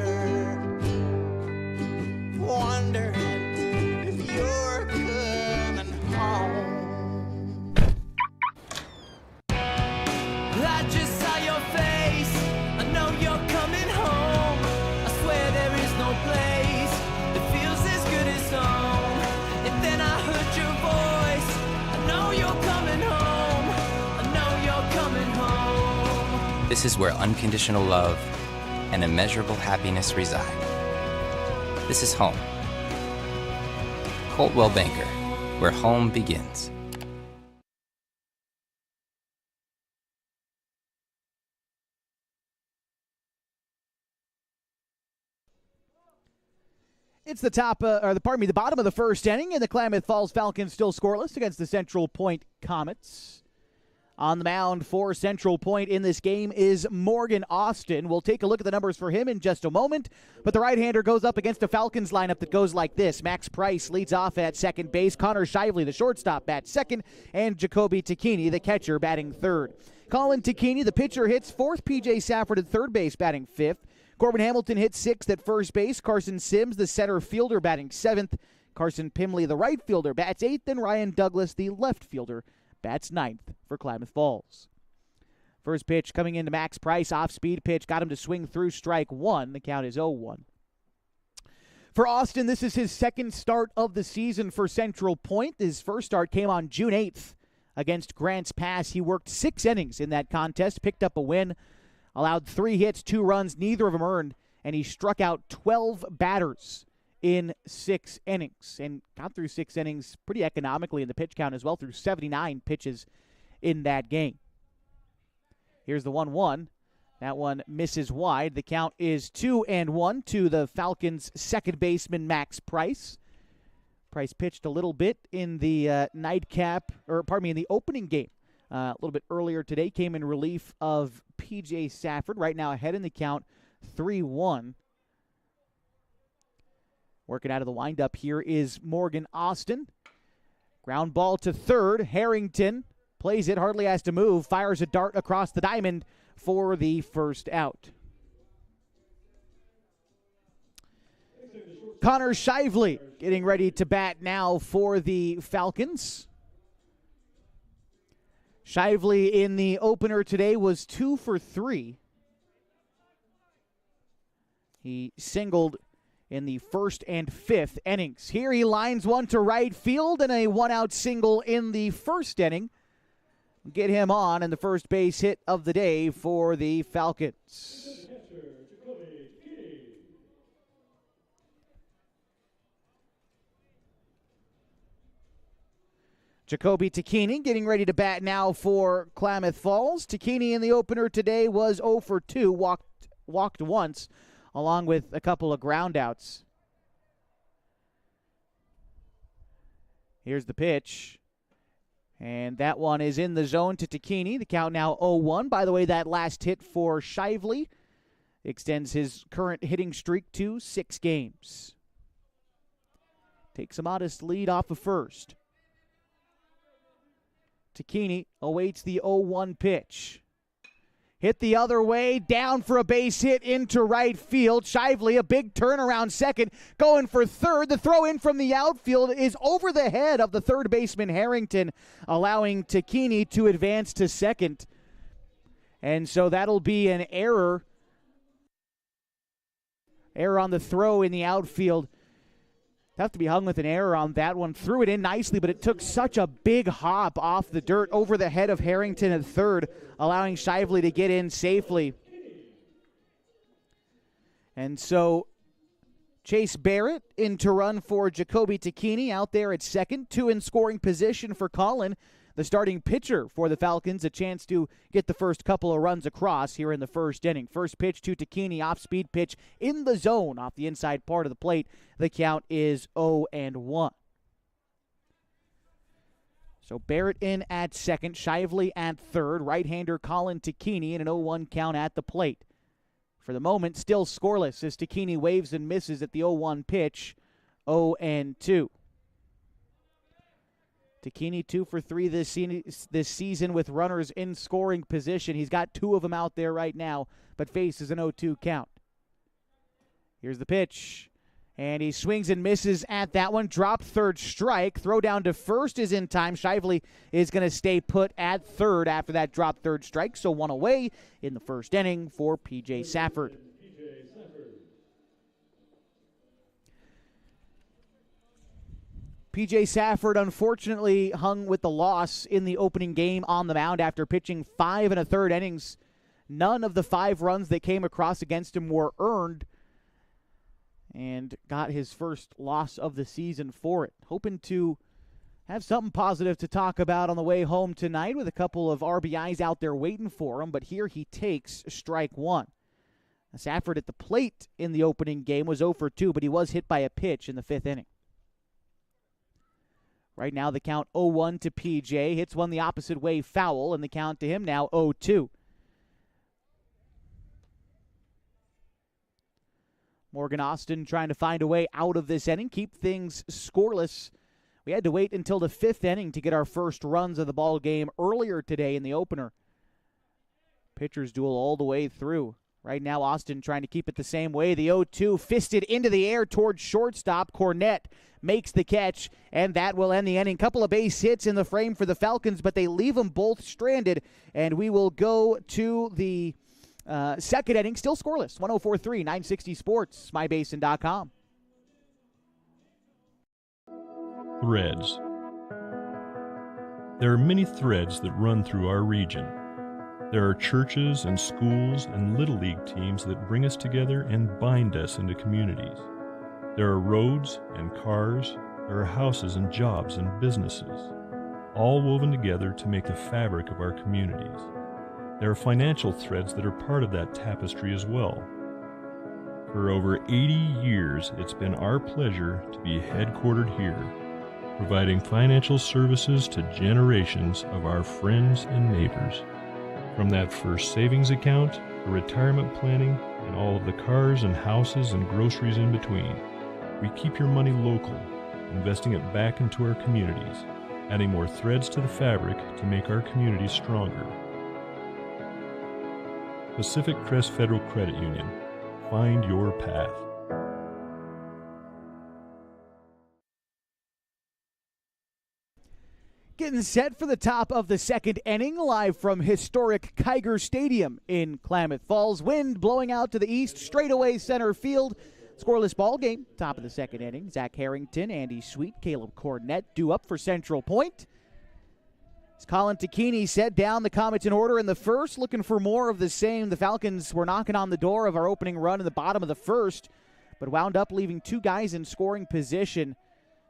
wondering if you're coming home. I just saw your face, I know you're coming home. I swear there is no place that feels as good as home. And then I heard your voice, I know you're coming home. I know you're coming home. This is where unconditional love and immeasurable happiness reside. This is home. Coltwell Banker, where home begins. It's the the bottom of the first inning, and the Klamath Falls Falcons still scoreless against the Central Point Comets. On the mound for Central Point in this game is Morgan Austin. We'll take a look at the numbers for him in just a moment. But the right-hander goes up against a Falcons lineup that goes like this. Max Price leads off at second base. Connor Shively, the shortstop, bats second. And Jacoby Tacchini, the catcher, batting third. Colin Tacchini, the pitcher, hits fourth. P.J. Safford at third base, batting fifth. Corbin Hamilton hits sixth at first base. Carson Sims, the center fielder, batting seventh. Carson Pimley, the right fielder, bats eighth. And Ryan Douglas, the left fielder, bats ninth for Klamath Falls. First pitch coming into Max Price, off-speed pitch, got him to swing through strike one. The count is 0-1. For Austin, this is his second start of the season for Central Point. His first start came on June 8th against Grants Pass. He worked 6 innings in that contest, picked up a win, allowed 3 hits, 2 runs, neither of them earned, and he struck out 12 batters in 6 innings and got through 6 innings pretty economically in the pitch count as well, through 79 pitches in that game. Here's the 1-1. That one misses wide. The count is 2-1 to the Falcons' second baseman, Max Price. Price pitched a little bit in the in the opening game. A little bit earlier today, came in relief of P.J. Safford. Right now ahead in the count, 3-1. Working out of the windup here is Morgan Austin. Ground ball to third. Harrington plays it, hardly has to move, fires a dart across the diamond for the first out. Connor Shively getting ready to bat now for the Falcons. Shively in the opener today was 2 for 3. He singled in the first and fifth innings. Here he lines one to right field and a one-out single in the first inning. Get him on, and the first base hit of the day for the Falcons. Jacoby Tacchini getting ready to bat now for Klamath Falls. Tacchini in the opener today was 0 for 2, walked once, along with a couple of groundouts. Here's the pitch. And that one is in the zone to Tacchini. The count now 0-1. By the way, that last hit for Shively extends his current hitting streak to 6 games. Takes a modest lead off of first. Tacchini awaits the 0-1 pitch. Hit the other way, down for a base hit into right field. Shively, a big turnaround second, going for third. The throw in from the outfield is over the head of the third baseman Harrington, allowing Tacchini to advance to second. And so that'll be an error. Error on the throw in the outfield. Have to be hung with an error on that one. Threw it in nicely, but it took such a big hop off the dirt over the head of Harrington at third, allowing Shively to get in safely. And so Chase Barrett in to run for Jacoby Tacchini out there at second. 2 in scoring position for Colin, the starting pitcher for the Falcons, a chance to get the first couple of runs across here in the first inning. First pitch to Tacchini, off-speed pitch in the zone off the inside part of the plate. The count is 0-1. So Barrett in at second, Shively at third, right-hander Colin Tacchini in an 0-1 count at the plate. For the moment, still scoreless as Tacchini waves and misses at the 0-1 pitch, 0-2. Tacchini 2 for 3 this season with runners in scoring position. He's got 2 of them out there right now, but faces an 0-2 count. Here's the pitch, and he swings and misses at that one. Drop third strike. Throw down to first is in time. Shively is going to stay put at third after that drop third strike, so 1 away in the first inning for P.J. Safford. P.J. Safford unfortunately hung with the loss in the opening game on the mound after pitching 5 1/3 innings. None of the 5 runs that came across against him were earned, and got his first loss of the season for it. Hoping to have something positive to talk about on the way home tonight with a couple of RBIs out there waiting for him, but here he takes strike 1. Safford at the plate in the opening game was 0 for 2, but he was hit by a pitch in the 5th inning. Right now the count 0-1 to PJ. Hits one the opposite way, foul, and the count to him now 0-2. Morgan Austin trying to find a way out of this inning, keep things scoreless. We had to wait until the 5th inning to get our first runs of the ball game earlier today in the opener. Pitchers duel all the way through. Right now, Austin trying to keep it the same way. The 0-2 fisted into the air towards shortstop. Cornett makes the catch, and that will end the inning. Couple of base hits in the frame for the Falcons, but they leave them both stranded, and we will go to the second inning, still scoreless. 104.3, 960 Sports, mybasin.com. Threads. There are many threads that run through our region. There are churches and schools and little league teams that bring us together and bind us into communities. There are roads and cars. There are houses and jobs and businesses, all woven together to make the fabric of our communities. There are financial threads that are part of that tapestry as well. For over 80 years, it's been our pleasure to be headquartered here, providing financial services to generations of our friends and neighbors. From that first savings account, to retirement planning, and all of the cars and houses and groceries in between, we keep your money local, investing it back into our communities, adding more threads to the fabric to make our communities stronger. Pacific Crest Federal Credit Union. Find your path. Getting set for the top of the second inning, live from historic Kiger Stadium in Klamath Falls. Wind blowing out to the east, straightaway center field. Scoreless ball game, top of the second inning. Zach Harrington, Andy Sweet, Caleb Cornett due up for Central Point. As Colin Tacchini set down the Comets in order in the first, looking for more of the same. The Falcons were knocking on the door of our opening run in the bottom of the first, but wound up leaving two guys in scoring position.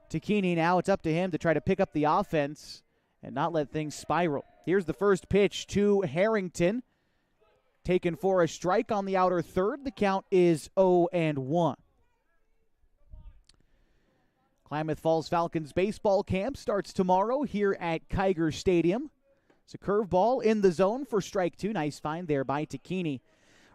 Tacchini now, it's up to him to try to pick up the offense and not let things spiral. Here's the first pitch to Harrington. Taken for a strike on the outer third. The count is 0-1. Klamath Falls Falcons baseball camp starts tomorrow here at Kiger Stadium. It's a curveball in the zone for strike two. Nice find there by Tacchini.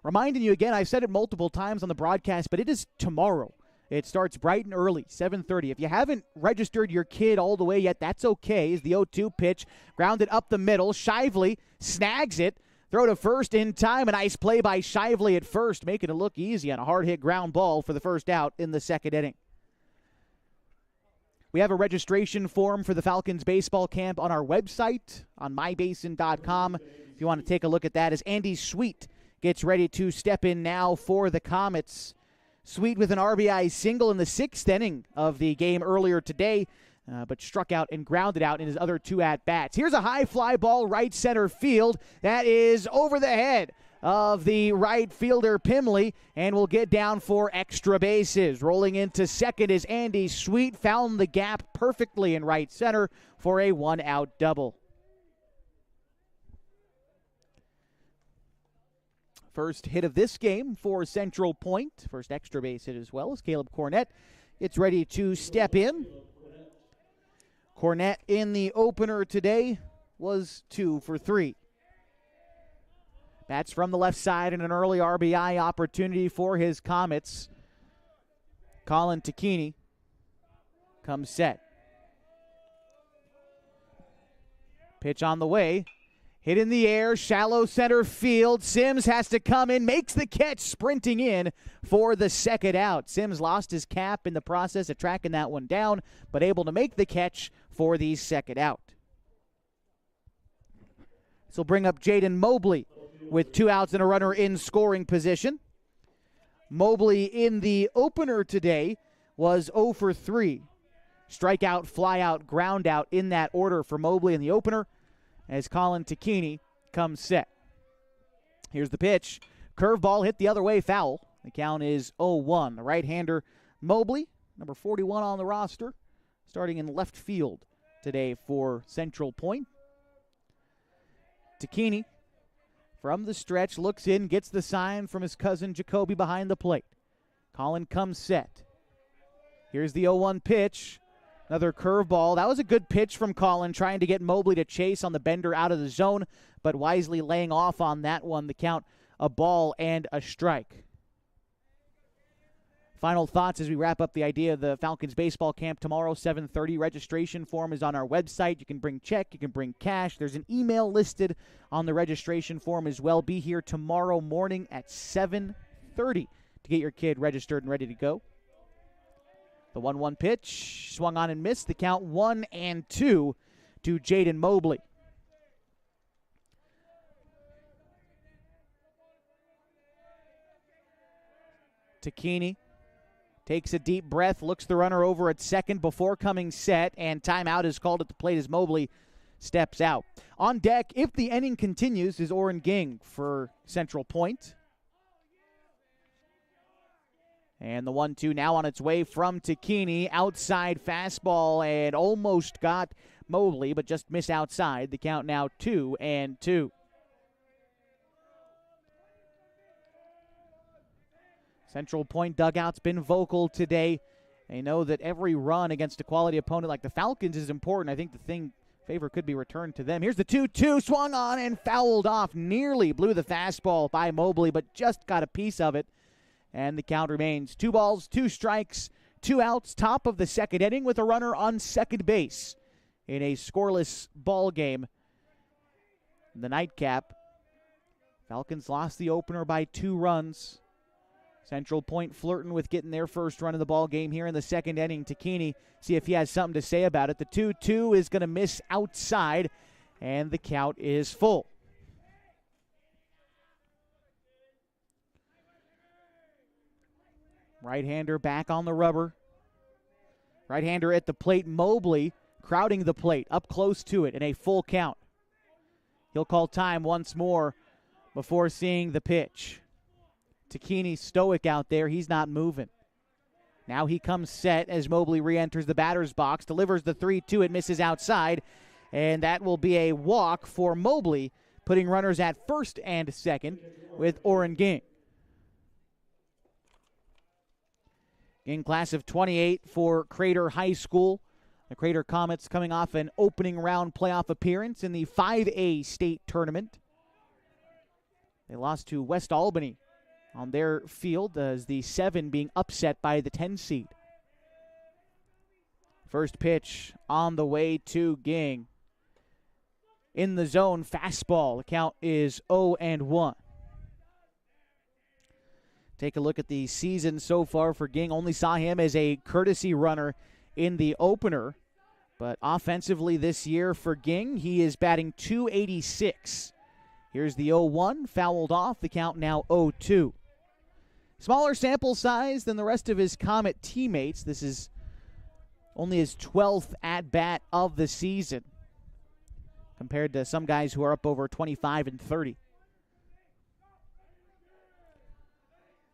Reminding you again, I've said it multiple times on the broadcast, but it is tomorrow. It starts bright and early, 7:30. If you haven't registered your kid all the way yet, that's okay. Is the 0-2 pitch, grounded up the middle. Shively snags it. Throw to first in time. A nice play by Shively at first, making it look easy on a hard-hit ground ball for the first out in the second inning. We have a registration form for the Falcons baseball camp on our website, on mybasin.com. If you want to take a look at that, as Andy Sweet gets ready to step in now for the Comets. Sweet with an RBI single in the sixth inning of the game earlier today, but struck out and grounded out in his other two at-bats. Here's a high fly ball right center field. That is over the head of the right fielder Pimley, and will get down for extra bases. Rolling into second is Andy Sweet. Found the gap perfectly in right center for a one-out double. First hit of this game for Central Point. First extra base hit as well as Caleb Cornett gets ready to step in. Cornett in the opener today was 2 for 3. Bats from the left side and an early RBI opportunity for his Comets. Colin Tacchini comes set. Pitch on the way. Hit in the air, shallow center field. Sims has to come in, makes the catch, sprinting in for the second out. Sims lost his cap in the process of tracking that one down, but able to make the catch for the second out. This will bring up Jaden Mobley with 2 outs and a runner in scoring position. Mobley in the opener today was 0 for 3. Strikeout, flyout, ground out in that order for Mobley in the opener, as Colin Tacchini comes set. Here's the pitch. Curveball hit the other way, foul. The count is 0-1. The right-hander Mobley, number 41 on the roster, starting in left field today for Central Point. Tacchini from the stretch looks in, gets the sign from his cousin Jacoby behind the plate. Colin comes set. Here's the 0-1 pitch. Another curveball. That was a good pitch from Colin, trying to get Mobley to chase on the bender out of the zone, but wisely laying off on that one. The count, a ball and a strike. Final thoughts as we wrap up the idea of the Falcons baseball camp tomorrow, 7:30. Registration form is on our website. You can bring check, you can bring cash. There's an email listed on the registration form as well. Be here tomorrow morning at 7:30 to get your kid registered and ready to go. The 1-1 pitch, swung on and missed. The count 1-2 to Jaden Mobley. Takini takes a deep breath, looks the runner over at second before coming set, and timeout is called at the plate as Mobley steps out. On deck, if the inning continues, is Oren Ging for Central Point. And the 1-2 now on its way from Takini. Outside fastball and almost got Mobley, but just missed outside. The count now 2-2. Central Point dugout's been vocal today. They know that every run against a quality opponent like the Falcons is important. I think favor could be returned to them. Here's the 2-2, swung on and fouled off. Nearly blew the fastball by Mobley, but just got a piece of it. And the count remains 2 balls, 2 strikes, 2 outs, top of the second inning with a runner on second base in a scoreless ball game. The Nightcap, Falcons lost the opener by 2 runs. Central Point flirting with getting their first run of the ball game here in the second inning. Takini, see if he has something to say about it. The 2-2 is going to miss outside, and the count is full. Right-hander back on the rubber. Right-hander at the plate. Mobley crowding the plate, up close to it in a full count. He'll call time once more before seeing the pitch. Takini stoic out there. He's not moving. Now he comes set as Mobley re-enters the batter's box, delivers the 3-2. It misses outside, and that will be a walk for Mobley, putting runners at first and second with Oren Ging. In class of 28 for Crater High School. The Crater Comets coming off an opening round playoff appearance in the 5A state tournament. They lost to West Albany on their field as the 7 being upset by the 10 seed. First pitch on the way to Ging. In the zone, fastball. The count is 0-1. Take a look at the season so far for Ging. Only saw him as a courtesy runner in the opener. But offensively this year for Ging, he is batting .286. Here's the 0-1, fouled off. The count now 0-2. Smaller sample size than the rest of his Comet teammates. This is only his 12th at-bat of the season, compared to some guys who are up over 25 and 30.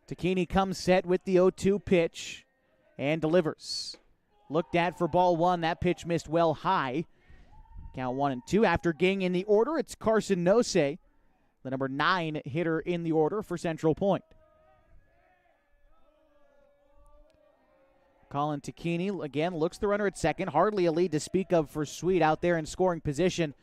Takini comes set with the 0-2 pitch and delivers. Looked at for ball 1. That pitch missed well high. Count 1-2. After Ging in the order, it's Carson Nose, the number 9 hitter in the order for Central Point. Colin Takini again looks the runner at second. Hardly a lead to speak of for Sweet out there in scoring position.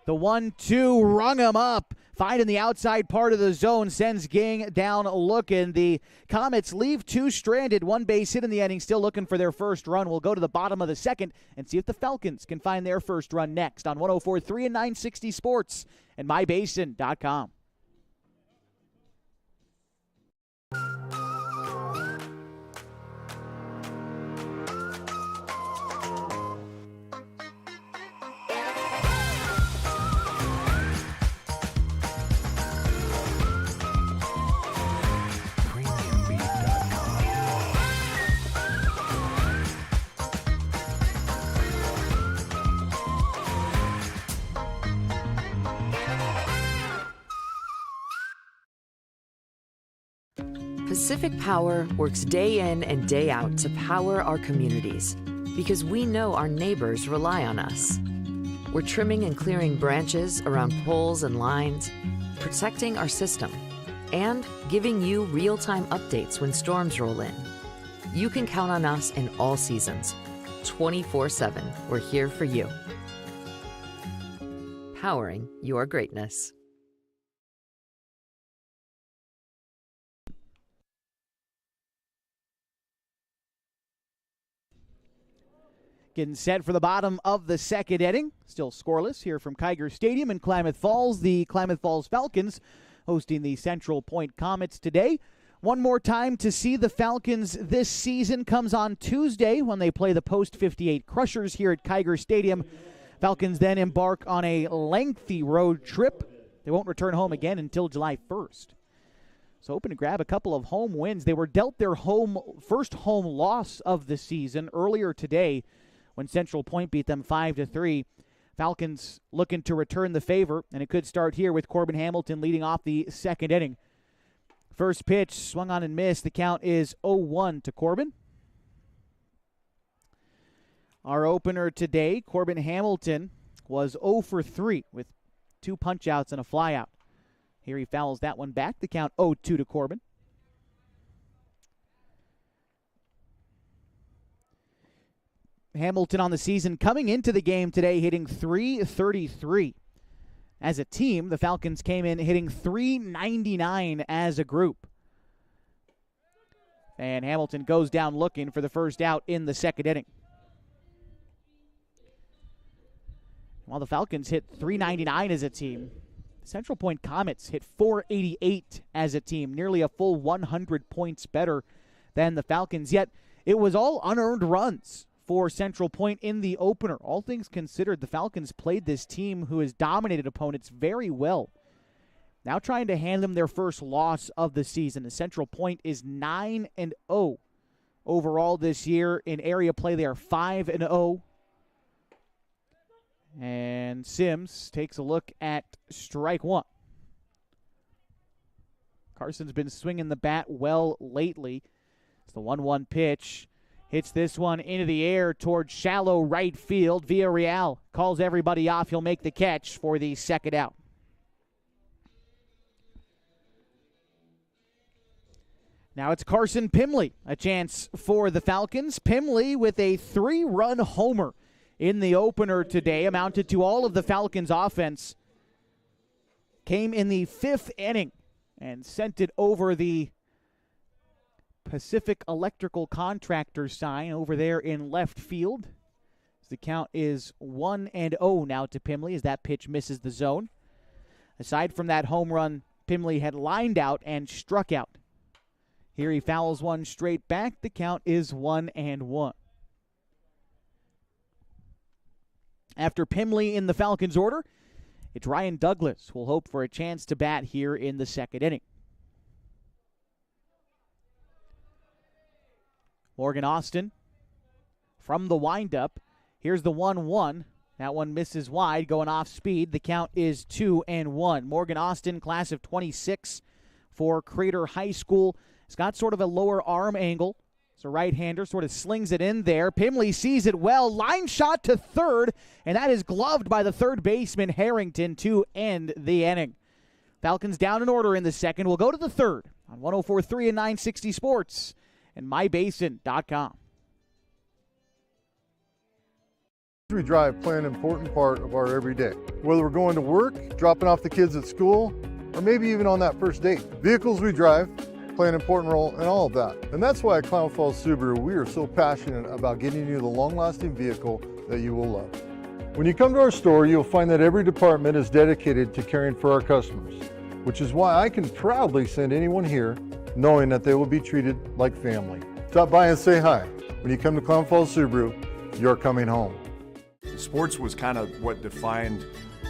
The 1-2 rung him up. Finding the outside part of the zone sends Ging down looking. The Comets leave 2 stranded. 1 base hit in the inning, still looking for their first run. We'll go to the bottom of the second and see if the Falcons can find their first run next on 104.3 and 960 Sports and mybasin.com. Pacific Power works day in and day out to power our communities because we know our neighbors rely on us. We're trimming and clearing branches around poles and lines, protecting our system, and giving you real-time updates when storms roll in. You can count on us in all seasons, 24/7. We're here for you. Powering your greatness. Getting set for the bottom of the second inning. Still scoreless here from Kiger Stadium in Klamath Falls. The Klamath Falls Falcons hosting the Central Point Comets today. One more time to see the Falcons this season comes on Tuesday when they play the Post-58 Crushers here at Kiger Stadium. Falcons then embark on a lengthy road trip. They won't return home again until July 1st. So hoping to grab a couple of home wins. They were dealt their first home loss of the season earlier today when Central Point beat them 5-3. Falcons looking to return the favor, and it could start here with Corbin Hamilton leading off the second inning. First pitch, swung on and missed. The count is 0-1 to Corbin. Our opener today, Corbin Hamilton, was 0 for 3 with 2 punch-outs and a flyout. Here he fouls that one back. The count 0-2 to Corbin. Hamilton on the season coming into the game today hitting .333. As a team, the Falcons came in hitting .399 as a group. And Hamilton goes down looking for the first out in the second inning. While the Falcons hit .399 as a team, the Central Point Comets hit .488 as a team, nearly a full 100 points better than the Falcons. Yet it was all unearned runs for Central Point in the opener. All things considered, the Falcons played this team who has dominated opponents very well. Now trying to hand them their first loss of the season. The Central Point is 9-0 overall this year. In area play, they are 5-0. And Sims takes a look at strike one. Carson's been swinging the bat well lately. It's the 1-1 pitch. Hits this one into the air towards shallow right field. Villarreal calls everybody off. He'll make the catch for the second out. Now it's Carson Pimley, a chance for the Falcons. Pimley with a 3-run homer in the opener today, amounted to all of the Falcons' offense. Came in the 5th inning and sent it over the Pacific Electrical Contractor sign over there in left field. The count is 1-0 now to Pimley as that pitch misses the zone. Aside from that home run, Pimley had lined out and struck out. Here he fouls one straight back. The count is 1-1. After Pimley in the Falcons' order, it's Ryan Douglas who will hope for a chance to bat here in the second inning. Morgan Austin from the windup. Here's the 1-1. That one misses wide, going off speed. The count is 2-1. Morgan Austin, class of 26 for Crater High School. He's got sort of a lower arm angle. It's a right-hander, sort of slings it in there. Pimley sees it well. Line shot to third, and that is gloved by the third baseman, Harrington, to end the inning. Falcons down in order in the second. We'll go to the third on 104.3 and 960 Sports and mybasin.com. We drive play an important part of our everyday. Whether we're going to work, dropping off the kids at school, or maybe even on that first date. Vehicles we drive play an important role in all of that. And that's why at Klamath Falls Subaru, we are so passionate about getting you the long-lasting vehicle that you will love. When you come to our store, you'll find that every department is dedicated to caring for our customers, which is why I can proudly send anyone here knowing that they will be treated like family. Stop by and say hi. When you come to Klamath Falls Subaru, you're coming home. Sports was kind of what defined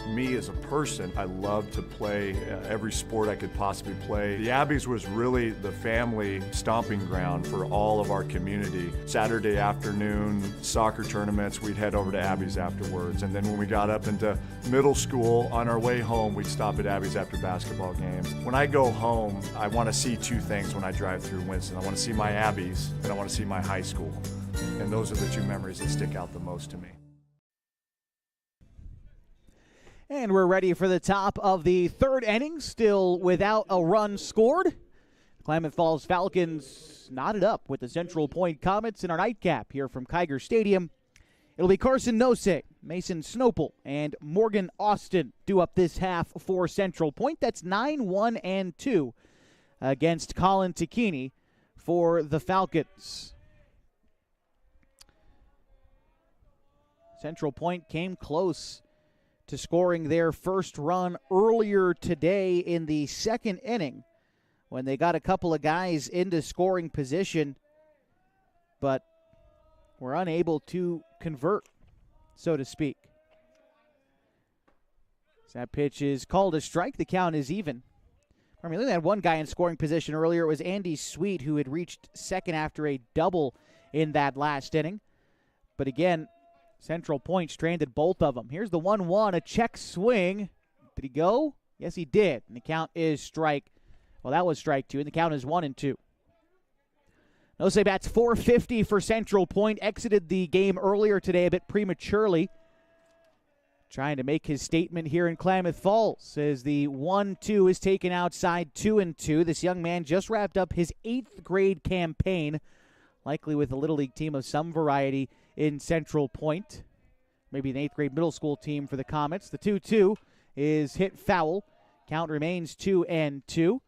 me as a person. I loved to play every sport I could possibly play. The Abbeys was really the family stomping ground for all of our community. Saturday afternoon soccer tournaments, we'd head over to Abbeys afterwards. And then when we got up into middle school, on our way home, we'd stop at Abbeys after basketball games. When I go home, I want to see two things when I drive through Winston. I want to see my Abbeys and I want to see my high school. And those are the two memories that stick out the most to me. And we're ready for the top of the third inning, still without a run scored. Klamath Falls Falcons knotted up with the Central Point Comets in our nightcap here from Kiger Stadium It'll be Carson Nosek, Mason Snopel, and Morgan Austin do up this half for Central Point. That's 9-1-2 against Colin Tacchini for the Falcons. Central Point came close to scoring their first run earlier today in the second inning when they got a couple of guys into scoring position, but were unable to convert, so to speak. So that pitch is called a strike. The count is even. I mean, they had one guy in scoring position earlier. It was Andy Sweet, who had reached second after a double in that last inning. But again, Central Point stranded both of them. Here's the 1-1, a check swing. Did he go? Yes, he did. And the count is strike. Well, that was strike two, and the count is 1-2. Nosek bats .450 for Central Point. Exited the game earlier today a bit prematurely. Trying to make his statement here in Klamath Falls as the 1-2 is taken outside 2-2. This young man just wrapped up his 8th grade campaign, likely with a Little League team of some variety in Central Point. Maybe an 8th grade middle school team for the Comets. The 2-2 is hit foul. Count remains 2-2.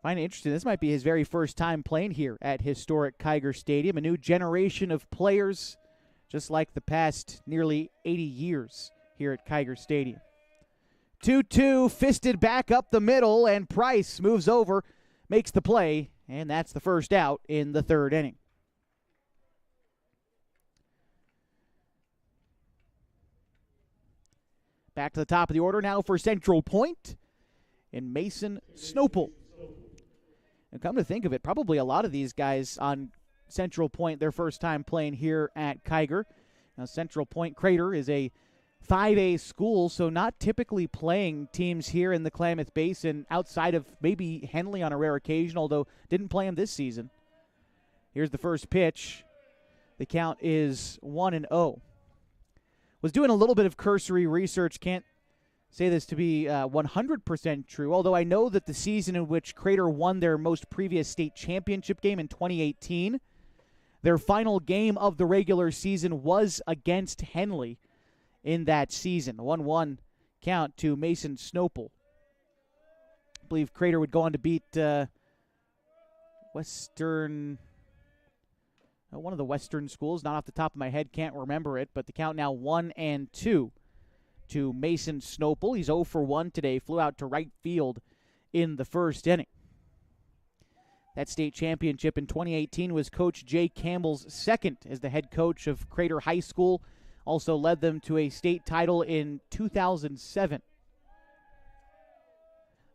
Find it interesting. This might be his very first time playing here at historic Kiger Stadium. A new generation of players, just like the past nearly 80 years here at Kiger Stadium. 2-2, fisted back up the middle, and Price moves over, makes the play, and that's the first out in the third inning. Back to the top of the order now for Central Point and Mason Snopel. And come to think of it, probably a lot of these guys on Central Point, their first time playing here at Kiger. Now, Central Point Crater is a 5A school, so not typically playing teams here in the Klamath Basin outside of maybe Henley on a rare occasion, although didn't play them this season. Here's the first pitch. The count is 1-0. Was doing a little bit of cursory research, can't say this to be 100% true, although I know that the season in which Crater won their most previous state championship game in 2018, their final game of the regular season was against Henley in that season. 1-1 count to Mason Snopel. I believe Crater would go on to beat one of the Western schools, not off the top of my head, can't remember it, but the count now 1-2 to Mason Snopel. He's 0 for 1 today, flew out to right field in the first inning. That state championship in 2018 was Coach Jay Campbell's second as the head coach of Crater High School. Also led them to a state title in 2007.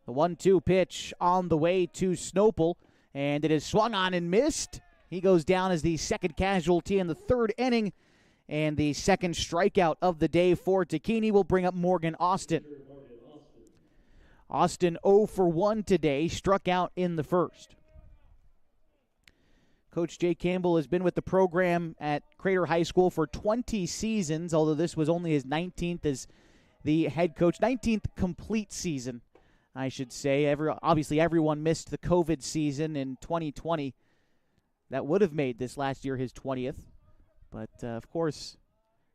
The 1-2 pitch on the way to Snopel, and it is swung on and missed. He goes down as the second casualty in the third inning, and the second strikeout of the day for Tacchini will bring up Morgan Austin. Austin 0 for 1 today, struck out in the first. Coach Jay Campbell has been with the program at Crater High School for 20 seasons, although this was only his 19th as the head coach. 19th complete season, I should say. Obviously, everyone missed the COVID season in 2020. That would have made this last year his 20th. But, of course,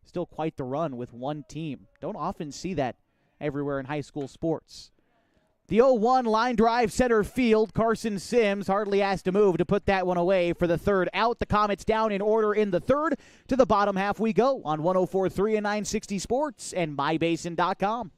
still quite the run with one team. Don't often see that everywhere in high school sports. The 0-1 line drive center field. Carson Sims hardly asked to move to put that one away for the third out. The Comets down in order in the third. To the bottom half we go on 104.3 and 960 Sports and MyBasin.com.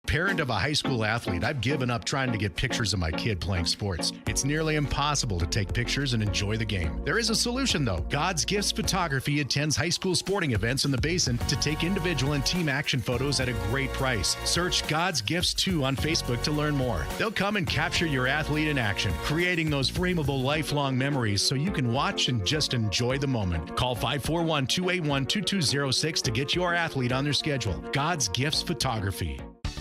Parent of a high school athlete, I've given up trying to get pictures of my kid playing sports. It's nearly impossible to take pictures and enjoy the game. There is a solution, though. God's Gifts Photography attends high school sporting events in the Basin to take individual and team action photos at a great price. Search God's Gifts 2 on Facebook to learn more. They'll come and capture your athlete in action, creating those frameable lifelong memories so you can watch and just enjoy the moment. Call 541-281-2206 to get your athlete on their schedule. God's Gifts Photography.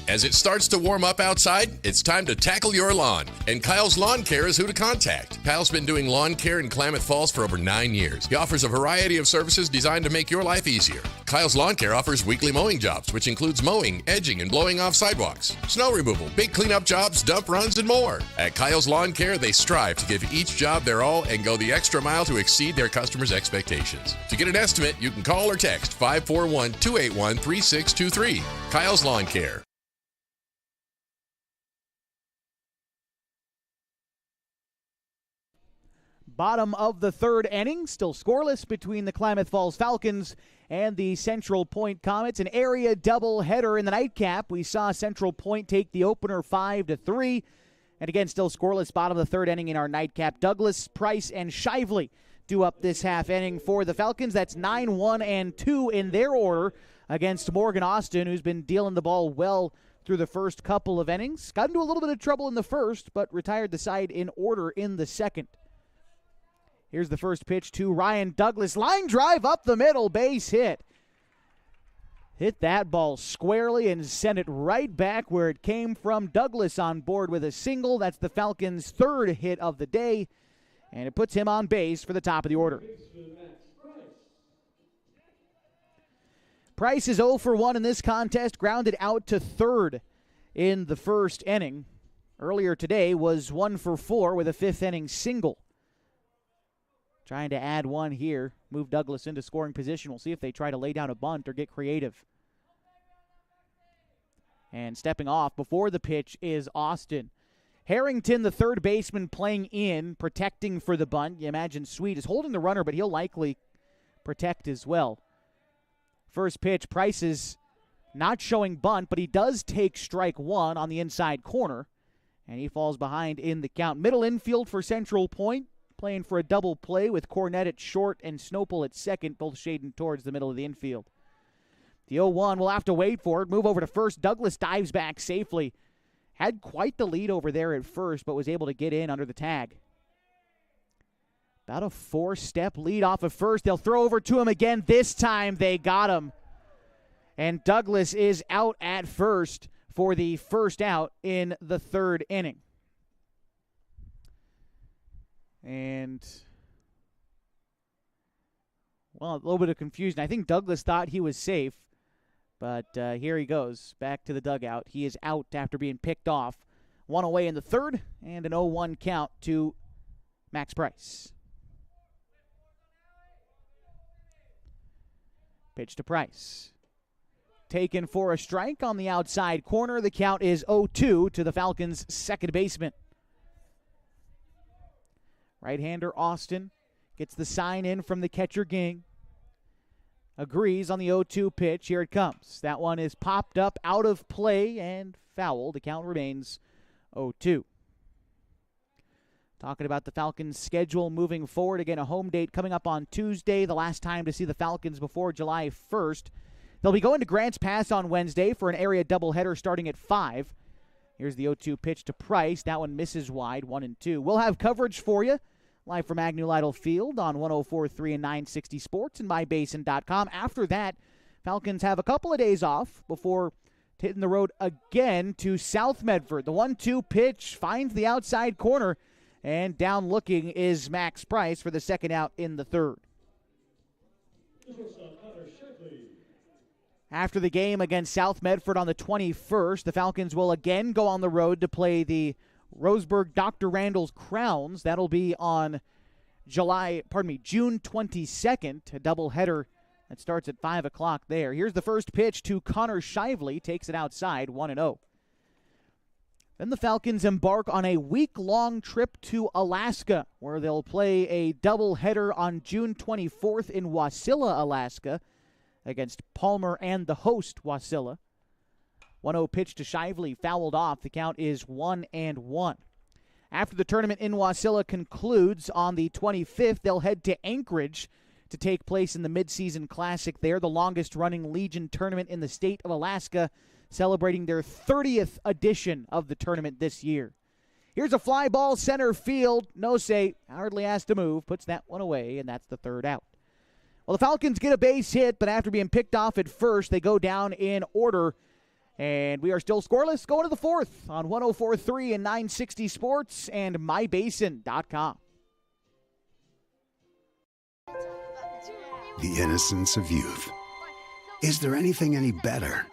As it starts to warm up outside, it's time to tackle your lawn. And Kyle's Lawn Care is who to contact. Kyle's been doing lawn care in Klamath Falls for over 9 years. He offers a variety of services designed to make your life easier. Kyle's Lawn Care offers weekly mowing jobs, which includes mowing, edging, and blowing off sidewalks, snow removal, big cleanup jobs, dump runs, and more. At Kyle's Lawn Care, they strive to give each job their all and go the extra mile to exceed their customers' expectations. To get an estimate, you can call or text 541-281-3623. Kyle's Lawn Care. Bottom of the third inning, still scoreless between the Klamath Falls Falcons and the Central Point Comets. An area doubleheader in the Nightcap. We saw Central Point take the opener 5-3. And again, still scoreless, bottom of the third inning in our Nightcap. Douglas, Price, and Shively do up this half inning for the Falcons. That's 9-1-2 in their order against Morgan Austin, who's been dealing the ball well through the first couple of innings. Got into a little bit of trouble in the first, but retired the side in order in the second. Here's the first pitch to Ryan Douglas. Line drive up the middle, base hit. Hit that ball squarely and sent it right back where it came from. Douglas on board with a single. That's the Falcons' third hit of the day, and it puts him on base for the top of the order. Price is 0 for 1 in this contest, grounded out to third in the first inning. Earlier today was 1 for 4 with a fifth inning single. Trying to add one here, move Douglas into scoring position. We'll see if they try to lay down a bunt or get creative. And stepping off before the pitch is Austin. Harrington, the third baseman, playing in, protecting for the bunt. You imagine Sweet is holding the runner, but he'll likely protect as well. First pitch, Price is not showing bunt, but he does take strike one on the inside corner, and he falls behind in the count. Middle infield for Central Point, playing for a double play with Cornett at short and Snopel at second, both shading towards the middle of the infield. The 0-1, we'll have to wait for it. Move over to first. Douglas dives back safely. Had quite the lead over there at first, but was able to get in under the tag. About a 4-step lead off of first. They'll throw over to him again. This time they got him. And Douglas is out at first for the first out in the third inning. And, well, a little bit of confusion. I think Douglas thought he was safe, but here he goes back to the dugout. He is out after being picked off. One away in the third, and an 0-1 count to Max Price. Pitch to Price. Taken for a strike on the outside corner. The count is 0-2 to the Falcons' second baseman. Right-hander Austin gets the sign in from the catcher Ging. Agrees on the 0-2 pitch. Here it comes. That one is popped up out of play and fouled. The count remains 0-2. Talking about the Falcons' schedule moving forward. Again, a home date coming up on Tuesday, the last time to see the Falcons before July 1st. They'll be going to Grants Pass on Wednesday for an area doubleheader starting at 5. Here's the 0-2 pitch to Price. That one misses wide, 1-2. We'll have coverage for you live from Agnew Lytle Field on 104.3 and 960 Sports and mybasin.com. After that, Falcons have a couple of days off before hitting the road again to South Medford. The 1-2 pitch finds the outside corner, and down looking is Max Price for the second out in the third. After the game against South Medford on the 21st, the Falcons will again go on the road to play the Roseburg Dr. Randall's Crowns. That'll be on June 22nd, a doubleheader that starts at 5 o'clock there. Here's the first pitch to Connor Shively, takes it outside, 1-0. Then the Falcons embark on a week-long trip to Alaska, where they'll play a doubleheader on June 24th in Wasilla, Alaska, against Palmer and the host, Wasilla. 1-0 pitch to Shively, fouled off. The count is 1-1. After the tournament in Wasilla concludes on the 25th, they'll head to Anchorage to take place in the Mid-Season Classic there, the longest-running Legion tournament in the state of Alaska, celebrating their 30th edition of the tournament this year. Here's a fly ball center field. Nosey hardly has to move, puts that one away, and that's the third out. Well, the Falcons get a base hit, but after being picked off at first, they go down in order. And we are still scoreless going to the fourth on 104.3 and 960 Sports and mybasin.com. The innocence of youth. Is there anything any better?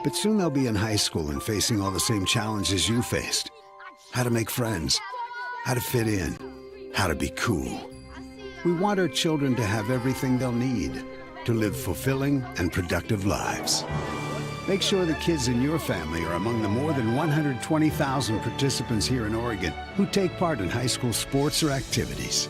But soon they'll be in high school and facing all the same challenges you faced. How to make friends, how to fit in, how to be cool. We want our children to have everything they'll need to live fulfilling and productive lives. Make sure the kids in your family are among the more than 120,000 participants here in Oregon who take part in high school sports or activities.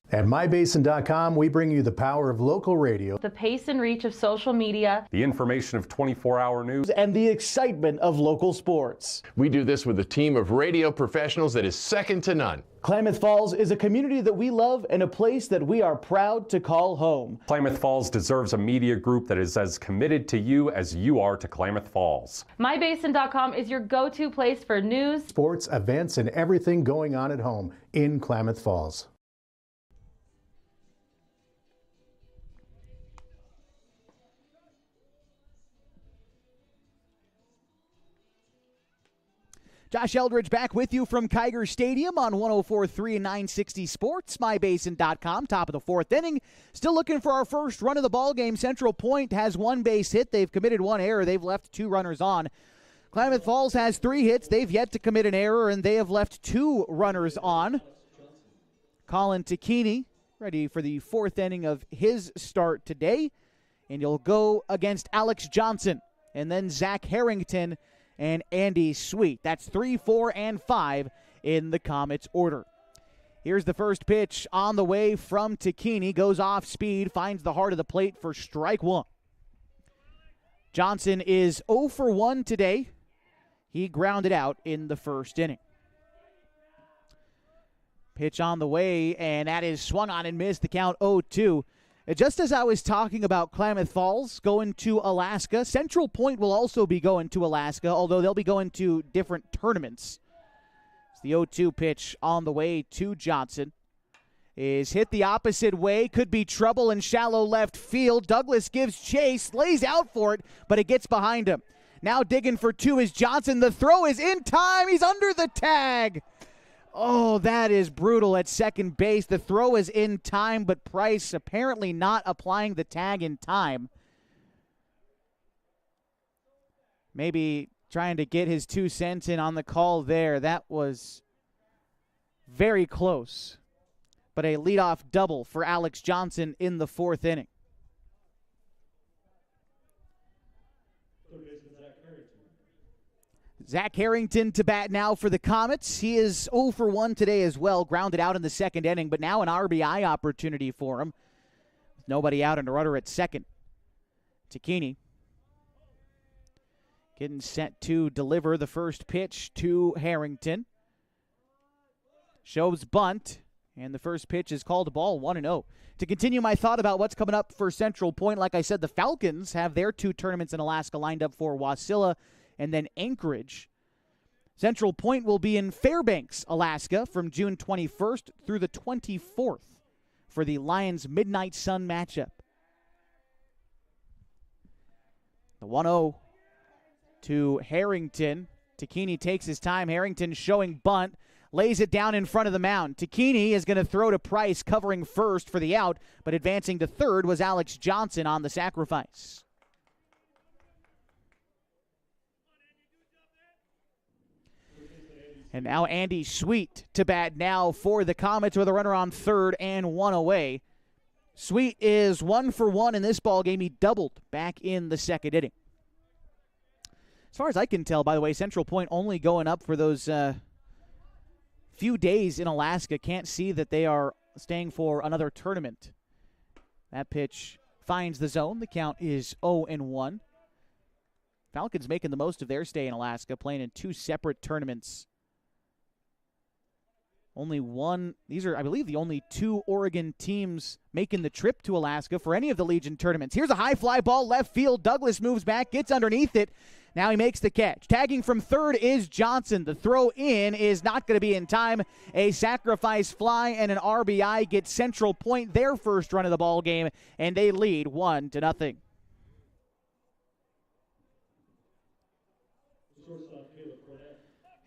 At mybasin.com, we bring you the power of local radio, The pace and reach of social media, the information of 24-hour news, and the excitement of local sports. We do this with a team of radio professionals that is second to none. Klamath Falls is a community that we love and a place that we are proud to call home. Klamath Falls deserves a media group that is as committed to you as you are to Klamath Falls. mybasin.com is your go-to place for news, sports, events, and everything going on at home in Klamath Falls. Josh Eldridge back with you from Kiger Stadium on 104.3 and 960 Sports, mybasin.com, top of the fourth inning. Still looking for our first run of the ball game. Central Point has one base hit. They've committed one error. They've left two runners on. Klamath Falls has 3 hits. They've yet to commit an error, and they have left 2 runners on. Colin Takini ready for the fourth inning of his start today. And you'll go against Alex Johnson and then Zach Harrington and Andy Sweet. That's 3, 4, and 5 in the Comets order. Here's the first pitch on the way from Takini. Goes off speed, finds the heart of the plate for strike one. Johnson is 0 for 1 today. He grounded out in the first inning. Pitch on the way, and that is swung on and missed. The count 0-2. Just as I was talking about Klamath Falls going to Alaska, Central Point will also be going to Alaska, although they'll be going to different tournaments. It's the 0-2 pitch on the way to Johnson. Is hit the opposite way. Could be trouble in shallow left field. Douglas gives chase, lays out for it, but it gets behind him. Now digging for 2 is Johnson. The throw is in time. He's under the tag. Oh, that is brutal at second base. The throw is in time, but Price apparently not applying the tag in time. Maybe trying to get his 2 cents in on the call there. That was very close. But a leadoff double for Alex Johnson in the fourth inning. Zach Harrington to bat now for the Comets. He is 0 for 1 today as well, grounded out in the second inning, but now an RBI opportunity for him. With nobody out and a runner at second. Takini getting set to deliver the first pitch to Harrington. Shows bunt, and the first pitch is called a ball, 1-0. To continue my thought about what's coming up for Central Point, like I said, the Falcons have their 2 tournaments in Alaska lined up for Wasilla and then Anchorage. Central Point will be in Fairbanks, Alaska from June 21st through the 24th for the Lions Midnight Sun matchup. The 1-0 to Harrington. Takini takes his time. Harrington showing bunt. Lays it down in front of the mound. Takini is going to throw to Price, covering first for the out, but advancing to third was Alex Johnson on the sacrifice. And now Andy Sweet to bat now for the Comets with a runner on third and 1 away. Sweet is 1 for 1 in this ball game. He doubled back in the second inning. As far as I can tell, by the way, Central Point only going up for those few days in Alaska. Can't see that they are staying for another tournament. That pitch finds the zone. The count is 0-1. Falcons making the most of their stay in Alaska, playing in 2 separate tournaments. Only one. These are, I believe, the only 2 Oregon teams making the trip to Alaska for any of the Legion tournaments. Here's a high fly ball left field. Douglas moves back, gets underneath it. Now he makes the catch. Tagging from third is Johnson. The throw in is not going to be in time. A sacrifice fly and an RBI gets Central Point their first run of the ball game, and they lead 1-0.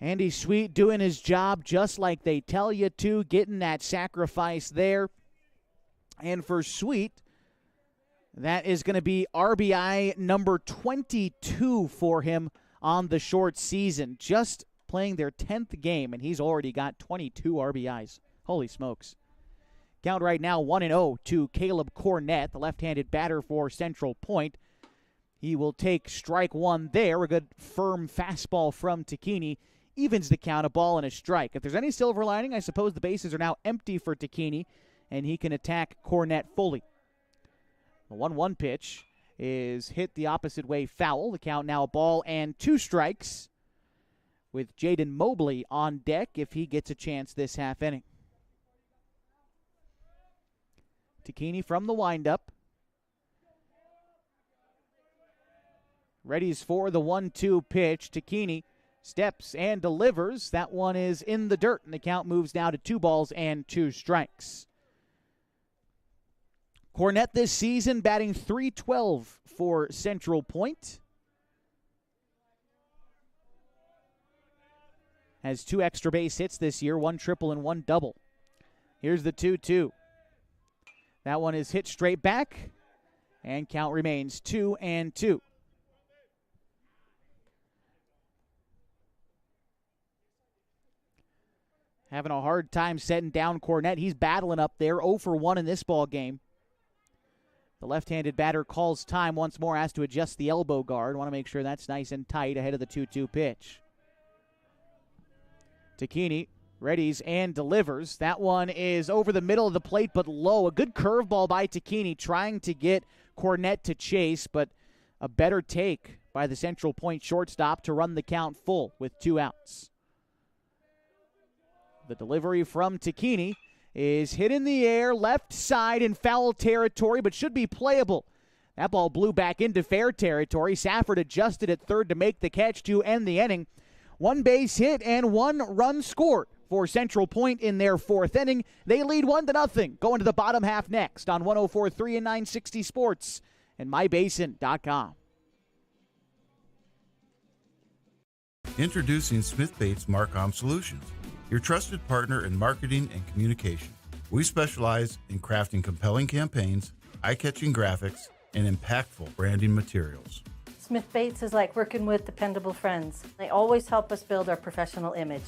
Andy Sweet doing his job just like they tell you to, getting that sacrifice there. And for Sweet, that is going to be RBI number 22 for him on the short season. Just playing their 10th game, and he's already got 22 RBIs. Holy smokes. Count right now 1-0 to Caleb Cornett, the left-handed batter for Central Point. He will take strike one there. A good firm fastball from Tacchini evens the count, a ball and a strike. If there's any silver lining, I suppose the bases are now empty for Tacchini, and he can attack Cornett fully. The 1-1 pitch is hit the opposite way foul. The count now a ball and 2 strikes with Jaden Mobley on deck if he gets a chance this half inning. Tacchini from the windup. Readies for the 1-2 pitch. Tacchini steps and delivers. That one is in the dirt, and the count moves now to 2 balls and 2 strikes. Cornett this season batting .312 for Central Point. Has 2 extra base hits this year, 1 triple and 1 double. Here's the 2-2. That one is hit straight back, and count remains 2-2. Having a hard time setting down Cornett. He's battling up there, 0 for 1 in this ball game. The left-handed batter calls time once more, has to adjust the elbow guard. Want to make sure that's nice and tight ahead of the 2-2 pitch. Tacchini readies and delivers. That one is over the middle of the plate, but low. A good curveball by Tacchini, trying to get Cornett to chase, but a better take by the Central Point shortstop to run the count full with 2 outs. The delivery from Tacchini is hit in the air, left side in foul territory, but should be playable. That ball blew back into fair territory. Safford adjusted at third to make the catch to end the inning. 1 base hit and 1 run scored for Central Point in their 4th inning. They lead 1-0 going to the bottom half next on 104.3 and 960 Sports and mybasin.com. Introducing Smith Bates Marcom Solutions, your trusted partner in marketing and communication. We specialize in crafting compelling campaigns, eye-catching graphics, and impactful branding materials. Smith Bates is like working with dependable friends. They always help us build our professional image.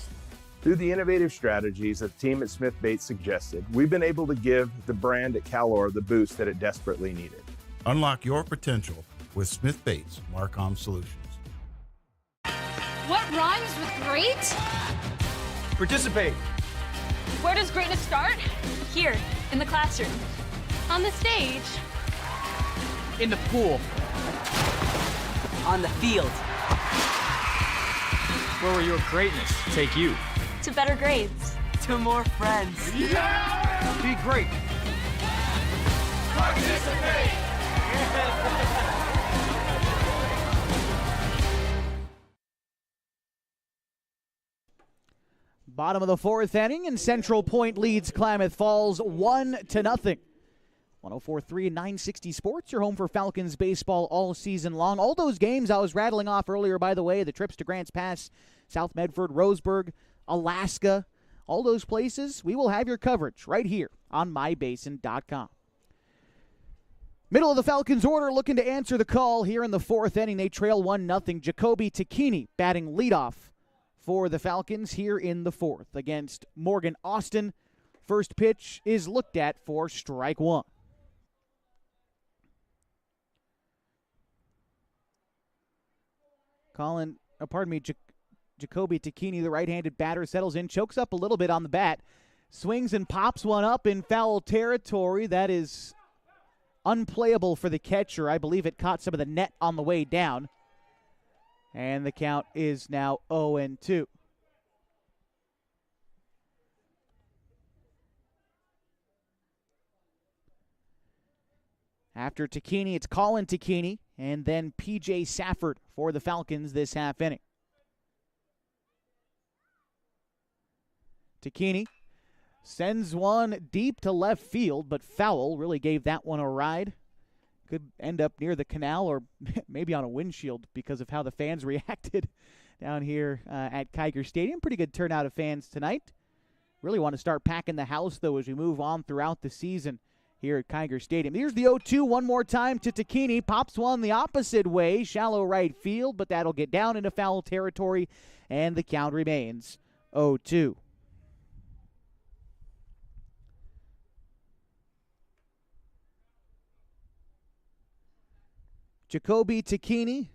Through the innovative strategies that the team at Smith Bates suggested, we've been able to give the brand at Calor the boost that it desperately needed. Unlock your potential with Smith Bates Marcom Solutions. What rhymes with great? Participate. Where does greatness start? Here, in the classroom. On the stage. In the pool. On the field. Where will your greatness take you? To better grades. To more friends. Yeah! Be great. Participate. Bottom of the 4th inning, and Central Point leads Klamath Falls 1-0. 104.3 and 960 Sports, your home for Falcons baseball all season long. All those games I was rattling off earlier, by the way, the trips to Grants Pass, South Medford, Roseburg, Alaska, all those places, we will have your coverage right here on mybasin.com. Middle of the Falcons order looking to answer the call here in the 4th inning. They trail 1-0. Jacoby Tacchini batting leadoff for the Falcons here in the 4th against Morgan Austin. First pitch is looked at for strike 1. Jacoby Tacchini, the right-handed batter, settles in, chokes up a little bit on the bat, swings and pops one up in foul territory. That is unplayable for the catcher. I believe it caught some of the net on the way down. And the count is now 0-2. After Tacchini, it's Colin Tacchini and then P.J. Safford for the Falcons this half inning. Tacchini sends one deep to left field, but foul. Really gave that one a ride. Could end up near the canal or maybe on a windshield because of how the fans reacted. down here at Kiger Stadium. Pretty good turnout of fans tonight. Really want to start packing the house, though, as we move on throughout the season here at Kiger Stadium. Here's the 0-2 one more time to Takini. Pops one the opposite way, shallow right field, but that'll get down into foul territory, and the count remains 0-2. Jacoby Takini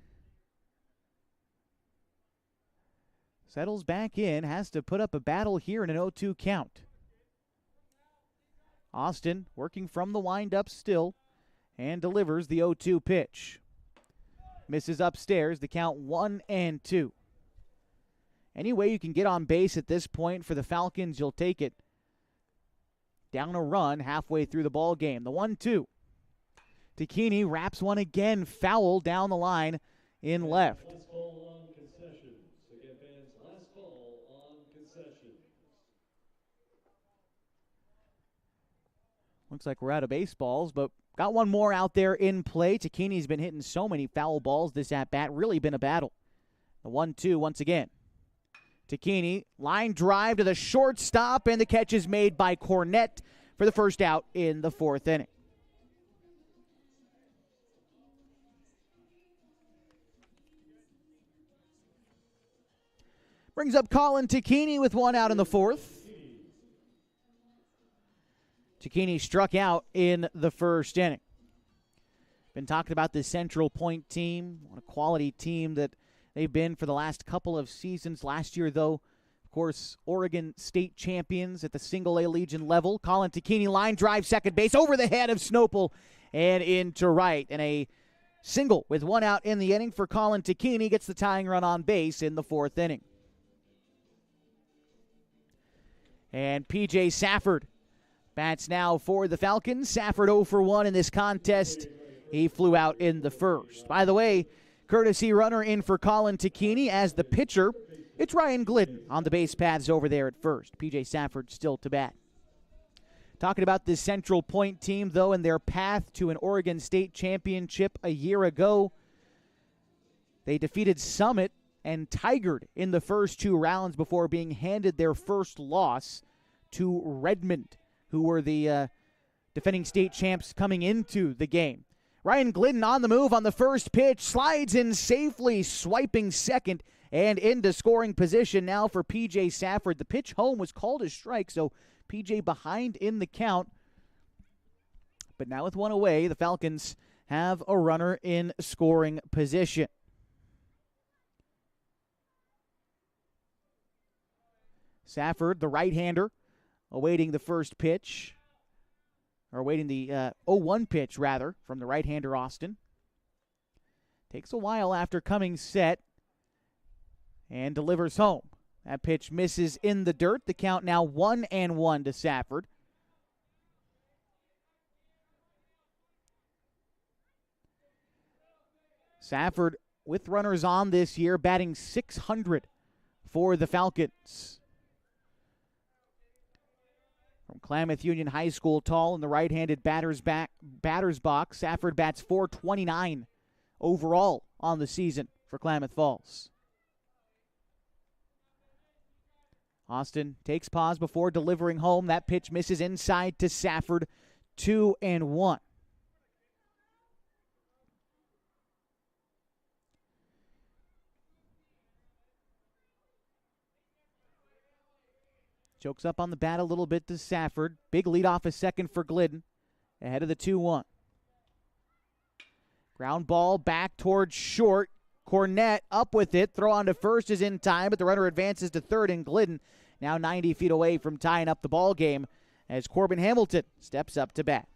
settles back in, has to put up a battle here in an 0-2 count. Austin working from the windup still and delivers the 0-2 pitch. Misses upstairs, the count 1-2. Any way you can get on base at this point for the Falcons, you'll take it. Down a run halfway through the ball game. The 1-2. Takini wraps one again, foul down the line in left. Looks like we're out of baseballs, but got one more out there in play. Takini's been hitting so many foul balls this at-bat. Really been a battle. The 1-2 once again. Takini, line drive to the shortstop, and the catch is made by Cornett for the first out in the fourth inning. Brings up Colin Takini with one out in the fourth. Takini struck out in the first inning. Been talking about this Central Point team, what a quality team that they've been for the last couple of seasons. Last year, though, of course, Oregon State champions at the single-A Legion level. Colin Takini, line drive, second base, over the head of Snopel and into right. And a single with one out in the inning for Colin Takini gets the tying run on base in the fourth inning. And P.J. Safford bats now for the Falcons. Safford 0 for 1 in this contest. He flew out in the first. By the way, courtesy runner in for Colin Takini as the pitcher. It's Ryan Glidden on the base paths over there at first. P.J. Safford still to bat. Talking about this Central Point team, though, and their path to an Oregon State championship a year ago. They defeated Summit and Tigard in the first two rounds before being handed their first loss to Redmond, who were the defending state champs coming into the game. Ryan Glidden on the move on the first pitch, slides in safely, swiping second, and into scoring position now for P.J. Safford. The pitch home was called a strike, so P.J. behind in the count. But now with one away, the Falcons have a runner in scoring position. Safford, the right-hander, awaiting the first pitch, or awaiting the 0-1 pitch, rather, from the right-hander Austin. Takes a while after coming set and delivers home. That pitch misses in the dirt. The count now 1-1 to Safford. Safford, with runners on this year, batting .600 for the Falcons. From Klamath Union High School, tall in the right-handed batter's box, Safford bats .429 overall on the season for Klamath Falls. Austin takes pause before delivering home. That pitch misses inside to Safford, 2-1. Chokes up on the bat a little bit to Safford. Big lead off a second for Glidden. Ahead of the 2-1. Ground ball back towards short. Cornett up with it. Throw on to first is in time, but the runner advances to third, and Glidden now 90 feet away from tying up the ball game as Corbin Hamilton steps up to bat.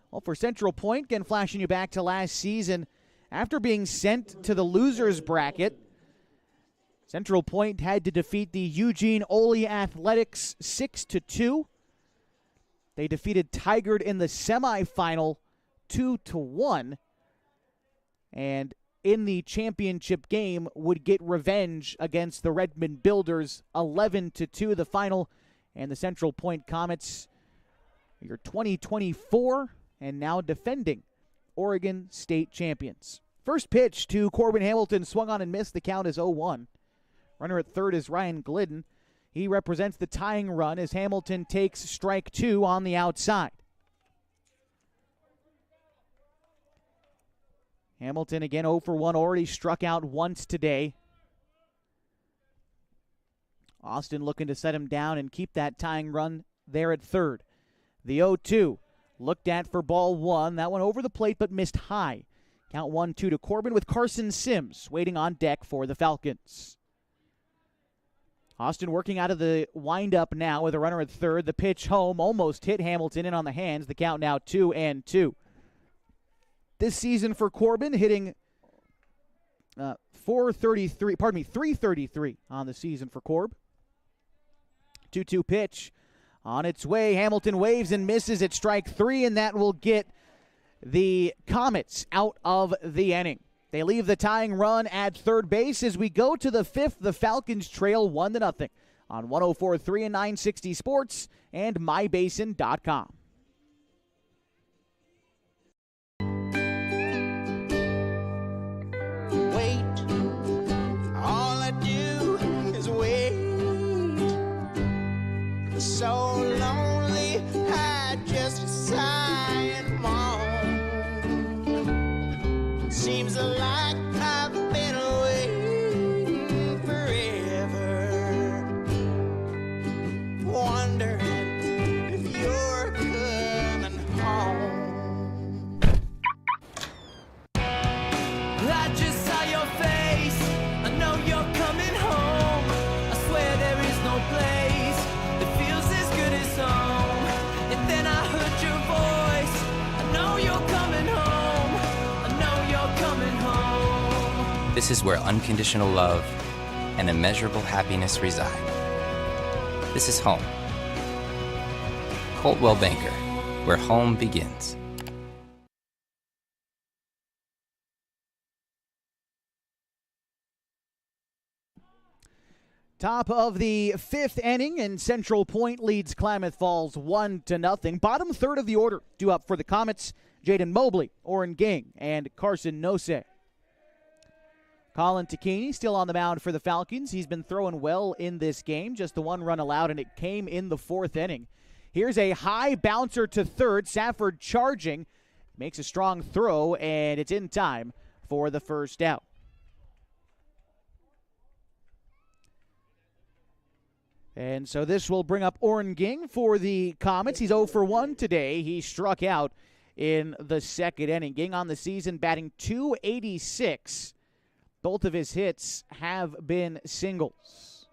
Well, for Central Point, again flashing you back to last season, after being sent to the losers bracket, Central Point had to defeat the Eugene Ole Athletics 6-2. They defeated Tigard in the semifinal 2-1. And in the championship game would get revenge against the Redmond Builders 11-2 the final. And the Central Point Comets, your 2024 and now defending Oregon State champions. First pitch to Corbin Hamilton, swung on and missed. The count is 0-1. Runner at third is Ryan Glidden. He represents the tying run as Hamilton takes strike 2 on the outside. Hamilton again 0 for 1, already struck out once today. Austin looking to set him down and keep that tying run there at third. The 0-2 looked at for ball 1. That one over the plate but missed high. Count 1-2 to Corbin with Carson Sims waiting on deck for the Falcons. Austin working out of the windup now with a runner at third. The pitch home almost hit Hamilton in on the hands. The count now 2-2. This season for Corbin, hitting 333 on the season for Corb. 2-2 pitch on its way. Hamilton waves and misses at strike 3, and that will get the Comets out of the inning. They leave the tying run at third base. As we go to the 5th, the Falcons trail 1-0 on 104.3 and 960 Sports and mybasin.com. Wait, all I do is wait. So lonely, I just sigh and moan. Seems like I've been waiting forever, wondering if you're coming home. I just saw your face, I know you're coming home. I swear there is no place that feels as good as home. And then I heard your voice, I know you're coming home. I know you're coming home. This is where unconditional love and immeasurable happiness reside. This is home. Coldwell Banker, where home begins. Top of the 5th inning, and Central Point leads Klamath Falls 1-0. Bottom third of the order, due up for the Comets, Jaden Mobley, Oren Ging, and Carson Nose. Colin Takini still on the mound for the Falcons. He's been throwing well in this game, just the 1 run allowed, and it came in the 4th inning. Here's a high bouncer to third. Safford charging, makes a strong throw, and it's in time for the first out. And so this will bring up Oren Ging for the Comets. He's 0 for 1 today. He struck out in the 2nd inning. Ging on the season batting .286. Both of his hits have been singles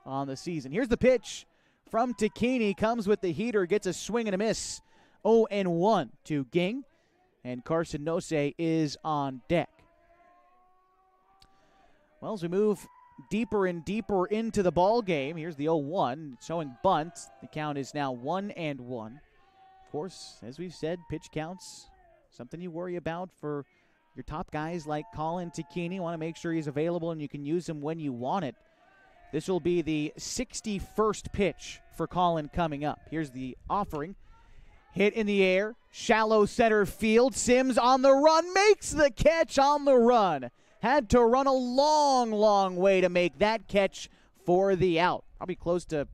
on the season. Here's the pitch from Takini. Comes with the heater, gets a swing and a miss. 0-1 to Ging. And Carson Nose is on deck. Well, as we move deeper and deeper into the ball game, here's the 0-1 showing bunt. The count is now 1-1. Of course, as we've said, pitch counts, something you worry about for your top guys like Colin Takini. Want to make sure he's available and you can use him when you want it. This will be the 61st pitch for Colin coming up. Here's the offering. Hit in the air, shallow center field. Sims on the run, makes the catch on the run. Had to run a long, long way to make that catch for the out. Probably close to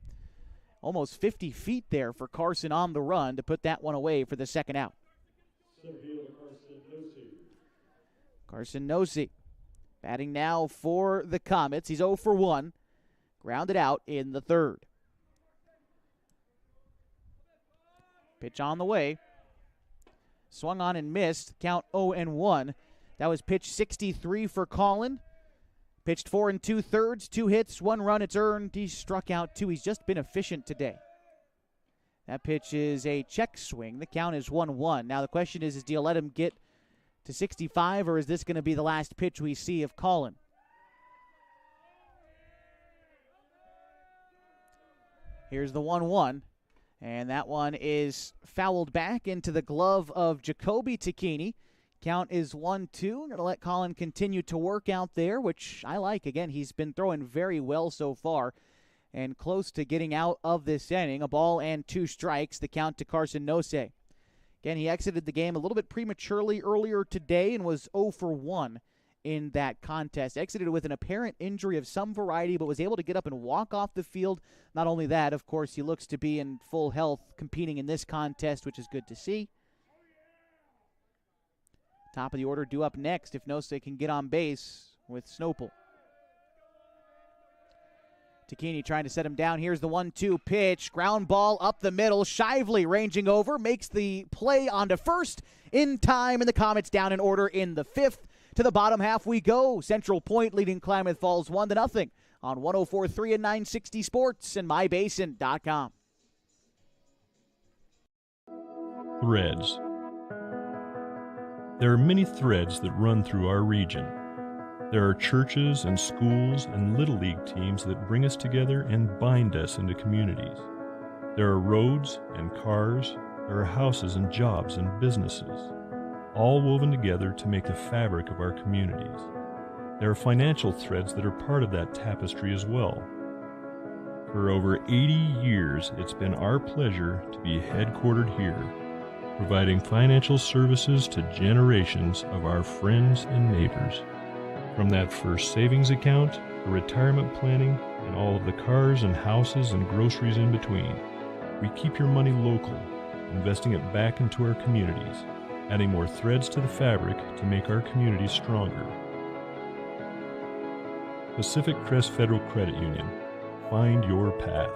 almost 50 feet there for Carson on the run to put that one away for the second out. Carson Nosey batting now for the Comets. He's 0 for 1. Grounded out in the 3rd. Pitch on the way. Swung on and missed. Count 0-1. That was pitch 63 for Colin. Pitched 4 2/3, 2 hits, 1 run. It's earned. He struck out 2. He's just been efficient today. That pitch is a check swing. The count is 1-1. Now the question is do you let him get to 65, or is this going to be the last pitch we see of Colin? Here's the 1-1, and that one is fouled back into the glove of Jacoby Takini. Count is 1-2. I'm going to let Colin continue to work out there, which I like. Again, he's been throwing very well so far and close to getting out of this inning. A ball and 2 strikes. The count to Carson Nose. Again, he exited the game a little bit prematurely earlier today and was 0 for 1 in that contest. Exited with an apparent injury of some variety, but was able to get up and walk off the field. Not only that, of course, he looks to be in full health competing in this contest, which is good to see. Top of the order due up next if Nosa can get on base with Snopel. Takini trying to set him down. Here's the 1-2 pitch. Ground ball up the middle. Shively ranging over. Makes the play onto first in time. And the Comets down in order in the 5th. To the bottom half we go. Central Point leading Klamath Falls 1-0 on 104.3 and 960 Sports and mybasin.com. Threads. There are many threads that run through our region. There are churches and schools and Little League teams that bring us together and bind us into communities. There are roads and cars. There are houses and jobs and businesses, all woven together to make the fabric of our communities. There are financial threads that are part of that tapestry as well. For over 80 years, it's been our pleasure to be headquartered here, providing financial services to generations of our friends and neighbors. From that first savings account, to retirement planning, and all of the cars and houses and groceries in between, we keep your money local, investing it back into our communities, adding more threads to the fabric to make our communities stronger. Pacific Crest Federal Credit Union. Find your path.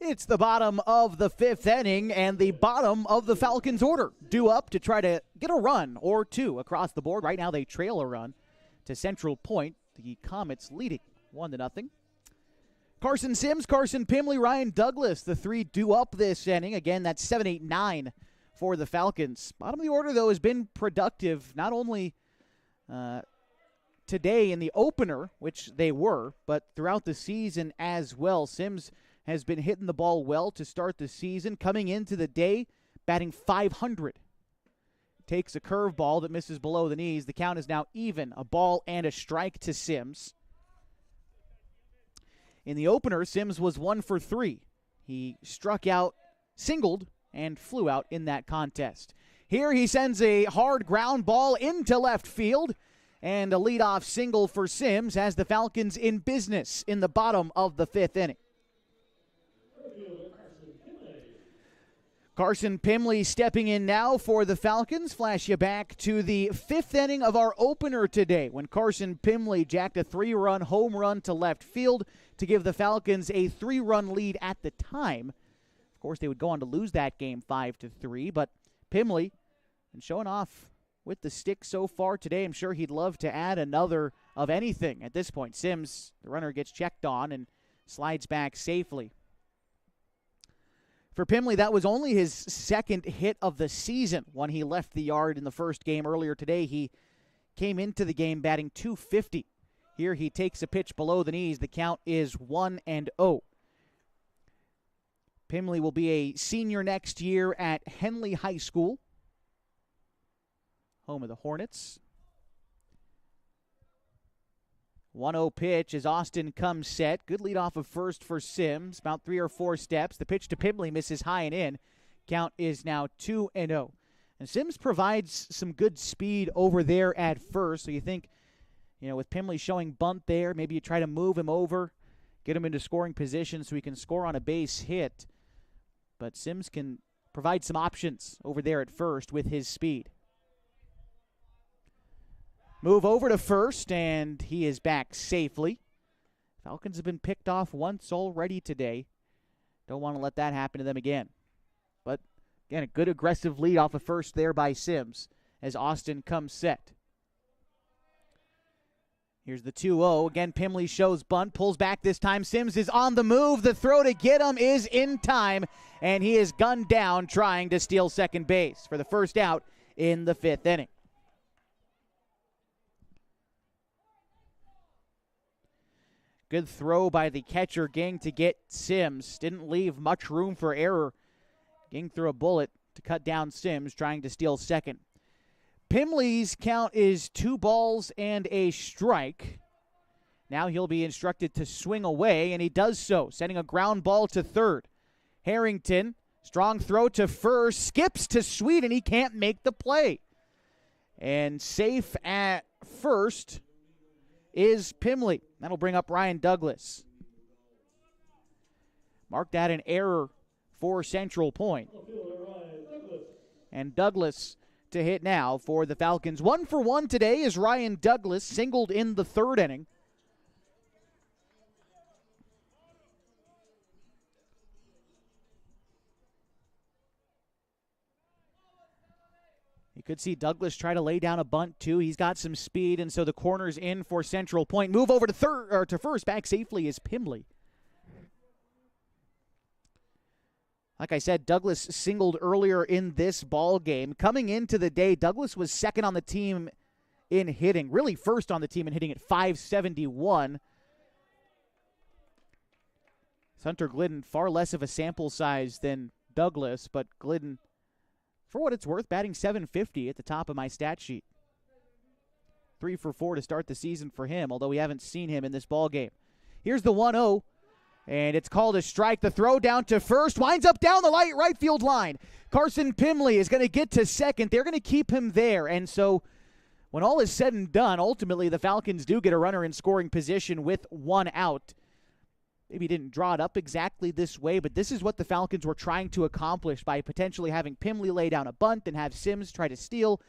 It's the bottom of the 5th inning and the bottom of the Falcons' order. Due up to try to get a run or two across the board. Right now they trail a run to Central Point. The Comets leading 1-0. Carson Sims, Carson Pimley, Ryan Douglas, the three due up this inning. Again, that's 7-8-9 for the Falcons. Bottom of the order, though, has been productive, not only today in the opener, which they were, but throughout the season as well. Sims has been hitting the ball well to start the season. Coming into the day, batting .500. Takes a curveball that misses below the knees. The count is now even, a ball and a strike to Sims. In the opener, Sims was 1 for 3. He struck out, singled, and flew out in that contest. Here he sends a hard ground ball into left field, and a leadoff single for Sims has the Falcons in business in the bottom of the 5th inning. Carson Pimley stepping in now for the Falcons. Flash you back to the 5th inning of our opener today when Carson Pimley jacked a 3-run home run to left field to give the Falcons a 3-run lead at the time. Of course, they would go on to lose that game 5-3, but Pimley been showing off with the stick so far today. I'm sure he'd love to add another of anything at this point. Sims, the runner, gets checked on and slides back safely. For Pimley, that was only his second hit of the season when he left the yard in the first game earlier today. He came into the game batting .250. Here he takes a pitch below the knees. The count is 1-0. Pimley will be a senior next year at Henley High School, home of the Hornets. 1-0 pitch as Austin comes set. Good lead off of first for Sims. About 3 or 4 steps. The pitch to Pimley misses high and in. Count is now 2-0. And Sims provides some good speed over there at first. So you think, with Pimley showing bunt there, maybe you try to move him over, get him into scoring position so he can score on a base hit. But Sims can provide some options over there at first with his speed. Move over to first, and he is back safely. Falcons have been picked off once already today. Don't want to let that happen to them again. But, again, a good aggressive lead off of first there by Sims as Austin comes set. Here's the 2-0. Again, Pimley shows bunt, pulls back this time. Sims is on the move. The throw to get him is in time, and he is gunned down trying to steal second base for the first out in the 5th inning. Good throw by the catcher, Ging, to get Sims. Didn't leave much room for error. Ging threw a bullet to cut down Sims, trying to steal second. Pimley's count is 2 balls and a strike. Now he'll be instructed to swing away, and he does so, sending a ground ball to third. Harrington, strong throw to first, skips to Sweet, and he can't make the play. And safe at first is Pimley. That'll bring up Ryan Douglas. Mark that an error for Central Point. And Douglas to hit now for the Falcons. 1 for 1 today is Ryan Douglas, singled in the third inning. You could see Douglas try to lay down a bunt, too. He's got some speed, and so the corner's in for Central Point. Move over to first. Back safely is Pimley. Like I said, Douglas singled earlier in this ball game. Coming into the day, Douglas was second on the team in hitting, really first on the team in hitting at .571. Hunter Glidden, far less of a sample size than Douglas, but Glidden, for what it's worth, batting .750 at the top of my stat sheet. 3 for 4 to start the season for him, although we haven't seen him in this ball game. Here's the 1-0. And it's called a strike. The throw down to first winds up down the right field line. Carson Pimley is going to get to second. They're going to keep him there. And so when all is said and done, ultimately the Falcons do get a runner in scoring position with 1 out. Maybe didn't draw it up exactly this way, but this is what the Falcons were trying to accomplish by potentially having Pimley lay down a bunt and have Sims try to steal.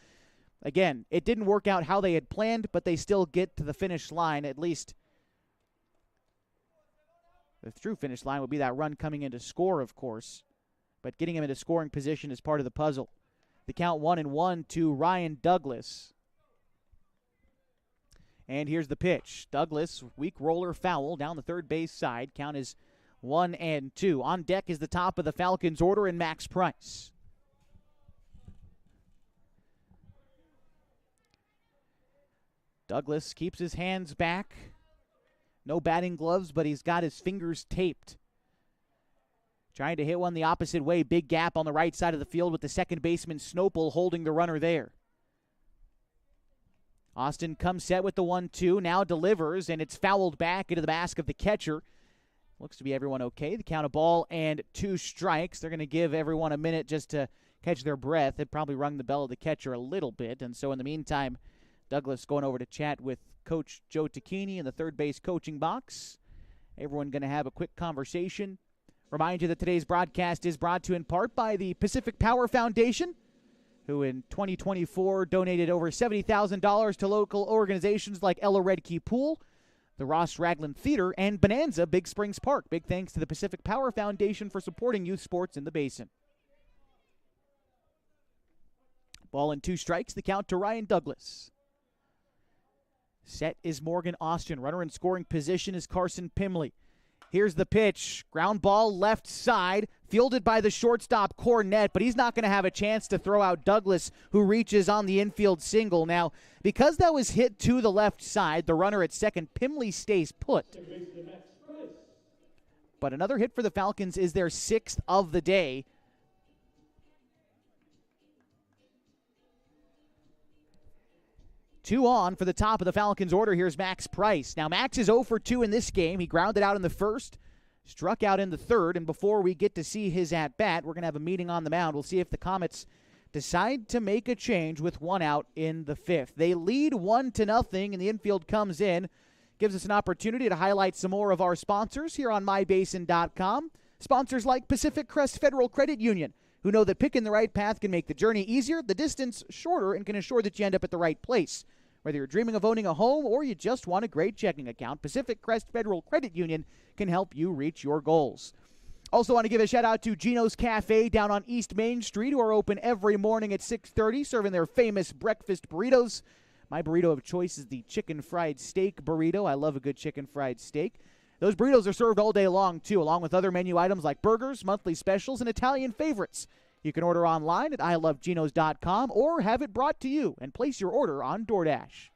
Again, it didn't work out how they had planned, but they still get to the finish line, at least. The true finish line would be that run coming in to score, of course. But getting him into scoring position is part of the puzzle. The count 1-1 to Ryan Douglas. And here's the pitch. Douglas, weak roller foul down the third base side. Count is 1-2. On deck is the top of the Falcons order and Max Price. Douglas keeps his hands back. No batting gloves, but he's got his fingers taped. Trying to hit one the opposite way. Big gap on the right side of the field with the second baseman Snopel holding the runner there. Austin comes set with the 1-2, now delivers, and it's fouled back into the mask of the catcher. Looks to be everyone okay. The count of ball and 2 strikes. They're going to give everyone a minute just to catch their breath. It probably rung the bell of the catcher a little bit, and so in the meantime, Douglas going over to chat with Coach Joe Tacchini in the third base coaching box. Everyone going to have a quick conversation. Remind you that today's broadcast is brought to you in part by the Pacific Power Foundation, who in 2024 donated over $70,000 to local organizations like Ella Redkey Pool, the Ross Ragland Theater, and Bonanza Big Springs Park. Big thanks to the Pacific Power Foundation for supporting youth sports in the Basin. Ball and 2 strikes, the count to Ryan Douglas. Set is Morgan Austin. Runner in scoring position is Carson Pimley. Here's the pitch. Ground ball left side, fielded by the shortstop Cornett, but he's not going to have a chance to throw out Douglas, who reaches on the infield single. Now, because that was hit to the left side, the runner at second, Pimley stays put. But another hit for the Falcons is their 6th of the day. Two on for the top of the Falcons order. Here's Max Price. Now, Max is 0 for 2 in this game. He grounded out in the first, struck out in the third, and before we get to see his at-bat, we're going to have a meeting on the mound. We'll see if the Comets decide to make a change with 1 out in the 5th. They lead 1-0, and the infield comes in. Gives us an opportunity to highlight some more of our sponsors here on MyBasin.com. Sponsors like Pacific Crest Federal Credit Union, who know that picking the right path can make the journey easier, the distance shorter, and can ensure that you end up at the right place. Whether you're dreaming of owning a home or you just want a great checking account, Pacific Crest Federal Credit Union can help you reach your goals. Also want to give a shout out to Gino's Cafe down on East Main Street, who are open every morning at 6:30, serving their famous breakfast burritos. My burrito of choice is the chicken fried steak burrito. I love a good chicken fried steak. Those burritos are served all day long, too, along with other menu items like burgers, monthly specials, and Italian favorites. You can order online at iloveginos.com or have it brought to you and place your order on DoorDash.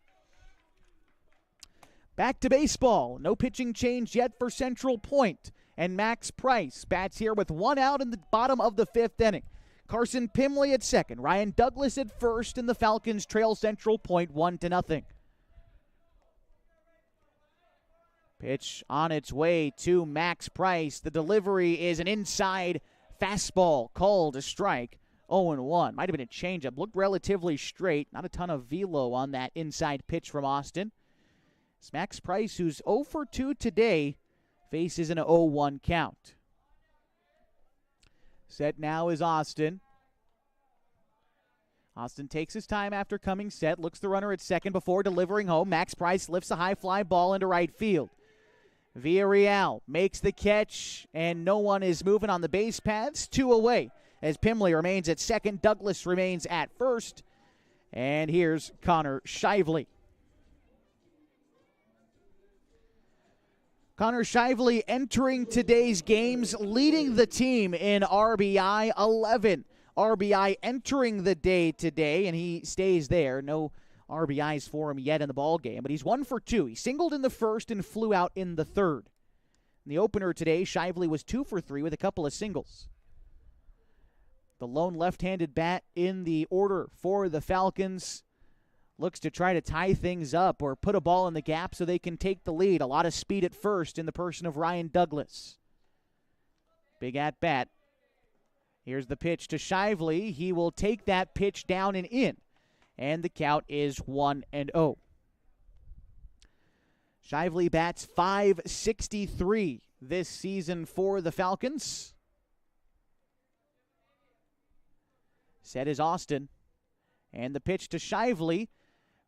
Back to baseball. No pitching change yet for Central Point. And Max Price bats here with 1 out in the bottom of the 5th inning. Carson Pimley at second. Ryan Douglas at first, and the Falcons trail Central Point 1-0. Pitch on its way to Max Price. The delivery is an inside fastball called a strike. 0-1. Might have been a changeup. Looked relatively straight. Not a ton of velo on that inside pitch from Austin. It's Max Price, who's 0 for 2 today, faces an 0-1 count. Set now is Austin. Austin takes his time after coming set. Looks the runner at second before delivering home. Max Price lifts a high fly ball into right field. Villarreal makes the catch, and no one is moving on the base paths. 2 away as Pimley remains at second. Douglas remains at first. And here's Connor Shively. Connor Shively entering today's games, leading the team in RBI. 11 RBI entering the day today, and he stays there. No RBIs for him yet in the ball game, but he's 1 for 2. He singled in the first and flew out in the third. In the opener today, Shively was 2 for 3 with a couple of singles. The lone left-handed bat in the order for the Falcons looks to try to tie things up or put a ball in the gap so they can take the lead. A lot of speed at first in the person of Ryan Douglas. Big at-bat. Here's the pitch to Shively. He will take that pitch down and in. And the count is 1-0. Shively bats .563 this season for the Falcons. Set is Austin. And the pitch to Shively.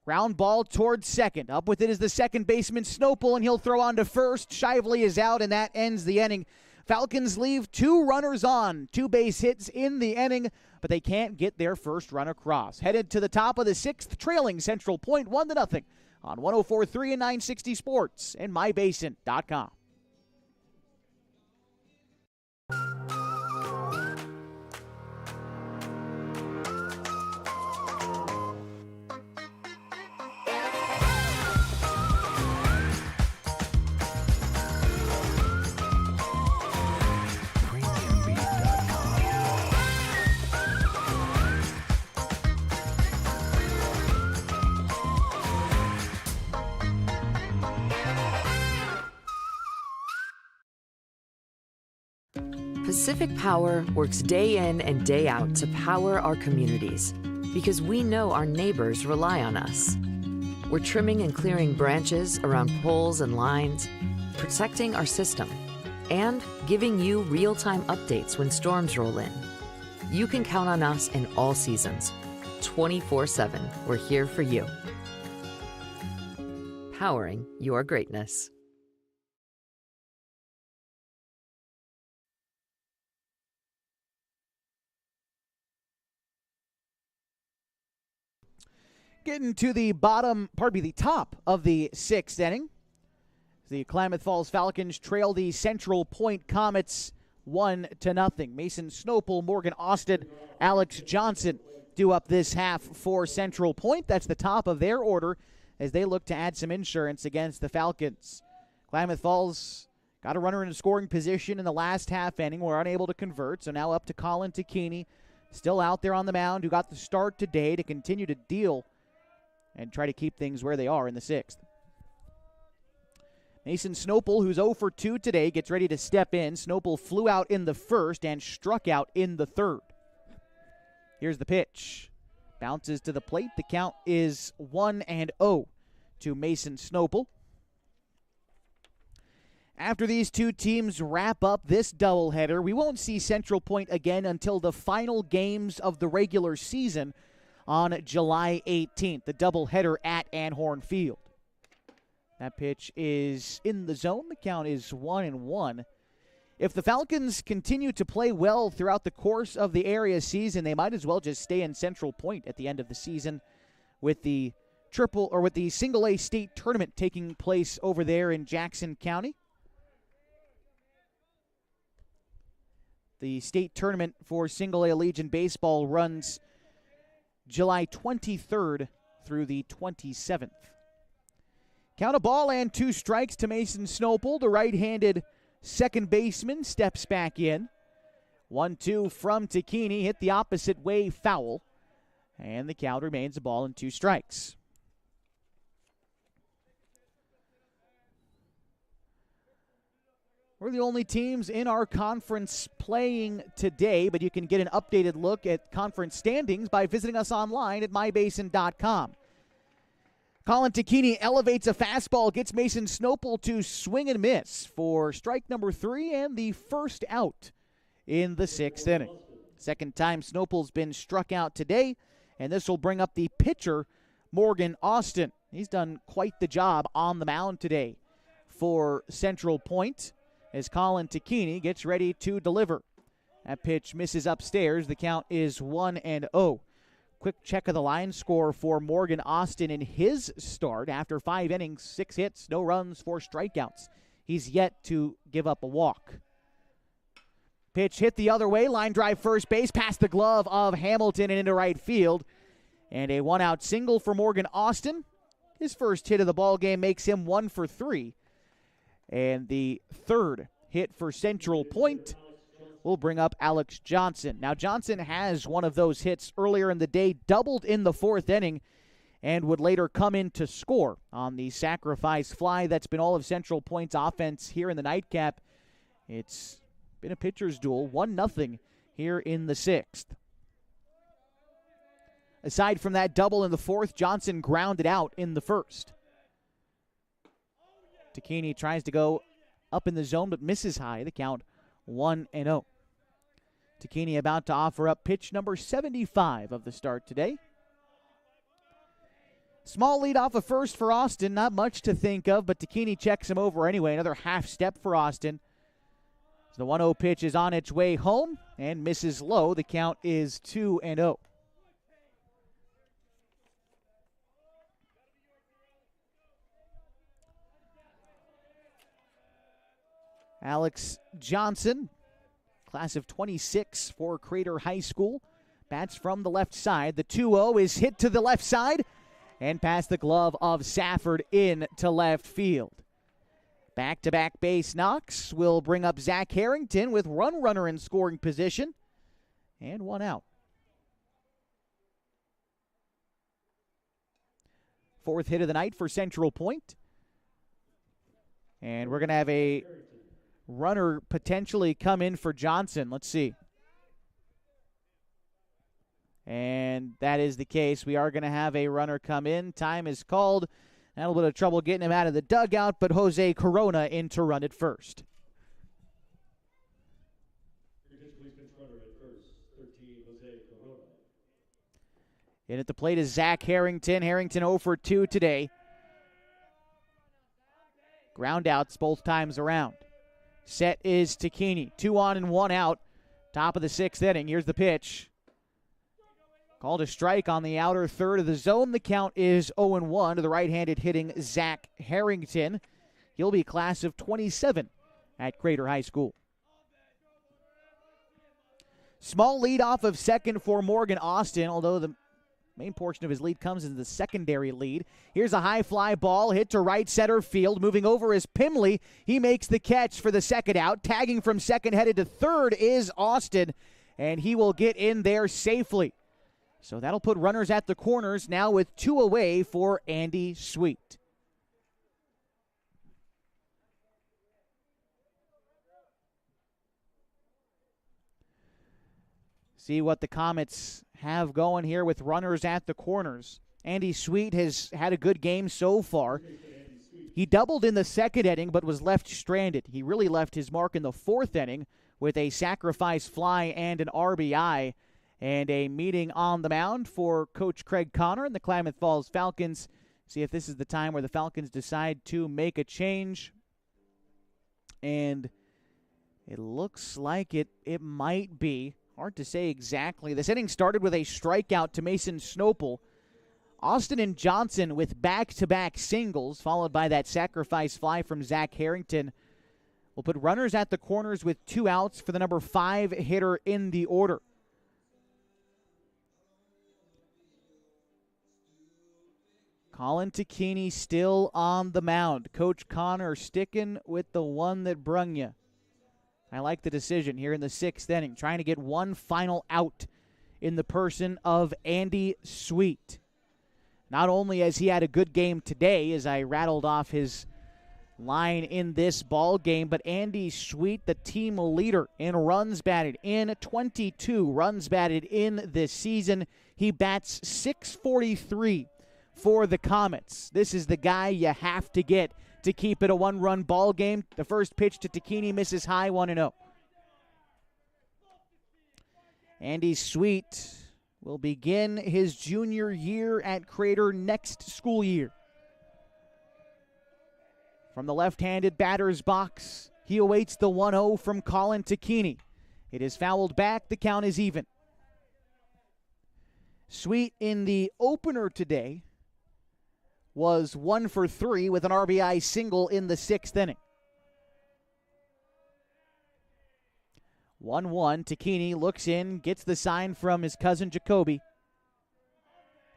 Ground ball towards second. Up with it is the second baseman, Snopel, and he'll throw on to first. Shively is out, and that ends the inning. Falcons leave 2 runners on, 2 base hits in the inning, but they can't get their first run across. Headed to the top of the 6th, trailing Central Point 1-0 on 104.3 and 960 Sports and mybasin.com. Pacific Power works day in and day out to power our communities because we know our neighbors rely on us. We're trimming and clearing branches around poles and lines, protecting our system, and giving you real-time updates when storms roll in. You can count on us in all seasons. 24/7, we're here for you. Powering your greatness. Getting to the top of the 6th inning. The Klamath Falls Falcons trail the Central Point Comets 1-0. Mason Snopel, Morgan Austin, Alex Johnson do up this half for Central Point. That's the top of their order as they look to add some insurance against the Falcons. Klamath Falls got a runner in a scoring position in the last half inning. We're unable to convert, so now up to Colin Takini, still out there on the mound, who got the start today to continue to deal and try to keep things where they are in the 6th. Mason Snopel, who's 0 for 2 today, gets ready to step in. Snopel flew out in the first and struck out in the third. Here's the pitch. Bounces to the plate. The count is 1-0 to Mason Snopel. After these two teams wrap up this doubleheader, we won't see Central Point again until the final games of the regular season on July 18th, the doubleheader at Anhorn Field. That pitch is in the zone. The count is 1-1. If the Falcons continue to play well throughout the course of the area season, they might as well just stay in Central Point at the end of the season with the single A state tournament taking place over there in Jackson County. The state tournament for single A Legion baseball runs July 23rd through the 27th. Count a ball and 2 strikes to Mason Snopel. The right-handed second baseman steps back in. 1-2 from Takini, hit the opposite way, foul. And the count remains a ball and 2 strikes. We're the only teams in our conference playing today, but you can get an updated look at conference standings by visiting us online at mybasin.com. Colin Takini elevates a fastball, gets Mason Snopel to swing and miss for strike number 3 and the first out in the 6th inning. Second time Snopel's been struck out today, and this will bring up the pitcher, Morgan Austin. He's done quite the job on the mound today for Central Point as Colin Takini gets ready to deliver. That pitch misses upstairs. The count is 1-0. Quick check of the line score for Morgan Austin in his start. After 5 innings, 6 hits, no runs, 4 strikeouts. He's yet to give up a walk. Pitch hit the other way. Line drive first base past the glove of Hamilton and into right field. And a 1-out single for Morgan Austin. His first hit of the ball game makes him 1 for 3. And the third hit for Central Point will bring up Alex Johnson. Now, Johnson has one of those hits earlier in the day, doubled in the 4th inning, and would later come in to score on the sacrifice fly. That's been all of Central Point's offense here in the Nightcap. It's been a pitcher's duel, 1-0 here in the 6th. Aside from that double in the 4th, Johnson grounded out in the 1st. Takini tries to go up in the zone but misses high. The count 1-0. Takini about to offer up pitch number 75 of the start today. Small lead off of first for Austin. Not much to think of, but Takini checks him over anyway. Another half step for Austin. So the 1-0 pitch is on its way home and misses low. The count is 2-0. Alex Johnson, class of 26 for Crater High School, bats from the left side. The 2-0 is hit to the left side and past the glove of Safford in to left field. Back-to-back base knocks will bring up Zach Harrington with runner in scoring position and 1 out. 4th hit of the night for Central Point. And we're going to have a runner potentially come in for Johnson. Let's see. And that is the case. We are going to have a runner come in. Time is called. A little bit of trouble getting him out of the dugout, but Jose Corona in to run it first. In at the plate is Zach Harrington. Harrington 0 for 2 today. Ground outs both times around. Set is Takini. 2 on and 1 out. Top of the 6th inning. Here's the pitch. Called a strike on the outer third of the zone. The count is 0-1 to the right-handed hitting Zach Harrington. He'll be class of 27 at Crater High School. Small lead off of second for Morgan Austin, although the main portion of his lead comes in the secondary lead. Here's a high fly ball hit to right center field. Moving over is Pimley. He makes the catch for the second out. Tagging from second headed to third is Austin, and he will get in there safely. So that'll put runners at the corners now with 2 away for Andy Sweet. See what the Comets have going here with runners at the corners. Andy Sweet has had a good game so far. He doubled in the 2nd inning but was left stranded. He really left his mark in the 4th inning with a sacrifice fly and an RBI. And a meeting on the mound for Coach Craig Connor and the Klamath Falls Falcons. See if this is the time where the Falcons decide to make a change. And it looks like it might be. Hard to say exactly. This inning started with a strikeout to Mason Snopel. Austin and Johnson with back-to-back singles, followed by that sacrifice fly from Zach Harrington. Will put runners at the corners with 2 outs for the number 5 hitter in the order. Colin Takini still on the mound. Coach Connor sticking with the one that brung you. I like the decision here in the 6th inning, trying to get one final out in the person of Andy Sweet. Not only has he had a good game today, as I rattled off his line in this ball game, but Andy Sweet, the team leader in runs batted, in 22 runs batted in this season. He bats .643 for the Comets. This is the guy you have to get to keep it a one-run ball game. The first pitch to Takini misses high, 1-0. Andy Sweet will begin his junior year at Crater next school year. From the left-handed batter's box, he awaits the 1-0 from Colin Takini. It is fouled back. The count is even. Sweet in the opener today was 1 for 3 with an RBI single in the 6th inning. 1-1. Takini looks in, gets the sign from his cousin Jacoby.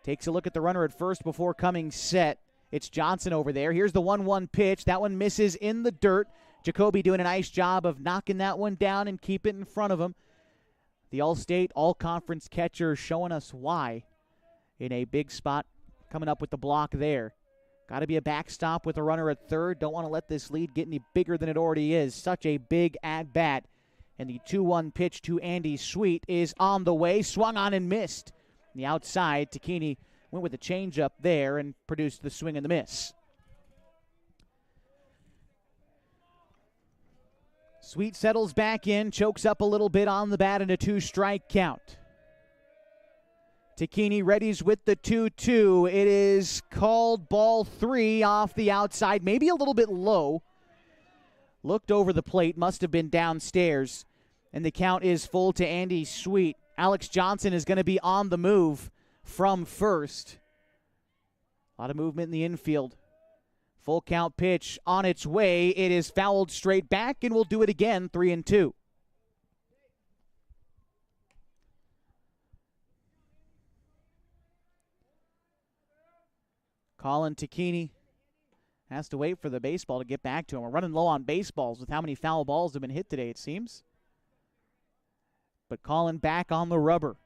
Takes a look at the runner at first before coming set. It's Johnson over there. Here's the 1-1 pitch. That one misses in the dirt. Jacoby doing a nice job of knocking that one down and keep it in front of him. The All-State, All-Conference catcher showing us why in a big spot, coming up with the block there. Got to be a backstop with a runner at third. Don't want to let this lead get any bigger than it already is. Such a big at-bat. And the 2-1 pitch to Andy Sweet is on the way. Swung on and missed. The outside, Takini went with the changeup there and produced the swing and the miss. Sweet settles back in, chokes up a little bit on the bat in a 2-strike count. Takini readies with the 2-2. It is called ball 3 off the outside, maybe a little bit low. Looked over the plate, must have been downstairs. And the count is full to Andy Sweet. Alex Johnson is going to be on the move from first. A lot of movement in the infield. Full count pitch on its way. It is fouled straight back, and we'll do it again, 3-2. Colin Takini has to wait for the baseball to get back to him. We're running low on baseballs with how many foul balls have been hit today, it seems. But Colin back on the rubber.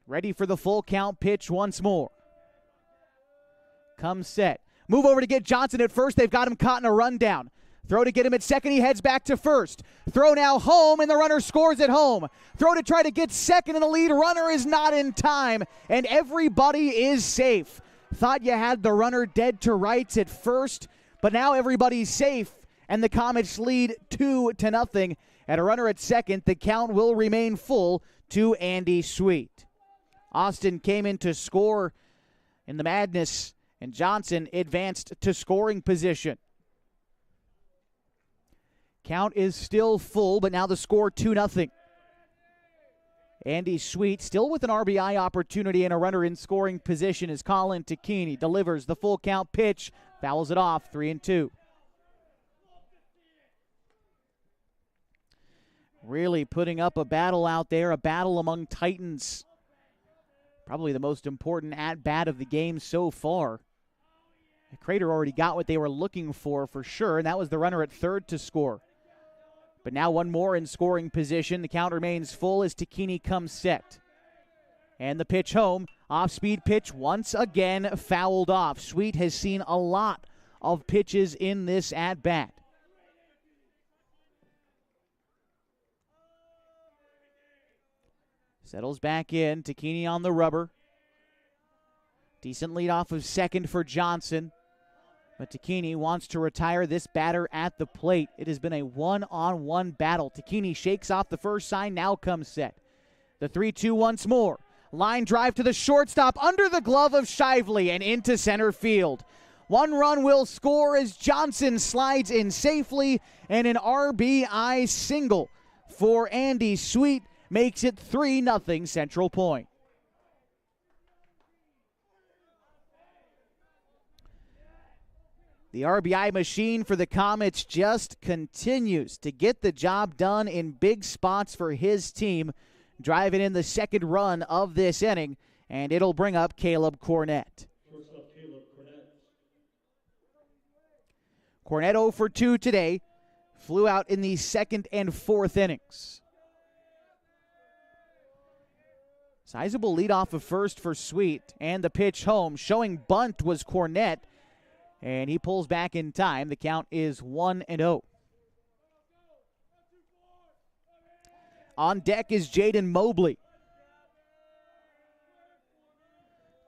Ready for the full count pitch once more. Comes set. Move over to get Johnson at first. They've got him caught in a rundown. Throw to get him at second. He heads back to first. Throw now home, and the runner scores at home. Throw to try to get second, and the lead runner is not in time, and everybody is safe. Thought you had the runner dead to rights at first, but now everybody's safe, and the Comets lead 2-0. At a runner at second, the count will remain full to Andy Sweet. Austin came in to score in the madness, and Johnson advanced to scoring position. Count is still full, but now the score 2-0. Andy Sweet still with an RBI opportunity and a runner in scoring position as Colin Takini delivers the full count pitch, fouls it off, 3-2. Really putting up a battle out there, a battle among Titans. Probably the most important at-bat of the game so far. Crater already got what they were looking for sure, and that was the runner at third to score. But now one more in scoring position. The count remains full as Takini comes set. And the pitch home, off-speed pitch once again fouled off. Sweet has seen a lot of pitches in this at-bat. Settles back in. Takini on the rubber. Decent lead off of second for Johnson. But Takini wants to retire this batter at the plate. It has been a one-on-one battle. Takini shakes off the first sign, now comes set. The 3-2 once more. Line drive to the shortstop under the glove of Shively and into center field. One run will score as Johnson slides in safely, and an RBI single for Andy Sweet makes it 3-0 Central Point. The RBI machine for the Comets just continues to get the job done in big spots for his team, driving in the second run of this inning, and it'll bring up Caleb Cornett. Cornett 0 for 2 today. flew out in the second and fourth innings. Sizable lead off of first for Sweet, and the pitch home. Showing bunt was Cornett, and he pulls back in time. The count is 1-0. On deck is Jaden Mobley.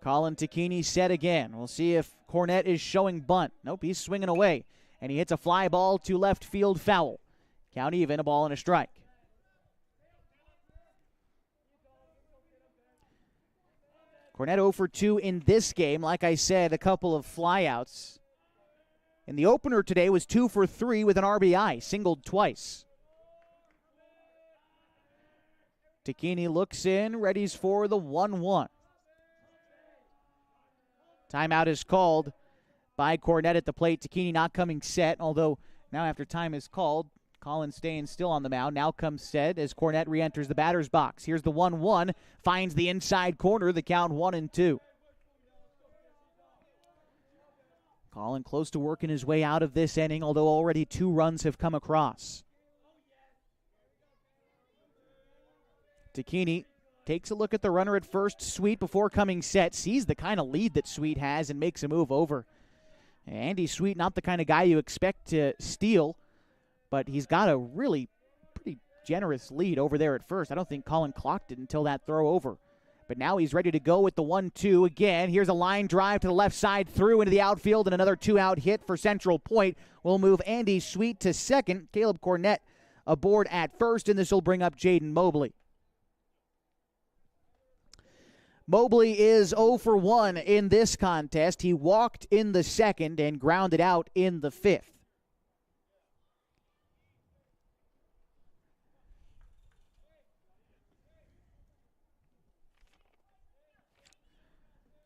Colin Tacchini set again. We'll see if Cornett is showing bunt. Nope, he's swinging away. And he hits a fly ball to left field foul. Count even, a ball and a strike. Cornett 0 for 2 in this game. Like I said, a couple of flyouts. And the opener today was 2 for 3 with an RBI, singled twice. Tacchini looks in, readies for the 1-1. Timeout is called by Cornett at the plate. Tacchini not coming set, although now after time is called, Collins staying still on the mound. Now comes set as Cornett re-enters the batter's box. Here's the 1-1, finds the inside corner, the count 1-2. Collin close to working his way out of this inning, although already 2 runs have come across. Tacchini takes a look at the runner at first. Sweet before coming set, sees the kind of lead that Sweet has and makes a move over. Andy Sweet, not the kind of guy you expect to steal, but he's got a really pretty generous lead over there at first. I don't think Collin clocked it until that throw over. But now he's ready to go with the 1-2 again. Here's a line drive to the left side, through into the outfield, and another 2-out hit for Central Point. Will move Andy Sweet to second. Caleb Cornett aboard at first, and this will bring up Jaden Mobley. Mobley is 0 for 1 in this contest. He walked in the second and grounded out in the fifth.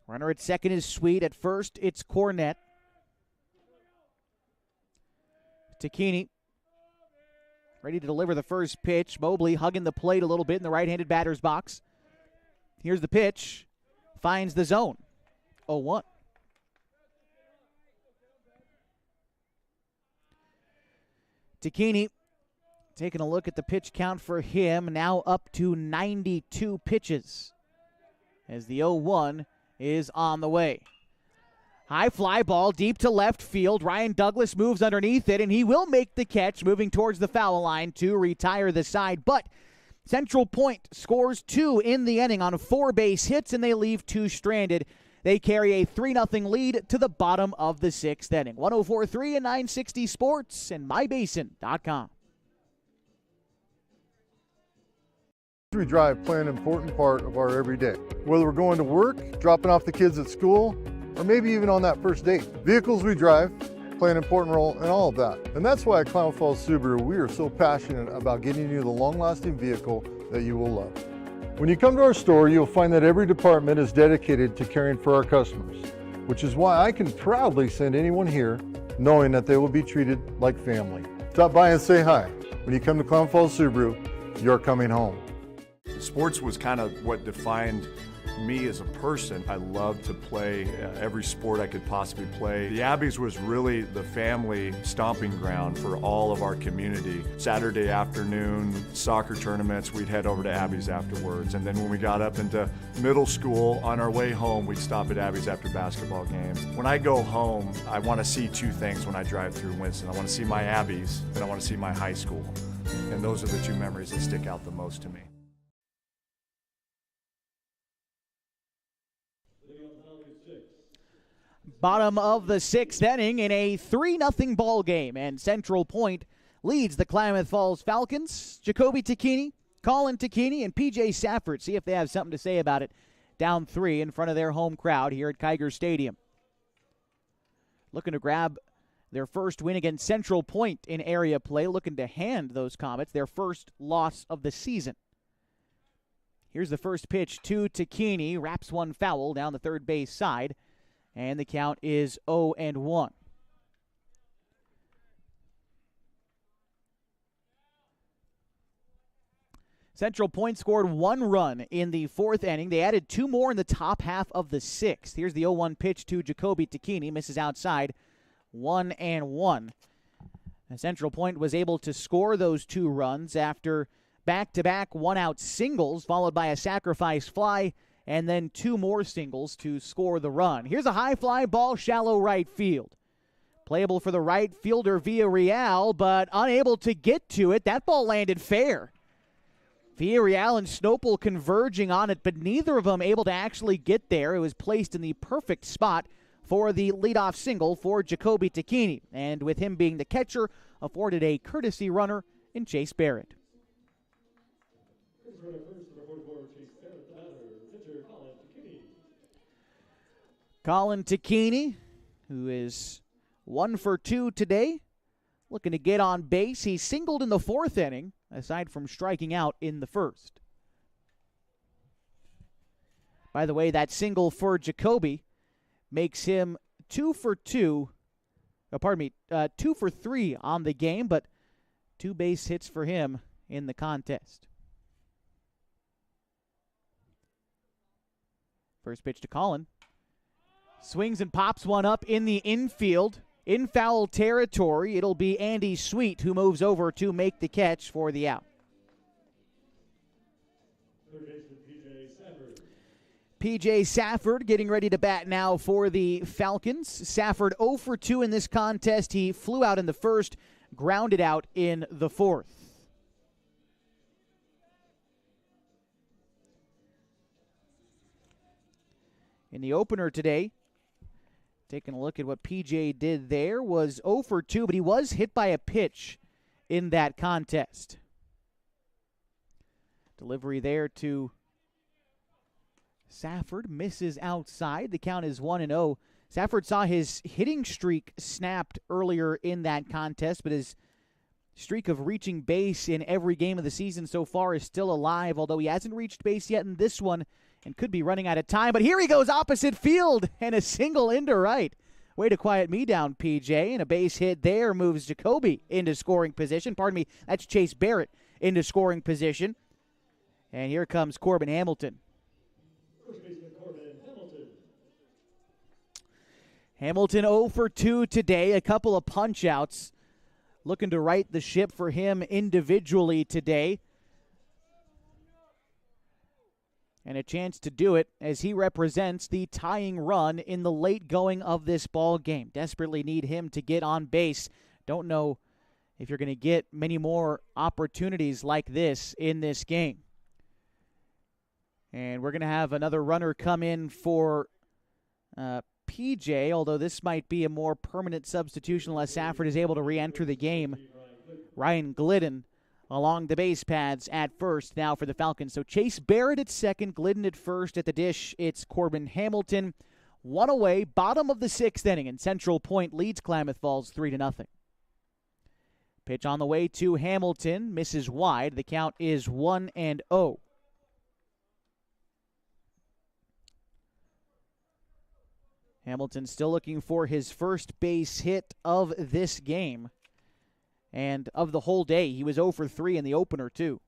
Runner at second is Sweet. At first, it's Cornett. Tacchini ready to deliver the first pitch. Mobley hugging the plate a little bit in the right-handed batter's box. Here's the pitch. Finds the zone. 0-1. Tacchini taking a look at the pitch count for him. Now up to 92 pitches as the 0-1 is on the way. High fly ball deep to left field. Ryan Douglas moves underneath it, and he will make the catch, moving towards the foul line to retire the side. But Central Point scores 2 in the inning on 4 base hits, and they leave 2 stranded. They carry a 3-0 lead to the bottom of the 6th inning. 104.3 and 960 Sports and MyBasin.com. We drive play an important part of our everyday. Whether we're going to work, dropping off the kids at school, or maybe even on that first date. Vehicles we drive play an important role in all of that. And that's why at Klamath Falls Subaru, we are so passionate about getting you the long-lasting vehicle that you will love. When you come to our store, you'll find that every department is dedicated to caring for our customers, which is why I can proudly send anyone here knowing that they will be treated like family. Stop by and say hi. When you come to Klamath Falls Subaru, you're coming home. Sports was kind of what defined me as a person. I loved to play every sport I could possibly play. The Abbeys was really the family stomping ground for all of our community. Saturday afternoon, soccer tournaments, we'd head over to Abbeys afterwards. And then when we got up into middle school, on our way home, we'd stop at Abbeys after basketball games. When I go home, I want to see 2 things when I drive through Winston. I want to see my Abbeys, and I want to see my high school. And those are the 2 memories that stick out the most to me. Bottom of the 6th inning in a 3-0 ball game, and Central Point leads the Klamath Falls Falcons. Jacoby Tacchini, Colin Tacchini, and P.J. Safford. See if they have something to say about it. Down 3 in front of their home crowd here at Kiger Stadium. Looking to grab their first win against Central Point in area play, looking to hand those Comets their first loss of the season. Here's the first pitch to Tacchini. Wraps one foul down the third base side. And the count is 0-1. Central Point scored 1 run in the 4th inning. They added 2 more in the top half of the 6th. Here's the 0-1 pitch to Jacoby Tacchini. Misses outside. 1-1. And Central Point was able to score those 2 runs after back-to-back one-out singles, followed by a sacrifice fly, and then 2 more singles to score the run. Here's a high fly ball, shallow right field. Playable for the right fielder Villarreal, but unable to get to it. That ball landed fair. Villarreal and Snopel converging on it, but neither of them able to actually get there. It was placed in the perfect spot for the leadoff single for Jacoby Tacchini, and with him being the catcher, afforded a courtesy runner in Chase Barrett. Colin Tacchini, who is 1 for 2 today, looking to get on base. He singled in the 4th inning, aside from striking out in the 1st. By the way, that single for Jacoby makes him 2 for 3 on the game, but 2 base hits for him in the contest. First pitch to Colin. Swings and pops one up in the infield. In foul territory, it'll be Andy Sweet who moves over to make the catch for the out. P.J. Safford getting ready to bat now for the Falcons. Safford 0 for 2 in this contest. He flew out in the 1st, grounded out in the 4th. In the opener today, taking a look at what P.J. did there, was 0 for 2, but he was hit by a pitch in that contest. Delivery there to Safford, misses outside. The count is 1-0. Safford saw his hitting streak snapped earlier in that contest, but his streak of reaching base in every game of the season so far is still alive, although he hasn't reached base yet in this one and could be running out of time. But here he goes opposite field, and a single into right. Way to quiet me down, PJ. And a base hit there moves Jacoby into scoring position. Pardon me, that's Chase Barrett into scoring position. And here comes Corbin Hamilton. Hamilton 0 for 2 today, a couple of punch-outs. Looking to right the ship for him individually today. And a chance to do it as he represents the tying run in the late going of this ball game. Desperately need him to get on base. Don't know if you're going to get many more opportunities like this in this game. And we're going to have another runner come in for PJ, although this might be a more permanent substitution unless Safford is able to re-enter the game. Ryan Glidden along the base paths at first now for the Falcons. So Chase Barrett at second, Glidden at first. At the dish, it's Corbin Hamilton. 1 away, bottom of the 6th inning, and Central Point leads Klamath Falls 3-0. Pitch on the way to Hamilton, misses wide. The count is 1-0. Hamilton still looking for his first base hit of this game. And of the whole day, he was 0 for 3 in the opener, too.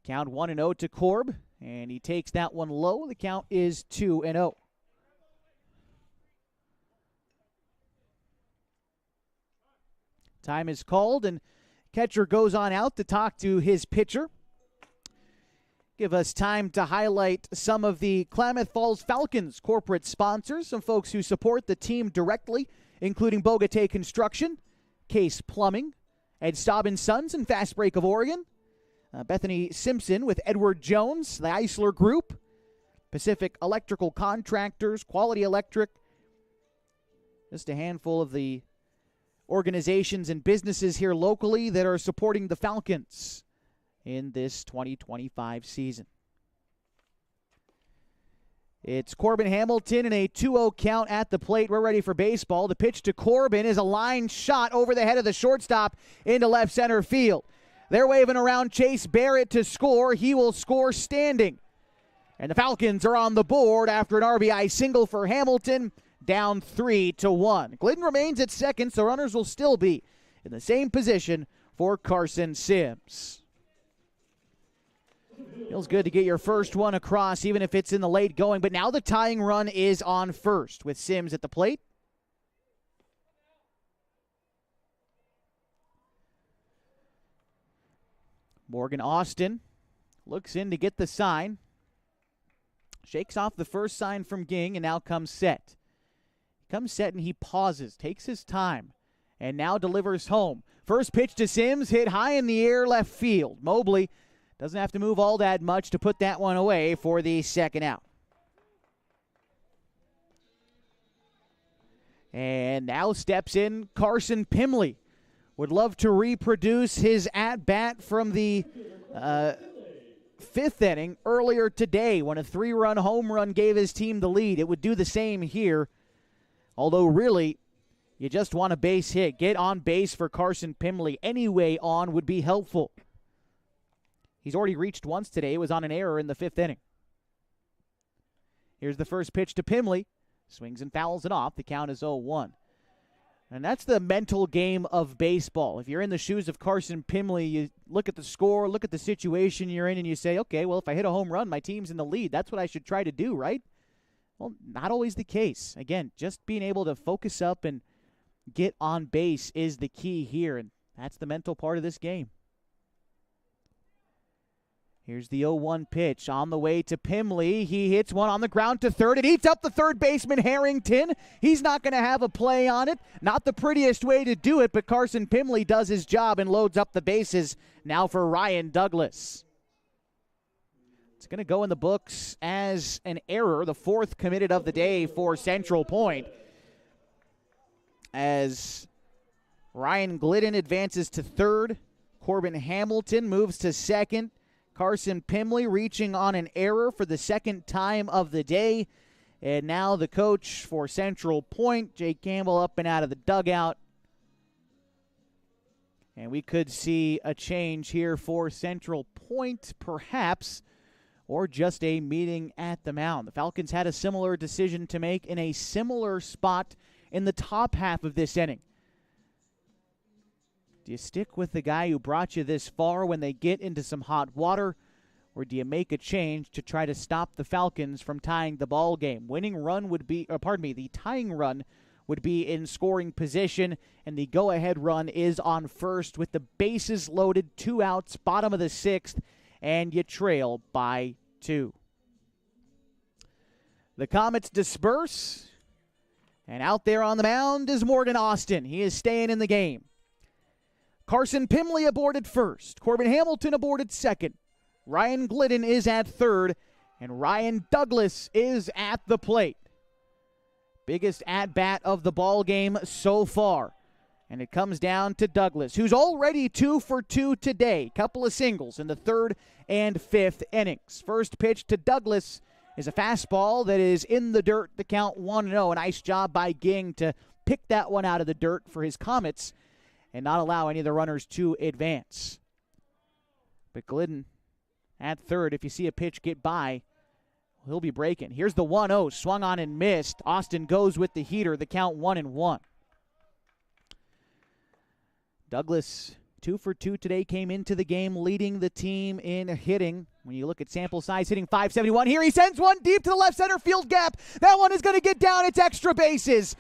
Count 1-0 to Corb, and he takes that one low. The count is 2-0. Time is called, and catcher goes on out to talk to his pitcher. Give us time to highlight some of the Klamath Falls Falcons corporate sponsors, some folks who support the team directly, including Bogate Construction, Case Plumbing, Ed Staub & Sons and Fast Break of Oregon, Bethany Simpson with Edward Jones, the Eisler Group, Pacific Electrical Contractors, Quality Electric, just a handful of the organizations and businesses here locally that are supporting the Falcons in this 2025 season. It's Corbin Hamilton in a 2-0 count at the plate. We're ready for baseball. The pitch to Corbin is a line shot over the head of the shortstop into left center field. They're waving around Chase Barrett to score. He will score standing. And the Falcons are on the board after an RBI single for Hamilton, down 3-1. Glidden remains at second, so runners will still be in the same position for Carson Sims. Feels good to get your first one across, even if it's in the late going. But now the tying run is on first with Sims at the plate. Morgan Austin looks in to get the sign. Shakes off the first sign from Ging and now comes set. Comes set and he pauses, takes his time, and now delivers home. First pitch to Sims, hit high in the air left field. Mobley doesn't have to move all that much to put that one away for the second out. And now steps in Carson Pimley. Would love to reproduce his at-bat from the fifth inning earlier today when a 3-run home run gave his team the lead. It would do the same here, although really you just want a base hit. Get on base for Carson Pimley any way on would be helpful. He's already reached once today. It was on an error in the fifth inning. Here's the first pitch to Pimley. Swings and fouls it off. The count is 0-1. And that's the mental game of baseball. If you're in the shoes of Carson Pimley, you look at the score, look at the situation you're in, and you say, okay, well, if I hit a home run, my team's in the lead. That's what I should try to do, right? Well, not always the case. Again, just being able to focus up and get on base is the key here, and that's the mental part of this game. Here's the 0-1 pitch on the way to Pimley. He hits one on the ground to third. It eats up the third baseman, Harrington. He's not going to have a play on it. Not the prettiest way to do it, but Carson Pimley does his job and loads up the bases now for Ryan Douglas. It's going to go in the books as an error, the fourth committed of the day for Central Point, as Ryan Glidden advances to third. Corbin Hamilton moves to second. Carson Pimley reaching on an error for the second time of the day. And now the coach for Central Point, Jake Campbell, up and out of the dugout. And we could see a change here for Central Point, perhaps, or just a meeting at the mound. The Falcons had a similar decision to make in a similar spot in the top half of this inning. Do you stick with the guy who brought you this far when they get into some hot water, or do you make a change to try to stop the Falcons from tying the ball game? The tying run would be in scoring position, and the go-ahead run is on first with the bases loaded, 2 outs, bottom of the sixth, and you trail by 2. The Comets disperse, and out there on the mound is Morgan Austin. He is staying in the game. Carson Pimley aboard at first. Corbin Hamilton aboard at second. Ryan Glidden is at third. And Ryan Douglas is at the plate. Biggest at-bat of the ball game so far. And it comes down to Douglas, who's already 2 for 2 today. Couple of singles in the third and fifth innings. First pitch to Douglas is a fastball that is in the dirt. The count 1-0. A nice job by Ging to pick that one out of the dirt for his Comets and not allow any of the runners to advance. But Glidden at third, if you see a pitch get by, he'll be breaking. Here's the 1-0, swung on and missed. Austin goes with the heater, the count 1-1. Douglas, 2 for 2 today, came into the game leading the team in hitting. When you look at sample size, hitting .571. Here he sends one deep to the left center field gap. That one is going to get down. It's extra bases.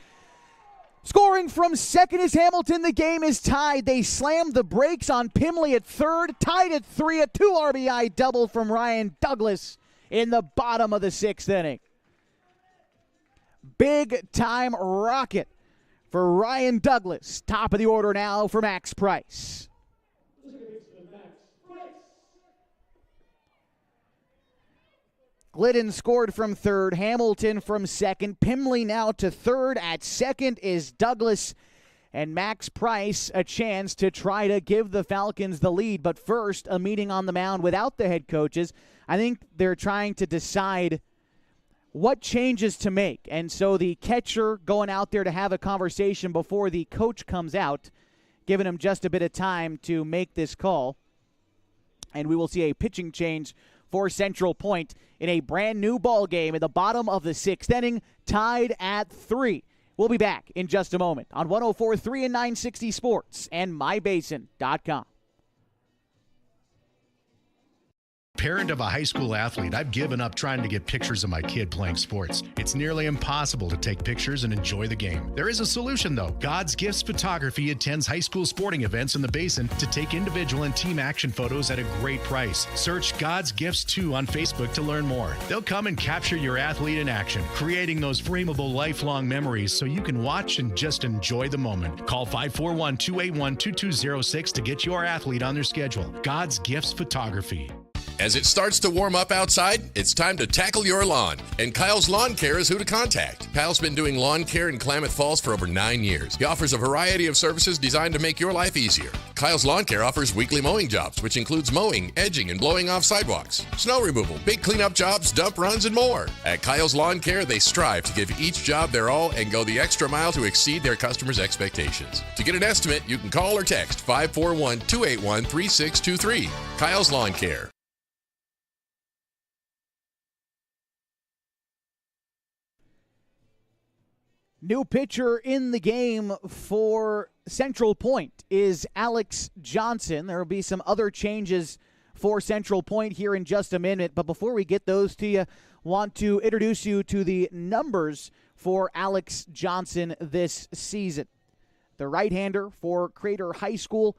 Scoring from second is Hamilton. The game is tied. They slammed the brakes on Pimley at third. Tied at 3. A 2 RBI double from Ryan Douglas in the bottom of the sixth inning. Big time rocket for Ryan Douglas. Top of the order now for Max Price. Glidden scored from third, Hamilton from second, Pimley now to third. At second is Douglas, and Max Price a chance to try to give the Falcons the lead. But first, a meeting on the mound without the head coaches. I think they're trying to decide what changes to make. And so the catcher going out there to have a conversation before the coach comes out, giving him just a bit of time to make this call. And we will see a pitching change for Central Point in a brand new ball game in the bottom of the sixth inning, tied at 3. We'll be back in just a moment on 104.3 and 960 Sports and MyBasin.com. parent of a high school athlete, I've given up trying to get pictures of my kid playing sports. It's nearly impossible to take pictures and enjoy the game. There is a solution, though. God's Gifts Photography attends high school sporting events in the Basin to take individual and team action photos at a great price. Search God's Gifts 2 on Facebook to learn more. They'll come and capture your athlete in action, creating those frameable lifelong memories so you can watch and just enjoy the moment. Call 541-281-2206 to get your athlete on their schedule. God's Gifts Photography. As it starts to warm up outside, it's time to tackle your lawn. And Kyle's Lawn Care is who to contact. Kyle's been doing lawn care in Klamath Falls for over 9 years. He offers a variety of services designed to make your life easier. Kyle's Lawn Care offers weekly mowing jobs, which includes mowing, edging, and blowing off sidewalks, snow removal, big cleanup jobs, dump runs, and more. At Kyle's Lawn Care, they strive to give each job their all and go the extra mile to exceed their customers' expectations. To get an estimate, you can call or text 541-281-3623. Kyle's Lawn Care. New pitcher in the game for Central Point is Alex Johnson. There will be some other changes for Central Point here in just a minute. But before we get those to you, want to introduce you to the numbers for Alex Johnson this season. The right-hander for Crater High School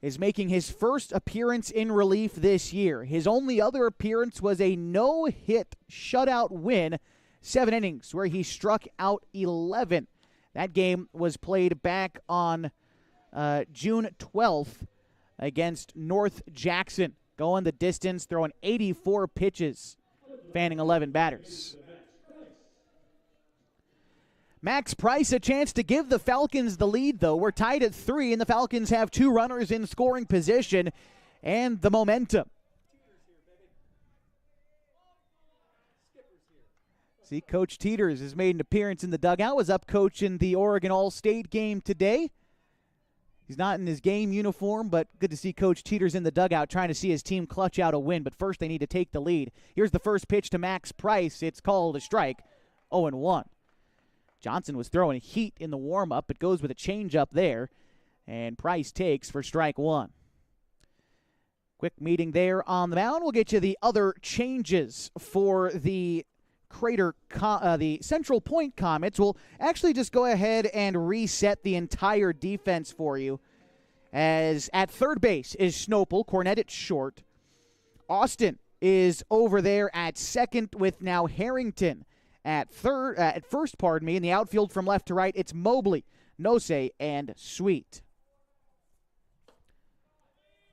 is making his first appearance in relief this year. His only other appearance was a no-hit shutout win, 7 innings, where he struck out 11. That game was played back on June 12th against North Jackson. Going the distance, throwing 84 pitches, fanning 11 batters. Max Price, a chance to give the Falcons the lead, though. We're tied at 3, and the Falcons have 2 runners in scoring position and the momentum. See, Coach Teeters has made an appearance in the dugout, was up coaching the Oregon All-State game today. He's not in his game uniform, but good to see Coach Teeters in the dugout trying to see his team clutch out a win. But first they need to take the lead. Here's the first pitch to Max Price. It's called a strike, 0-1. Johnson was throwing heat in the warm-up, but goes with a changeup there. And Price takes for strike 1. Quick meeting there on the mound. We'll get you the other changes for the the Central Point Comets. Will actually just go ahead and reset the entire defense for you. As at third base is Schnopel, Cornett at short. Austin is over there at second with now Harrington at first, in the outfield from left to right, it's Mobley, Nosey, and Sweet.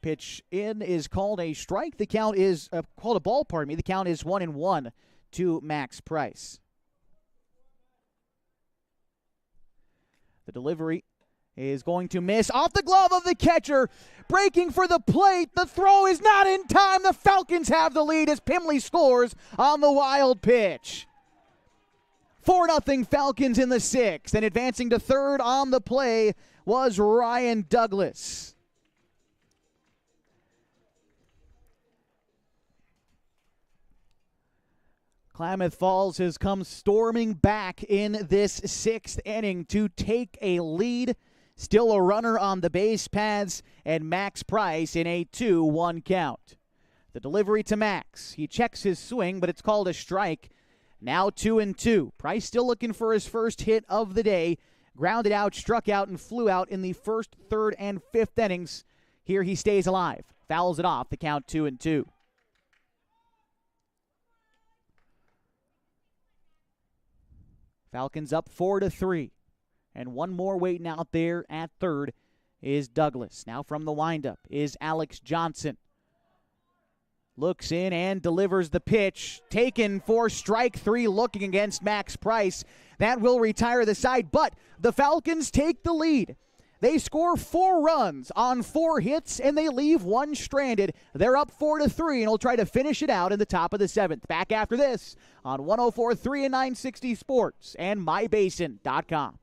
Pitch in is called a strike. The count is called a ball, The count is 1-1 to Max Price. The delivery is going to miss off the glove of the catcher. Breaking for the plate. The throw is not in time. The Falcons have the lead as Pimley scores on the wild pitch. 4-0 Falcons in the 6th. And advancing to third on the play was Ryan Douglas. Klamath Falls has come storming back in this 6th inning to take a lead. Still a runner on the base paths, and Max Price in a 2-1 count. The delivery to Max. He checks his swing, but it's called a strike. Now 2-2. Price still looking for his first hit of the day. Grounded out, struck out, and flew out in the 1st, 3rd, and 5th innings. Here he stays alive. Fouls it off. The count 2-2. Falcons up 4-3. And one more waiting out there at third is Douglas. Now from the windup is Alex Johnson. Looks in and delivers the pitch. Taken for strike 3, looking against Max Price. That will retire the side, but the Falcons take the lead. They score 4 runs on 4 hits, and they leave 1 stranded. They're up 4-3, and will try to finish it out in the top of the 7th. Back after this on 104.3 and 960 Sports and MyBasin.com.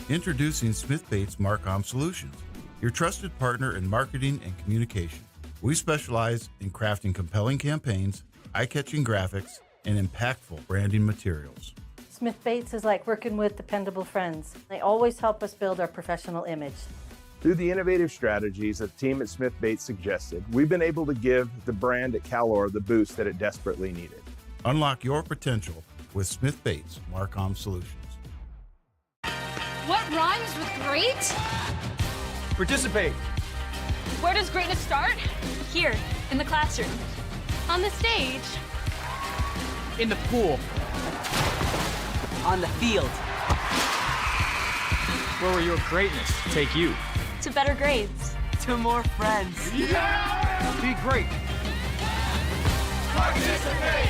Introducing Smith Bates Marcom Solutions, your trusted partner in marketing and communication. We specialize in crafting compelling campaigns, eye-catching graphics, and impactful branding materials. Smith Bates is like working with dependable friends. They always help us build our professional image. Through the innovative strategies that the team at Smith Bates suggested, we've been able to give the brand at Calor the boost that it desperately needed. Unlock your potential with Smith Bates Marcom Solutions. What rhymes with great? Participate. Where does greatness start? Here, in the classroom. On the stage. In the pool. On the field. Where will your greatness take you? To better grades. To more friends. Yeah! Be great. Participate!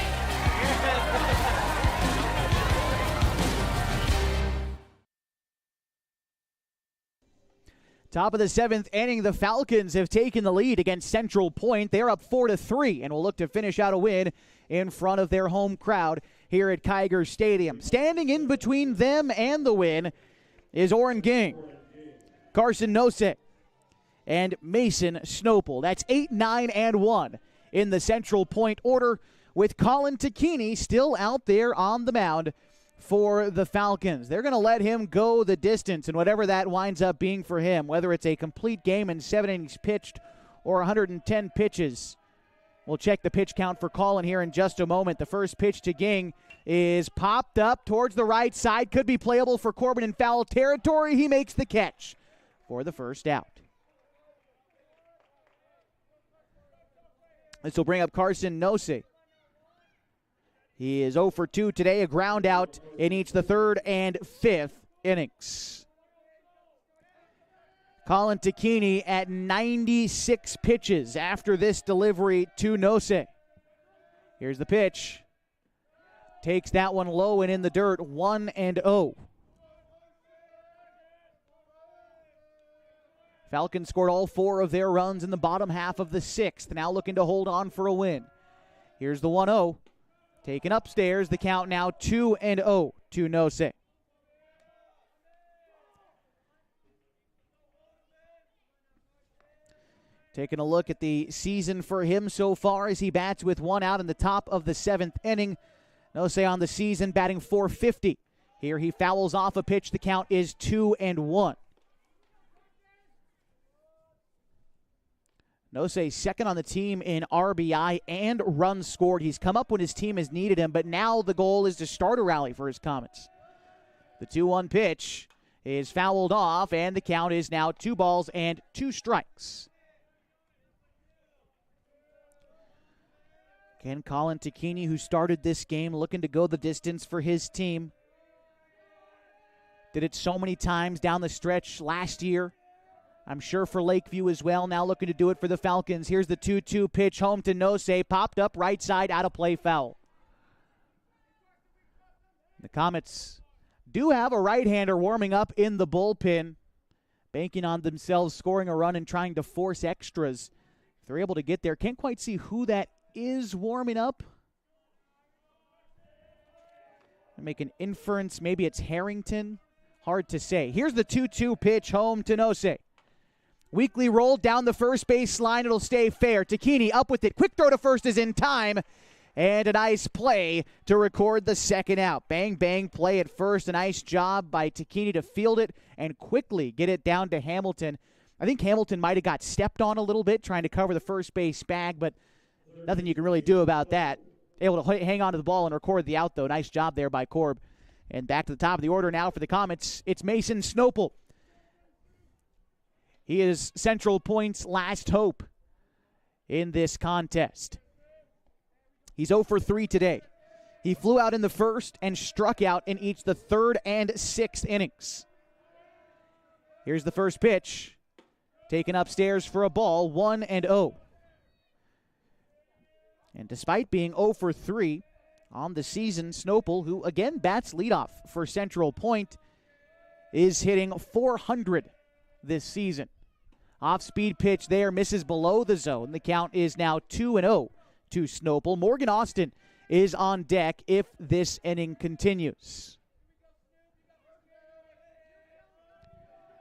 Top of the 7th inning, the Falcons have taken the lead against Central Point. They're up 4-3 and will look to finish out a win in front of their home crowd here at Kiger Stadium. Standing in between them and the win is Oren Ging, Carson Nose, and Mason Snopel. That's 8, 9, and 1 in the Central Point order, with Colin Takini still out there on the mound for the Falcons. They're going to let him go the distance, and whatever that winds up being for him, whether it's a complete game in 7 innings pitched or 110 pitches. We'll check the pitch count for Colin here in just a moment. The first pitch to Ging is popped up towards the right side. Could be playable for Corbin in foul territory. He makes the catch for the first out. This will bring up Carson Nose. He is 0 for 2 today, a ground out in each the 3rd and 5th innings. Colin Takini at 96 pitches after this delivery to Nose. Here's the pitch. Takes that one low and in the dirt, 1-0. Falcons scored all 4 of their runs in the bottom half of the 6th, now looking to hold on for a win. Here's the 1-0. Taken upstairs, the count now 2-0 to Nose. Taking a look at the season for him so far as he bats with 1 out in the top of the 7th inning. Nose on the season batting .450. Here he fouls off a pitch. The count is 2-1. Nose second on the team in RBI and runs scored. He's come up when his team has needed him, but now the goal is to start a rally for his Comets. The 2-1 pitch is fouled off, and the count is now 2 balls and 2 strikes. Again, Colin Takini, who started this game, looking to go the distance for his team. Did it so many times down the stretch last year. I'm sure for Lakeview as well, now looking to do it for the Falcons. Here's the 2-2 pitch home to Nose, popped up right side, out of play, foul. The Comets do have a right-hander warming up in the bullpen, banking on themselves scoring a run and trying to force extras. If they're able to get there, can't quite see who that is warming up. I make an inference, maybe it's Harrington. Hard to say. Here's the 2-2 pitch home to Nose. Weekly roll down the first base line. It'll stay fair. Takini up with it. Quick throw to first is in time. And a nice play to record the second out. Bang, bang play at first. A nice job by Takini to field it and quickly get it down to Hamilton. I think Hamilton might have got stepped on a little bit trying to cover the first base bag, but nothing you can really do about that. Able to hang on to the ball and record the out, though. Nice job there by Corb. And back to the top of the order now for the Comets. It's Mason Snopel. He is Central Point's last hope in this contest. He's 0 for 3 today. He flew out in the first and struck out in each the 3rd and 6th innings. Here's the first pitch. Taken upstairs for a ball, 1-0. And despite being 0 for 3 on the season, Snopel, who again bats leadoff for Central Point, is hitting .400 this season. Off-speed pitch there, misses below the zone. The count is now 2-0 to Snopel. Morgan Austin is on deck if this inning continues.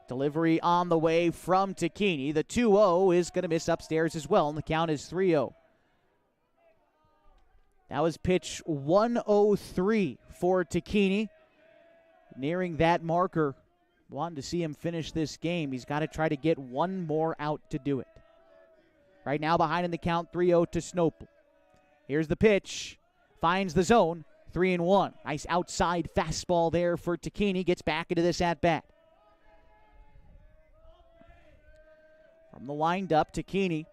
Delivery on the way from Takini. The 2-0 is going to miss upstairs as well, and the count is 3-0. That was pitch 103 for Takini, nearing that marker wanting to see him finish this game. He's got to try to get one more out to do it. Right now behind in the count, 3-0 to Snopel. Here's the pitch. Finds the zone. 3-1. Nice outside fastball there for Takini. Gets back into this at-bat. From the wind-up, Takini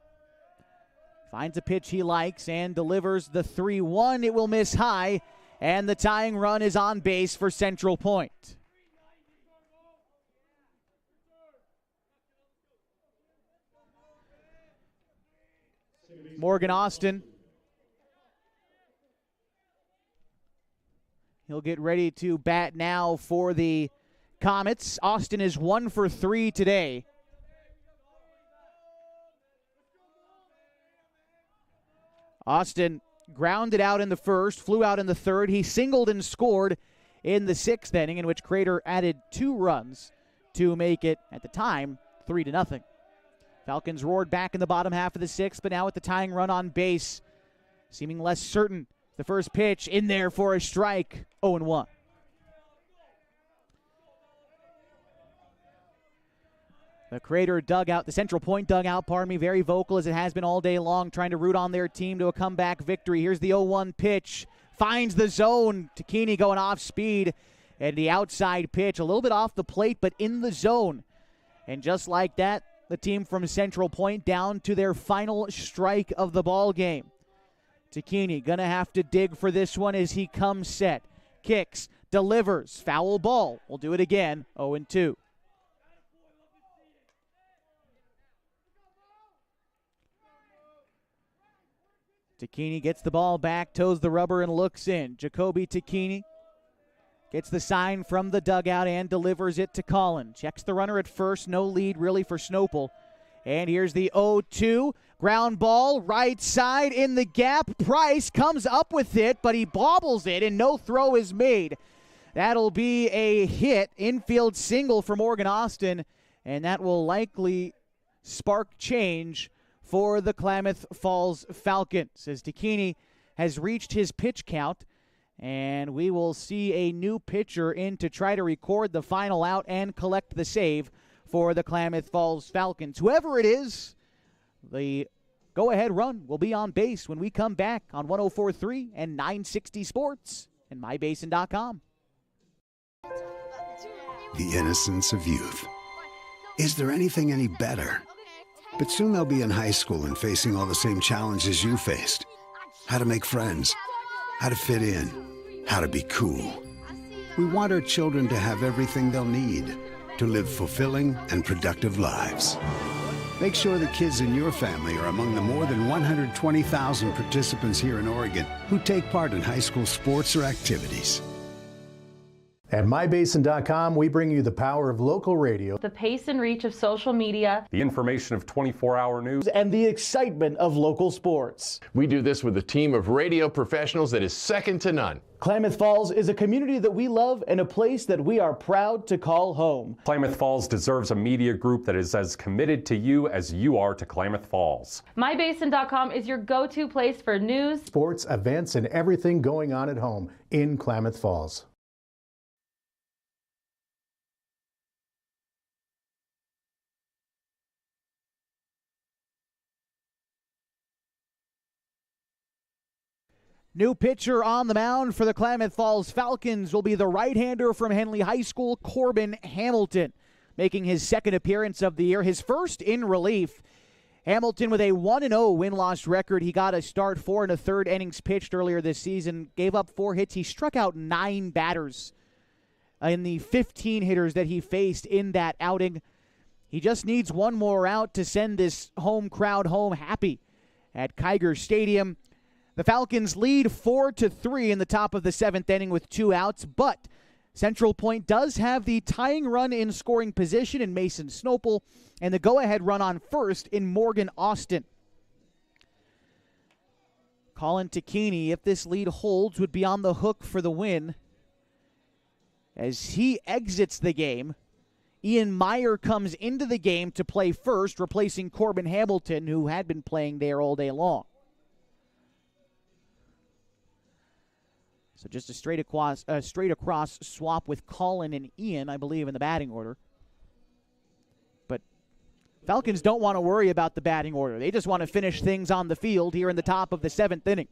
finds a pitch he likes and delivers the 3-1. It will miss high, and the tying run is on base for Central Point. Morgan Austin. He'll get ready to bat now for the Comets. Austin is 1 for 3 today. Austin grounded out in the first, flew out in the third. He singled and scored in the 6th inning, in which Crater added 2 runs to make it, at the time, 3-0. Falcons roared back in the bottom half of the 6th, but now with the tying run on base, seeming less certain. The first pitch in there for a strike, 0-1. The Crater dugout, the Central Point dugout, very vocal as it has been all day long, trying to root on their team to a comeback victory. Here's the 0-1 pitch. Finds the zone. Takini going off speed. And the outside pitch, a little bit off the plate, but in the zone. And just like that, the team from Central Point down to their final strike of the ball game. Takini going to have to dig for this one as he comes set. Kicks, delivers, foul ball. We'll do it again, 0-2. Takini gets the ball back, toes the rubber, and looks in. Jacoby Takini gets the sign from the dugout and delivers it to Collin. Checks the runner at first. No lead really for Snopel. And here's the 0-2. Ground ball, right side in the gap. Price comes up with it, but he bobbles it, and no throw is made. That'll be a hit, infield single for Morgan Austin, and that will likely spark change for the Klamath Falls Falcons, as Takini has reached his pitch count, and we will see a new pitcher in to try to record the final out and collect the save for the Klamath Falls Falcons. Whoever it is, the go-ahead run will be on base when we come back on 104.3 and 960 Sports and mybasin.com. The innocence of youth. Is there anything any better? But soon they'll be in high school and facing all the same challenges you faced. How to make friends, how to fit in, how to be cool. We want our children to have everything they'll need to live fulfilling and productive lives. Make sure the kids in your family are among the more than 120,000 participants here in Oregon who take part in high school sports or activities. At mybasin.com, we bring you the power of local radio, the pace and reach of social media, the information of 24-hour news, and the excitement of local sports. We do this with a team of radio professionals that is second to none. Klamath Falls is a community that we love and a place that we are proud to call home. Klamath Falls deserves a media group that is as committed to you as you are to Klamath Falls. mybasin.com is your go-to place for news, sports, events, and everything going on at home in Klamath Falls. New pitcher on the mound for the Klamath Falls Falcons will be the right-hander from Henley High School, Corbin Hamilton, making his second appearance of the year, his first in relief. Hamilton with a 1-0 win-loss record. He got a start, 4 1/3 innings pitched earlier this season, gave up 4 hits. He struck out 9 batters in the 15 hitters that he faced in that outing. He just needs one more out to send this home crowd home happy at Kiger Stadium. The Falcons lead 4-3 in the top of the 7th inning with 2 outs, but Central Point does have the tying run in scoring position in Mason Snopel and the go-ahead run on first in Morgan Austin. Colin Takini, if this lead holds, would be on the hook for the win. As he exits the game, Ian Meyer comes into the game to play first, replacing Corbin Hamilton, who had been playing there all day long. So just a straight across swap with Colin and Ian, I believe, in the batting order. Falcons don't want to worry about the batting order. They just want to finish things on the field here in the top of the 7th inning.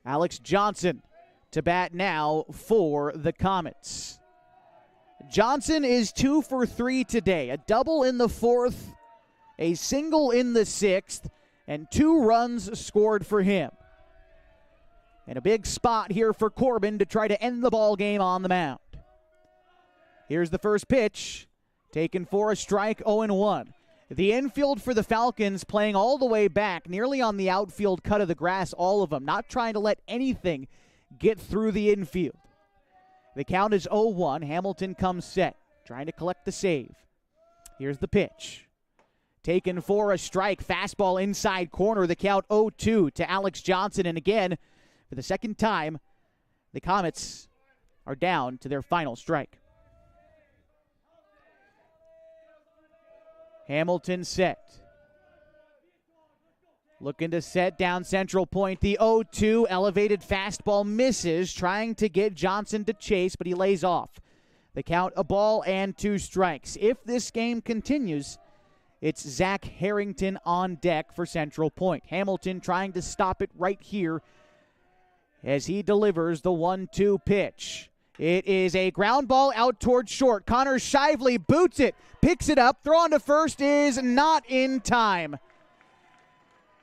Alex Johnson to bat now for the Comets. Johnson is 2 for 3 today. A double in the 4th, a single in the 6th, and 2 runs scored for him. And a big spot here for Corbin to try to end the ball game on the mound. Here's the first pitch, taken for a strike, 0-1. The infield for the Falcons playing all the way back, nearly on the outfield cut of the grass, all of them, not trying to let anything get through the infield. The count is 0-1. Hamilton comes set, trying to collect the save. Here's the pitch. Taken for a strike, fastball inside corner. The count 0-2 to Alex Johnson. And again, for the second time, the Comets are down to their final strike. Hamilton set. Looking to set down Central Point. The 0-2 elevated fastball misses, trying to get Johnson to chase, but he lays off. The count, a ball and 2 strikes. If this game continues, it's Zach Harrington on deck for Central Point. Hamilton trying to stop it right here as he delivers the 1-2 pitch. It is a ground ball out towards short. Connor Shively boots it, picks it up, throw on to first is not in time.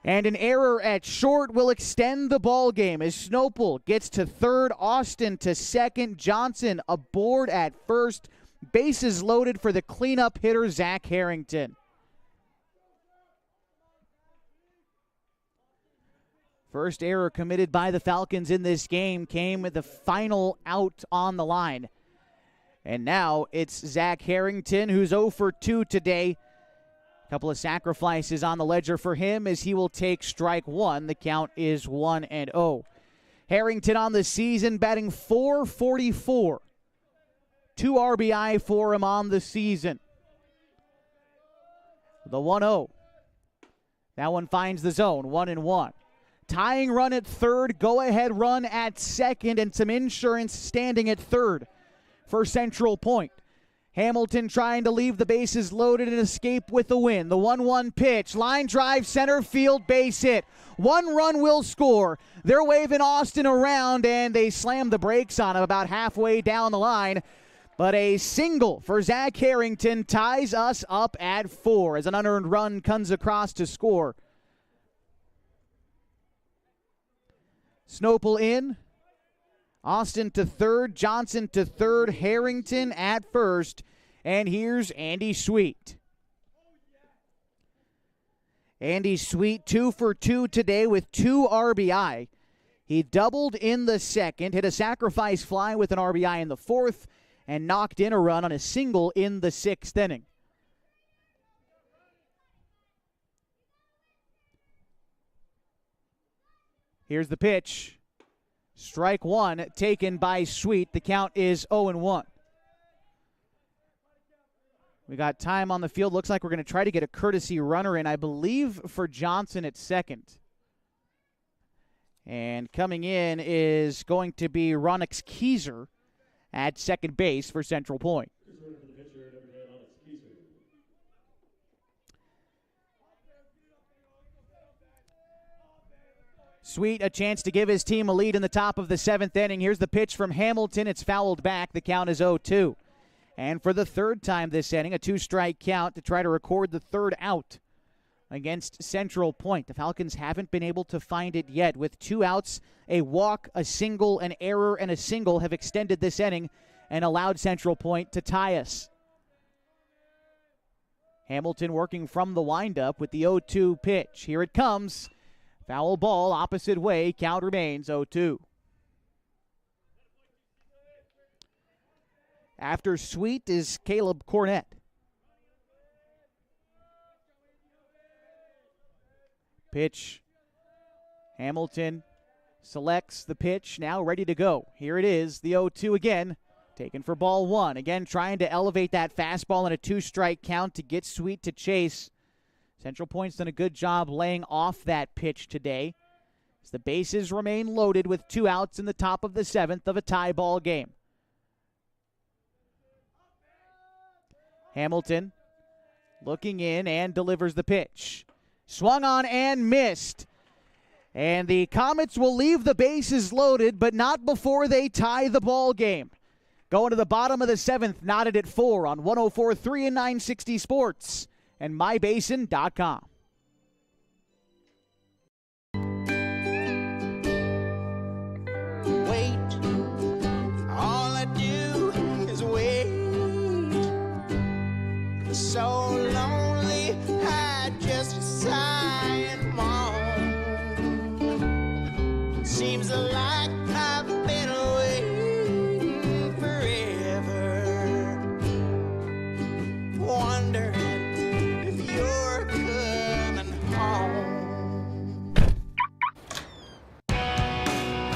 And an error at short will extend the ball game as Snopel gets to third, Austin to second, Johnson aboard at first. Bases loaded for the cleanup hitter, Zach Harrington. First error committed by the Falcons in this game came with the final out on the line. And now it's Zach Harrington, who's 0 for 2 today. A couple of sacrifices on the ledger for him as he will take strike 1. The count is 1-0. Harrington on the season batting .444. 2 RBI for him on the season. The 1-0. That one finds the zone, 1-1. Tying run at third, go-ahead run at second, and some insurance standing at third for Central Point. Hamilton trying to leave the bases loaded and escape with the win. The 1-1 pitch, line drive, center field, base hit. 1 run will score. They're waving Austin around, and they slam the brakes on him about halfway down the line. But a single for Zach Harrington ties us up at 4 as an unearned run comes across to score. Snopel in. Austin to third. Johnson to third. Harrington at first. And here's Andy Sweet. Andy Sweet 2 for 2 today with 2 RBI. He doubled in the second, hit a sacrifice fly with an RBI in the 4th, and knocked in a run on a single in the 6th inning. Here's the pitch. Strike 1 taken by Sweet. The count is 0-1. We got time on the field. Looks like we're going to try to get a courtesy runner in, I believe, for Johnson at second. And coming in is going to be Ronix Keyser at second base for Central Point. Sweet, a chance to give his team a lead in the top of the 7th inning. Here's the pitch from Hamilton. It's fouled back. The count is 0-2. And for the 3rd time this inning, a 2-strike count to try to record the 3rd out against Central Point. The Falcons haven't been able to find it yet. With 2 outs, a walk, a single, an error, and a single have extended this inning and allowed Central Point to tie us. Hamilton working from the windup with the 0-2 pitch. Here it comes. Foul ball, opposite way. Count remains 0-2. After Sweet is Caleb Cornett. Pitch. Hamilton selects the pitch, now ready to go. Here it is, the 0-2 again. Taken for ball 1. Again, trying to elevate that fastball in a 2-strike count to get Sweet to chase. Central Point's done a good job laying off that pitch today, as the bases remain loaded with 2 outs in the top of the 7th of a tie ball game. Hamilton looking in and delivers the pitch. Swung on and missed. And the Comets will leave the bases loaded, but not before they tie the ball game. Going to the bottom of the 7th, knotted at 4 on 104.3 and 960 Sports and mybasin.com. Wait, all I do is wait. So lonely, I just sigh and moan. Seems like I've been waiting forever, wondering if you're coming home.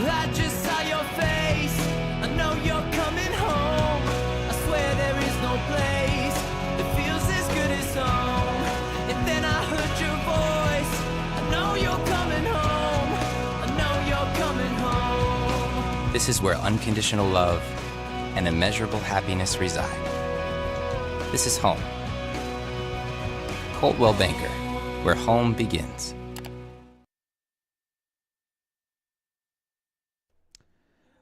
I just saw your face, I know you're coming home. I swear there is no place that feels as good as home. And then I heard your voice, I know you're coming home. I know you're coming home. This is where unconditional love and immeasurable happiness reside. This is home. Coldwell Banker, where home begins.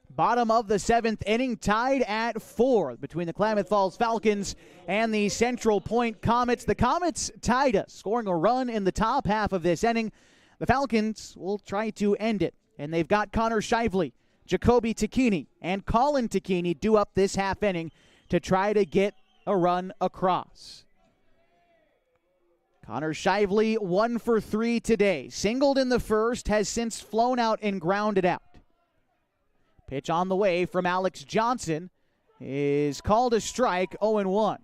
Bottom of the 7th inning, tied at 4 between the Klamath Falls Falcons and the Central Point Comets. The Comets tied us, scoring a run in the top half of this inning. The Falcons will try to end it, and they've got Connor Shively, Jacoby Takini, and Colin Takini due up this half inning to try to get a run across. Connor Shively 1 for 3 today. Singled in the first, has since flown out and grounded out. Pitch on the way from Alex Johnson is called a strike, 0-1.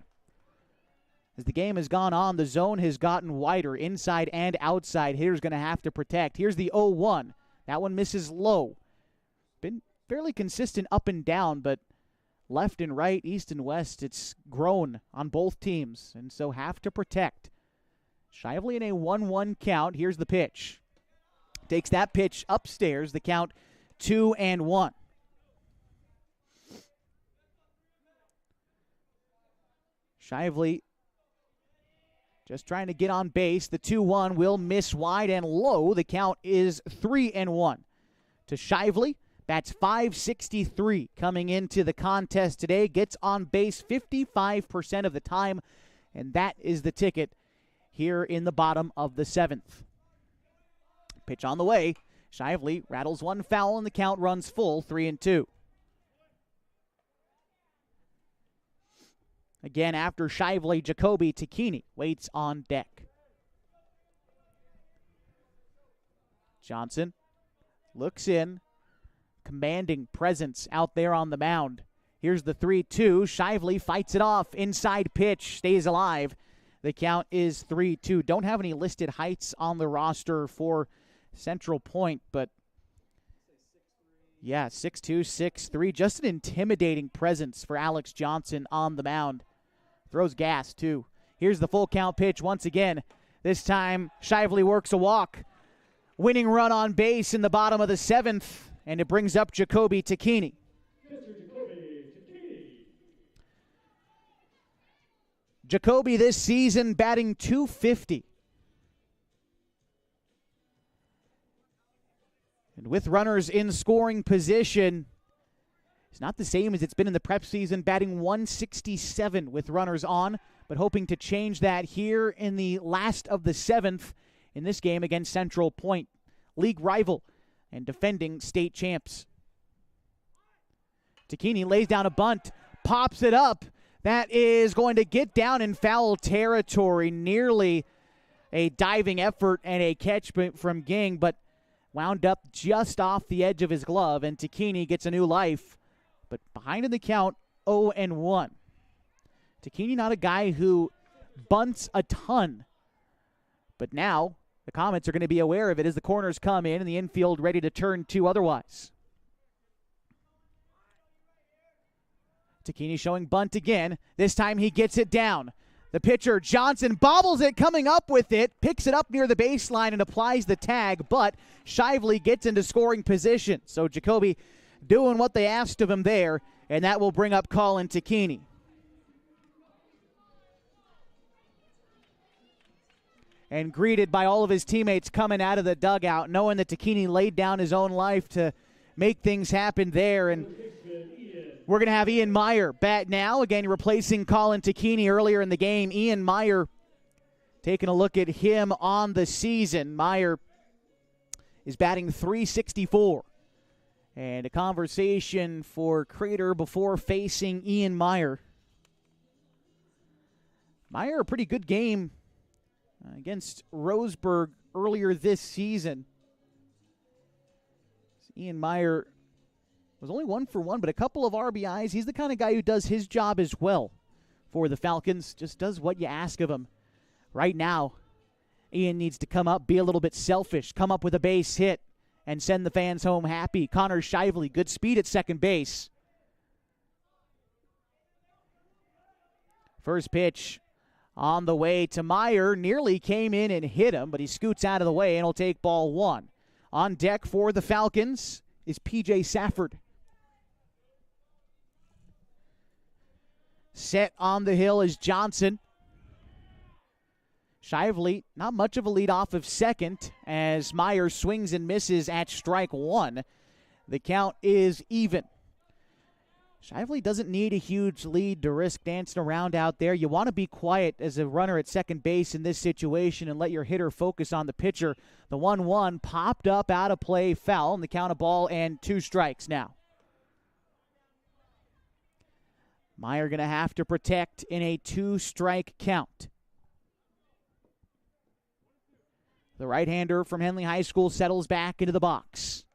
As the game has gone on, the zone has gotten wider, inside and outside. Hitter's going to have to protect. Here's the 0-1. That one misses low. Been fairly consistent up and down, but left and right, east and west, it's grown on both teams, and so have to protect. Shively in a 1-1 count. Here's the pitch. Takes that pitch upstairs. The count 2-1. Shively just trying to get on base. The 2-1 will miss wide and low. The count is 3-1 to Shively. Bats .563 coming into the contest today. Gets on base 55% of the time, and that is the ticket here in the bottom of the 7th. Pitch on the way. Shively rattles one foul, and the count runs full, 3-2. Again, after Shively, Jacoby Takini waits on deck. Johnson looks in, commanding presence out there on the mound. Here's the 3-2. Shively fights it off. Inside pitch, stays alive. The count is 3-2. Don't have any listed heights on the roster for Central Point, but yeah, 6'2", 6'3", just an intimidating presence for Alex Johnson on the mound. Throws gas, too. Here's the full count pitch once again. This time, Shively works a walk. Winning run on base in the bottom of the 7th, and it brings up Jacoby Takini. Jacoby this season batting .250. And with runners in scoring position, it's not the same as it's been in the prep season, batting .167 with runners on, but hoping to change that here in the last of the 7th in this game against Central Point, league rival and defending state champs. Takini lays down a bunt, pops it up. That is going to get down in foul territory, nearly a diving effort and a catch from Ging, but wound up just off the edge of his glove, and Takini gets a new life. But behind in the count, 0-1. Takini not a guy who bunts a ton. But now the Comets are going to be aware of it as the corners come in and the infield ready to turn to otherwise. Takini showing bunt again. This time he gets it down. The pitcher, Johnson, bobbles it, coming up with it, picks it up near the baseline and applies the tag, but Shively gets into scoring position. So Jacoby doing what they asked of him there, and that will bring up Colin Takini. and greeted by all of his teammates coming out of the dugout, knowing that Takini laid down his own life to make things happen there. And we're going to have Ian Meyer bat now, again replacing Colin Takini earlier in the game. Ian Meyer, taking a look at him on the season. Meyer is batting .364. And a conversation for Crater before facing Ian Meyer. Meyer, a pretty good game against Roseburg earlier this season. Ian Meyer was only 1 for 1, but a couple of RBIs. He's the kind of guy who does his job as well for the Falcons. Just does what you ask of him. Right now, Ian needs to come up, be a little bit selfish, come up with a base hit, and send the fans home happy. Connor Shively, good speed at second base. First pitch on the way to Meyer. Nearly came in and hit him, but he scoots out of the way and will take ball 1. On deck for the Falcons is P.J. Safford. Set on the hill is Johnson. Shively, not much of a lead off of second as Meyer swings and misses at strike 1. The count is even. Shively doesn't need a huge lead to risk dancing around out there. You want to be quiet as a runner at second base in this situation and let your hitter focus on the pitcher. The 1-1 popped up out of play, foul, and the count of ball and 2 strikes now. Meyer going to have to protect in a 2-strike count. The right-hander from Henley High School settles back into the box.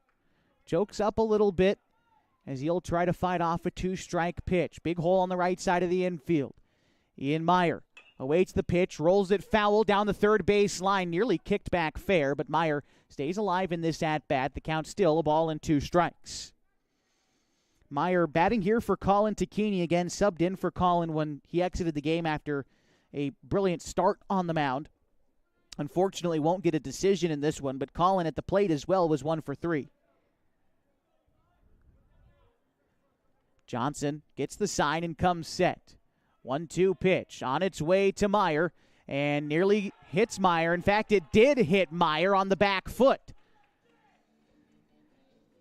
Jokes up a little bit as he'll try to fight off a 2-strike pitch. Big hole on the right side of the infield. Ian Meyer awaits the pitch, rolls it foul down the third base line, nearly kicked back fair, but Meyer stays alive in this at-bat. The count still a ball and 2 strikes. Meyer batting here for Colin Takini, again subbed in for Colin when he exited the game after a brilliant start on the mound. Unfortunately, won't get a decision in this one, but Colin at the plate as well was 1 for 3. Johnson gets the sign and comes set. 1-2 pitch on its way to Meyer and nearly hits Meyer. In fact, it did hit Meyer on the back foot.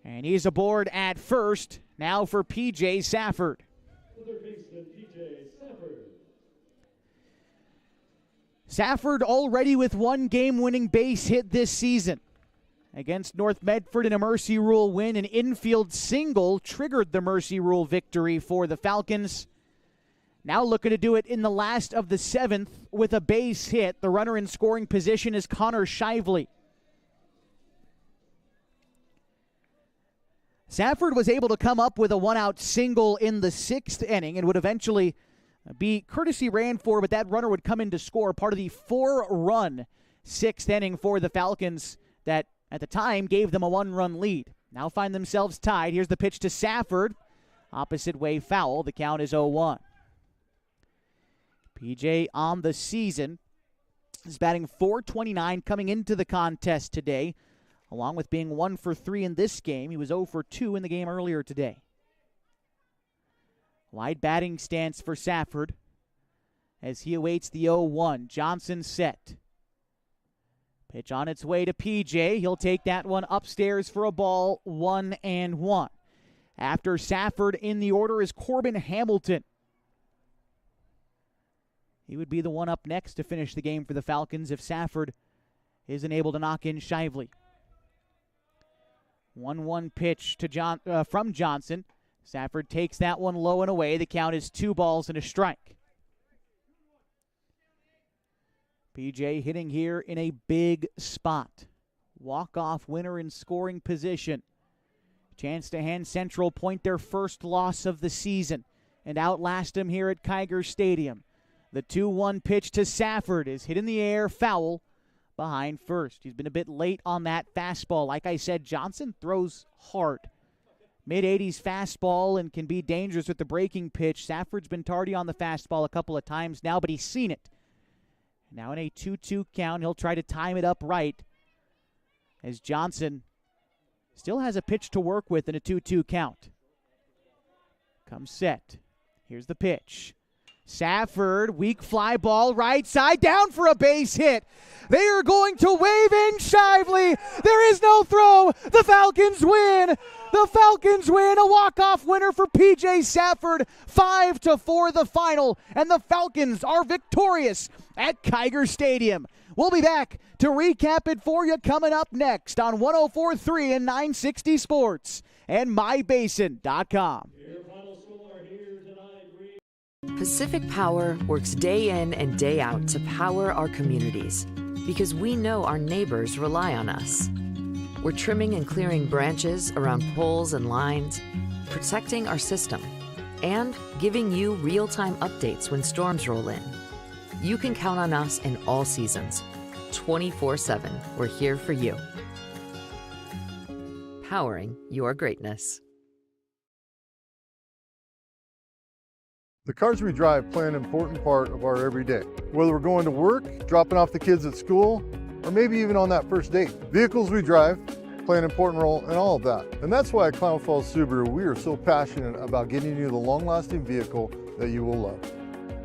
And he's aboard at first. Now for P.J. Safford. Safford already with 1 game-winning base hit this season. Against North Medford in a Mercy Rule win, an infield single triggered the Mercy Rule victory for the Falcons. Now looking to do it in the last of the 7th with a base hit. The runner in scoring position is Connor Shively. Safford was able to come up with a 1-out single in the 6th inning and would eventually be courtesy ran for, but that runner would come in to score, part of the 4-run 6th inning for the Falcons that at the time gave them a 1-run lead. Now find themselves tied. Here's the pitch to Safford. Opposite way foul. The count is 0-1. PJ on the season is batting .429 coming into the contest today, along with being 1 for 3 in this game. He was 0 for 2 in the game earlier today. Wide batting stance for Safford as he awaits the 0-1. Johnson set. Pitch on its way to PJ. He'll take that one upstairs for a ball, 1-1. After Safford in the order is Corbin Hamilton. He would be the one up next to finish the game for the Falcons if Safford isn't able to knock in Shively. 1-1 pitch to from Johnson. Safford takes that one low and away. The count is 2 balls and a strike. PJ hitting here in a big spot. Walk-off winner in scoring position. Chance to hand Central Point their first loss of the season and outlast them here at Kiger Stadium. The 2-1 pitch to Safford is hit in the air, foul behind first. He's been a bit late on that fastball. Like I said, Johnson throws hard. Mid-80s fastball and can be dangerous with the breaking pitch. Safford's been tardy on the fastball a couple of times now, but he's seen it. Now in a 2-2 count, he'll try to time it up right as Johnson still has a pitch to work with in a 2-2 count. Comes set. Here's the pitch. Safford, weak fly ball, right side, down for a base hit. They are going to wave in Shively. There is no throw. The Falcons win. The Falcons win. A walk-off winner for P.J. Safford. 5-4 the final, and the Falcons are victorious at Kiger Stadium. We'll be back to recap it for you coming up next on 104.3 and 960 Sports and MyBasin.com. Pacific Power works day in and day out to power our communities because we know our neighbors rely on us. We're trimming and clearing branches around poles and lines, protecting our system, and giving you real-time updates when storms roll in. You can count on us in all seasons. 24/7, we're here for you. Powering your greatness. The cars we drive play an important part of our everyday. Whether we're going to work, dropping off the kids at school, or maybe even on that first date. Vehicles we drive play an important role in all of that. And that's why at Klamath Falls Subaru, we are so passionate about getting you the long-lasting vehicle that you will love.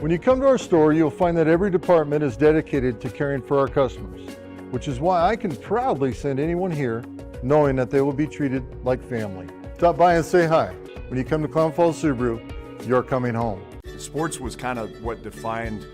When you come to our store, you'll find that every department is dedicated to caring for our customers, which is why I can proudly send anyone here knowing that they will be treated like family. Stop by and say hi. When you come to Klamath Falls Subaru, you're coming home. Sports was kind of what defined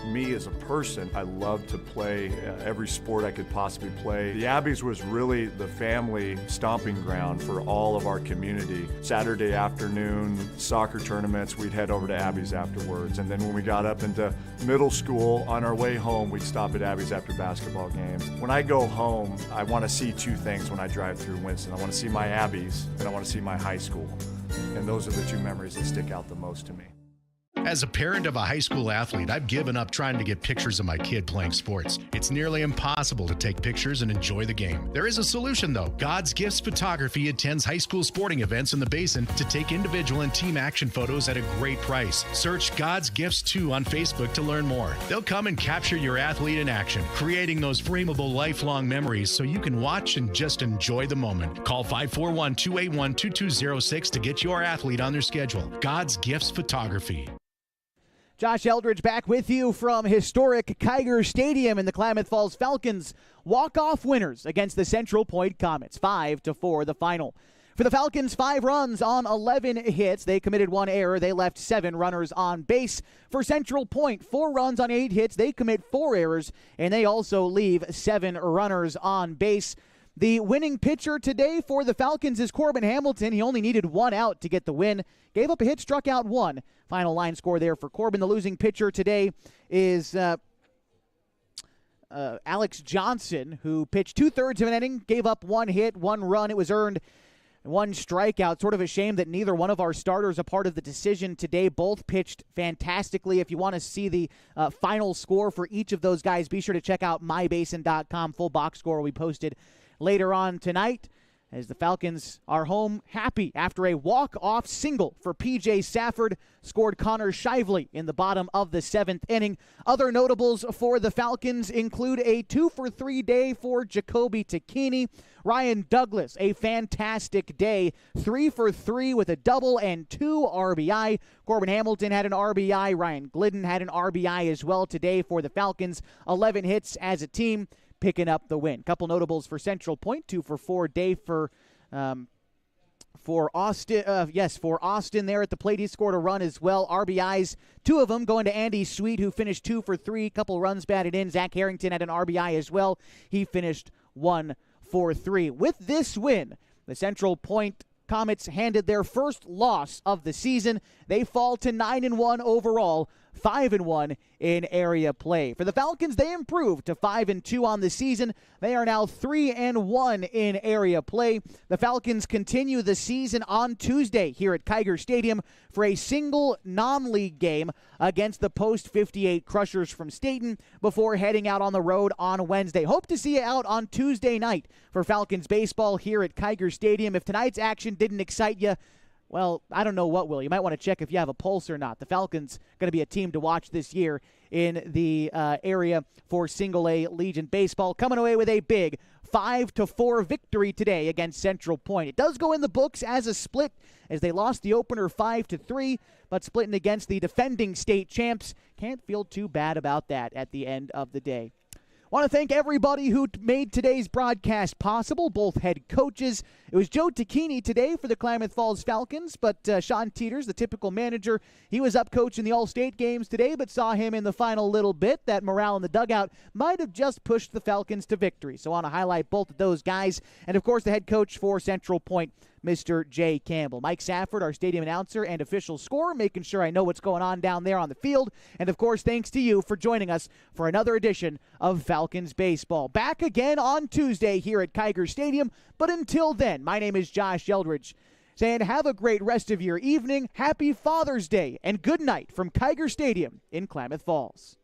me as a person. I loved to play every sport I could possibly play. The Abbeys was really the family stomping ground for all of our community. Saturday afternoon soccer tournaments, we'd head over to Abbeys afterwards. And then when we got up into middle school, on our way home, we'd stop at Abbeys after basketball games. When I go home, I want to see two things when I drive through Winston. I want to see my Abbeys and I want to see my high school. And those are the two memories that stick out the most to me. As a parent of a high school athlete, I've given up trying to get pictures of my kid playing sports. It's nearly impossible to take pictures and enjoy the game. There is a solution, though. God's Gifts Photography attends high school sporting events in the Basin to take individual and team action photos at a great price. Search God's Gifts 2 on Facebook to learn more. They'll come and capture your athlete in action, creating those frameable lifelong memories so you can watch and just enjoy the moment. Call 541-281-2206 to get your athlete on their schedule. God's Gifts Photography. Josh Eldridge back with you from historic Kiger Stadium, and the Klamath Falls Falcons walk-off winners against the Central Point Comets. 5-4 the final. For the Falcons, 5 runs on 11 hits. They committed 1 error. They left 7 runners on base. For Central Point, 4 runs on 8 hits. They commit 4 errors, and they also leave 7 runners on base. The winning pitcher today for the Falcons is Corbin Hamilton. He only needed 1 out to get the win. Gave up a hit, struck out 1. Final line score there for Corbin. The losing pitcher today is Alex Johnson, who pitched 2/3 of an inning, gave up 1 hit, 1 run. It was earned, 1 strikeout. Sort of a shame that neither one of our starters a part of the decision today. Both pitched fantastically. If you want to see the final score for each of those guys, be sure to check out MyBasin.com. Full box score will be posted later on tonight, as the Falcons are home happy after a walk-off single for P.J. Safford. Scored Connor Shively in the bottom of the 7th inning. Other notables for the Falcons include a 2-for-3 day for Jacoby Takini. Ryan Douglas, a fantastic day, 3-for-3 with a double and 2 RBI. Corbin Hamilton had an RBI. Ryan Glidden had an RBI as well today for the Falcons. 11 hits as a team, picking up the win. Couple notables for Central Point, 2-for-4 day for Austin. For Austin there at the plate. He scored a run as well. RBIs, 2 of them going to Andy Sweet, who finished 2-for-3. Couple runs batted in. Zach Harrington had an RBI as well. He finished 1-for-3. With this win, the Central Point Comets handed their first loss of the season. They fall to 9-1 overall, 5-1 in area play. For the Falcons, they improved to 5-2 on the season. They are now 3-1 in area play. The Falcons continue the season on Tuesday here at Kiger Stadium for a single non-league game against the post-58 Crushers from Staten before heading out on the road on Wednesday. Hope to see you out on Tuesday night for Falcons baseball here at Kiger Stadium. If tonight's action didn't excite you, well, I don't know what will. You might want to check if you have a pulse or not. The Falcons going to be a team to watch this year in the area for Single A Legion Baseball, coming away with a big 5-4 victory today against Central Point. It does go in the books as a split as they lost the opener 5-3, but splitting against the defending state champs. Can't feel too bad about that at the end of the day. Want to thank everybody who made today's broadcast possible, both head coaches. It was Joe Tacchini today for the Klamath Falls Falcons, but Sean Teeters, the typical manager, he was up coaching the All-State games today, but saw him in the final little bit. That morale in the dugout might have just pushed the Falcons to victory. So I want to highlight both of those guys. And, of course, the head coach for Central Point, Mr. Jay Campbell. Mike Safford, our stadium announcer and official scorer, making sure I know what's going on down there on the field. And, of course, thanks to you for joining us for another edition of Falcons Baseball. Back again on Tuesday here at Kiger Stadium. But until then, my name is Josh Eldridge, saying have a great rest of your evening, happy Father's Day, and good night from Kiger Stadium in Klamath Falls.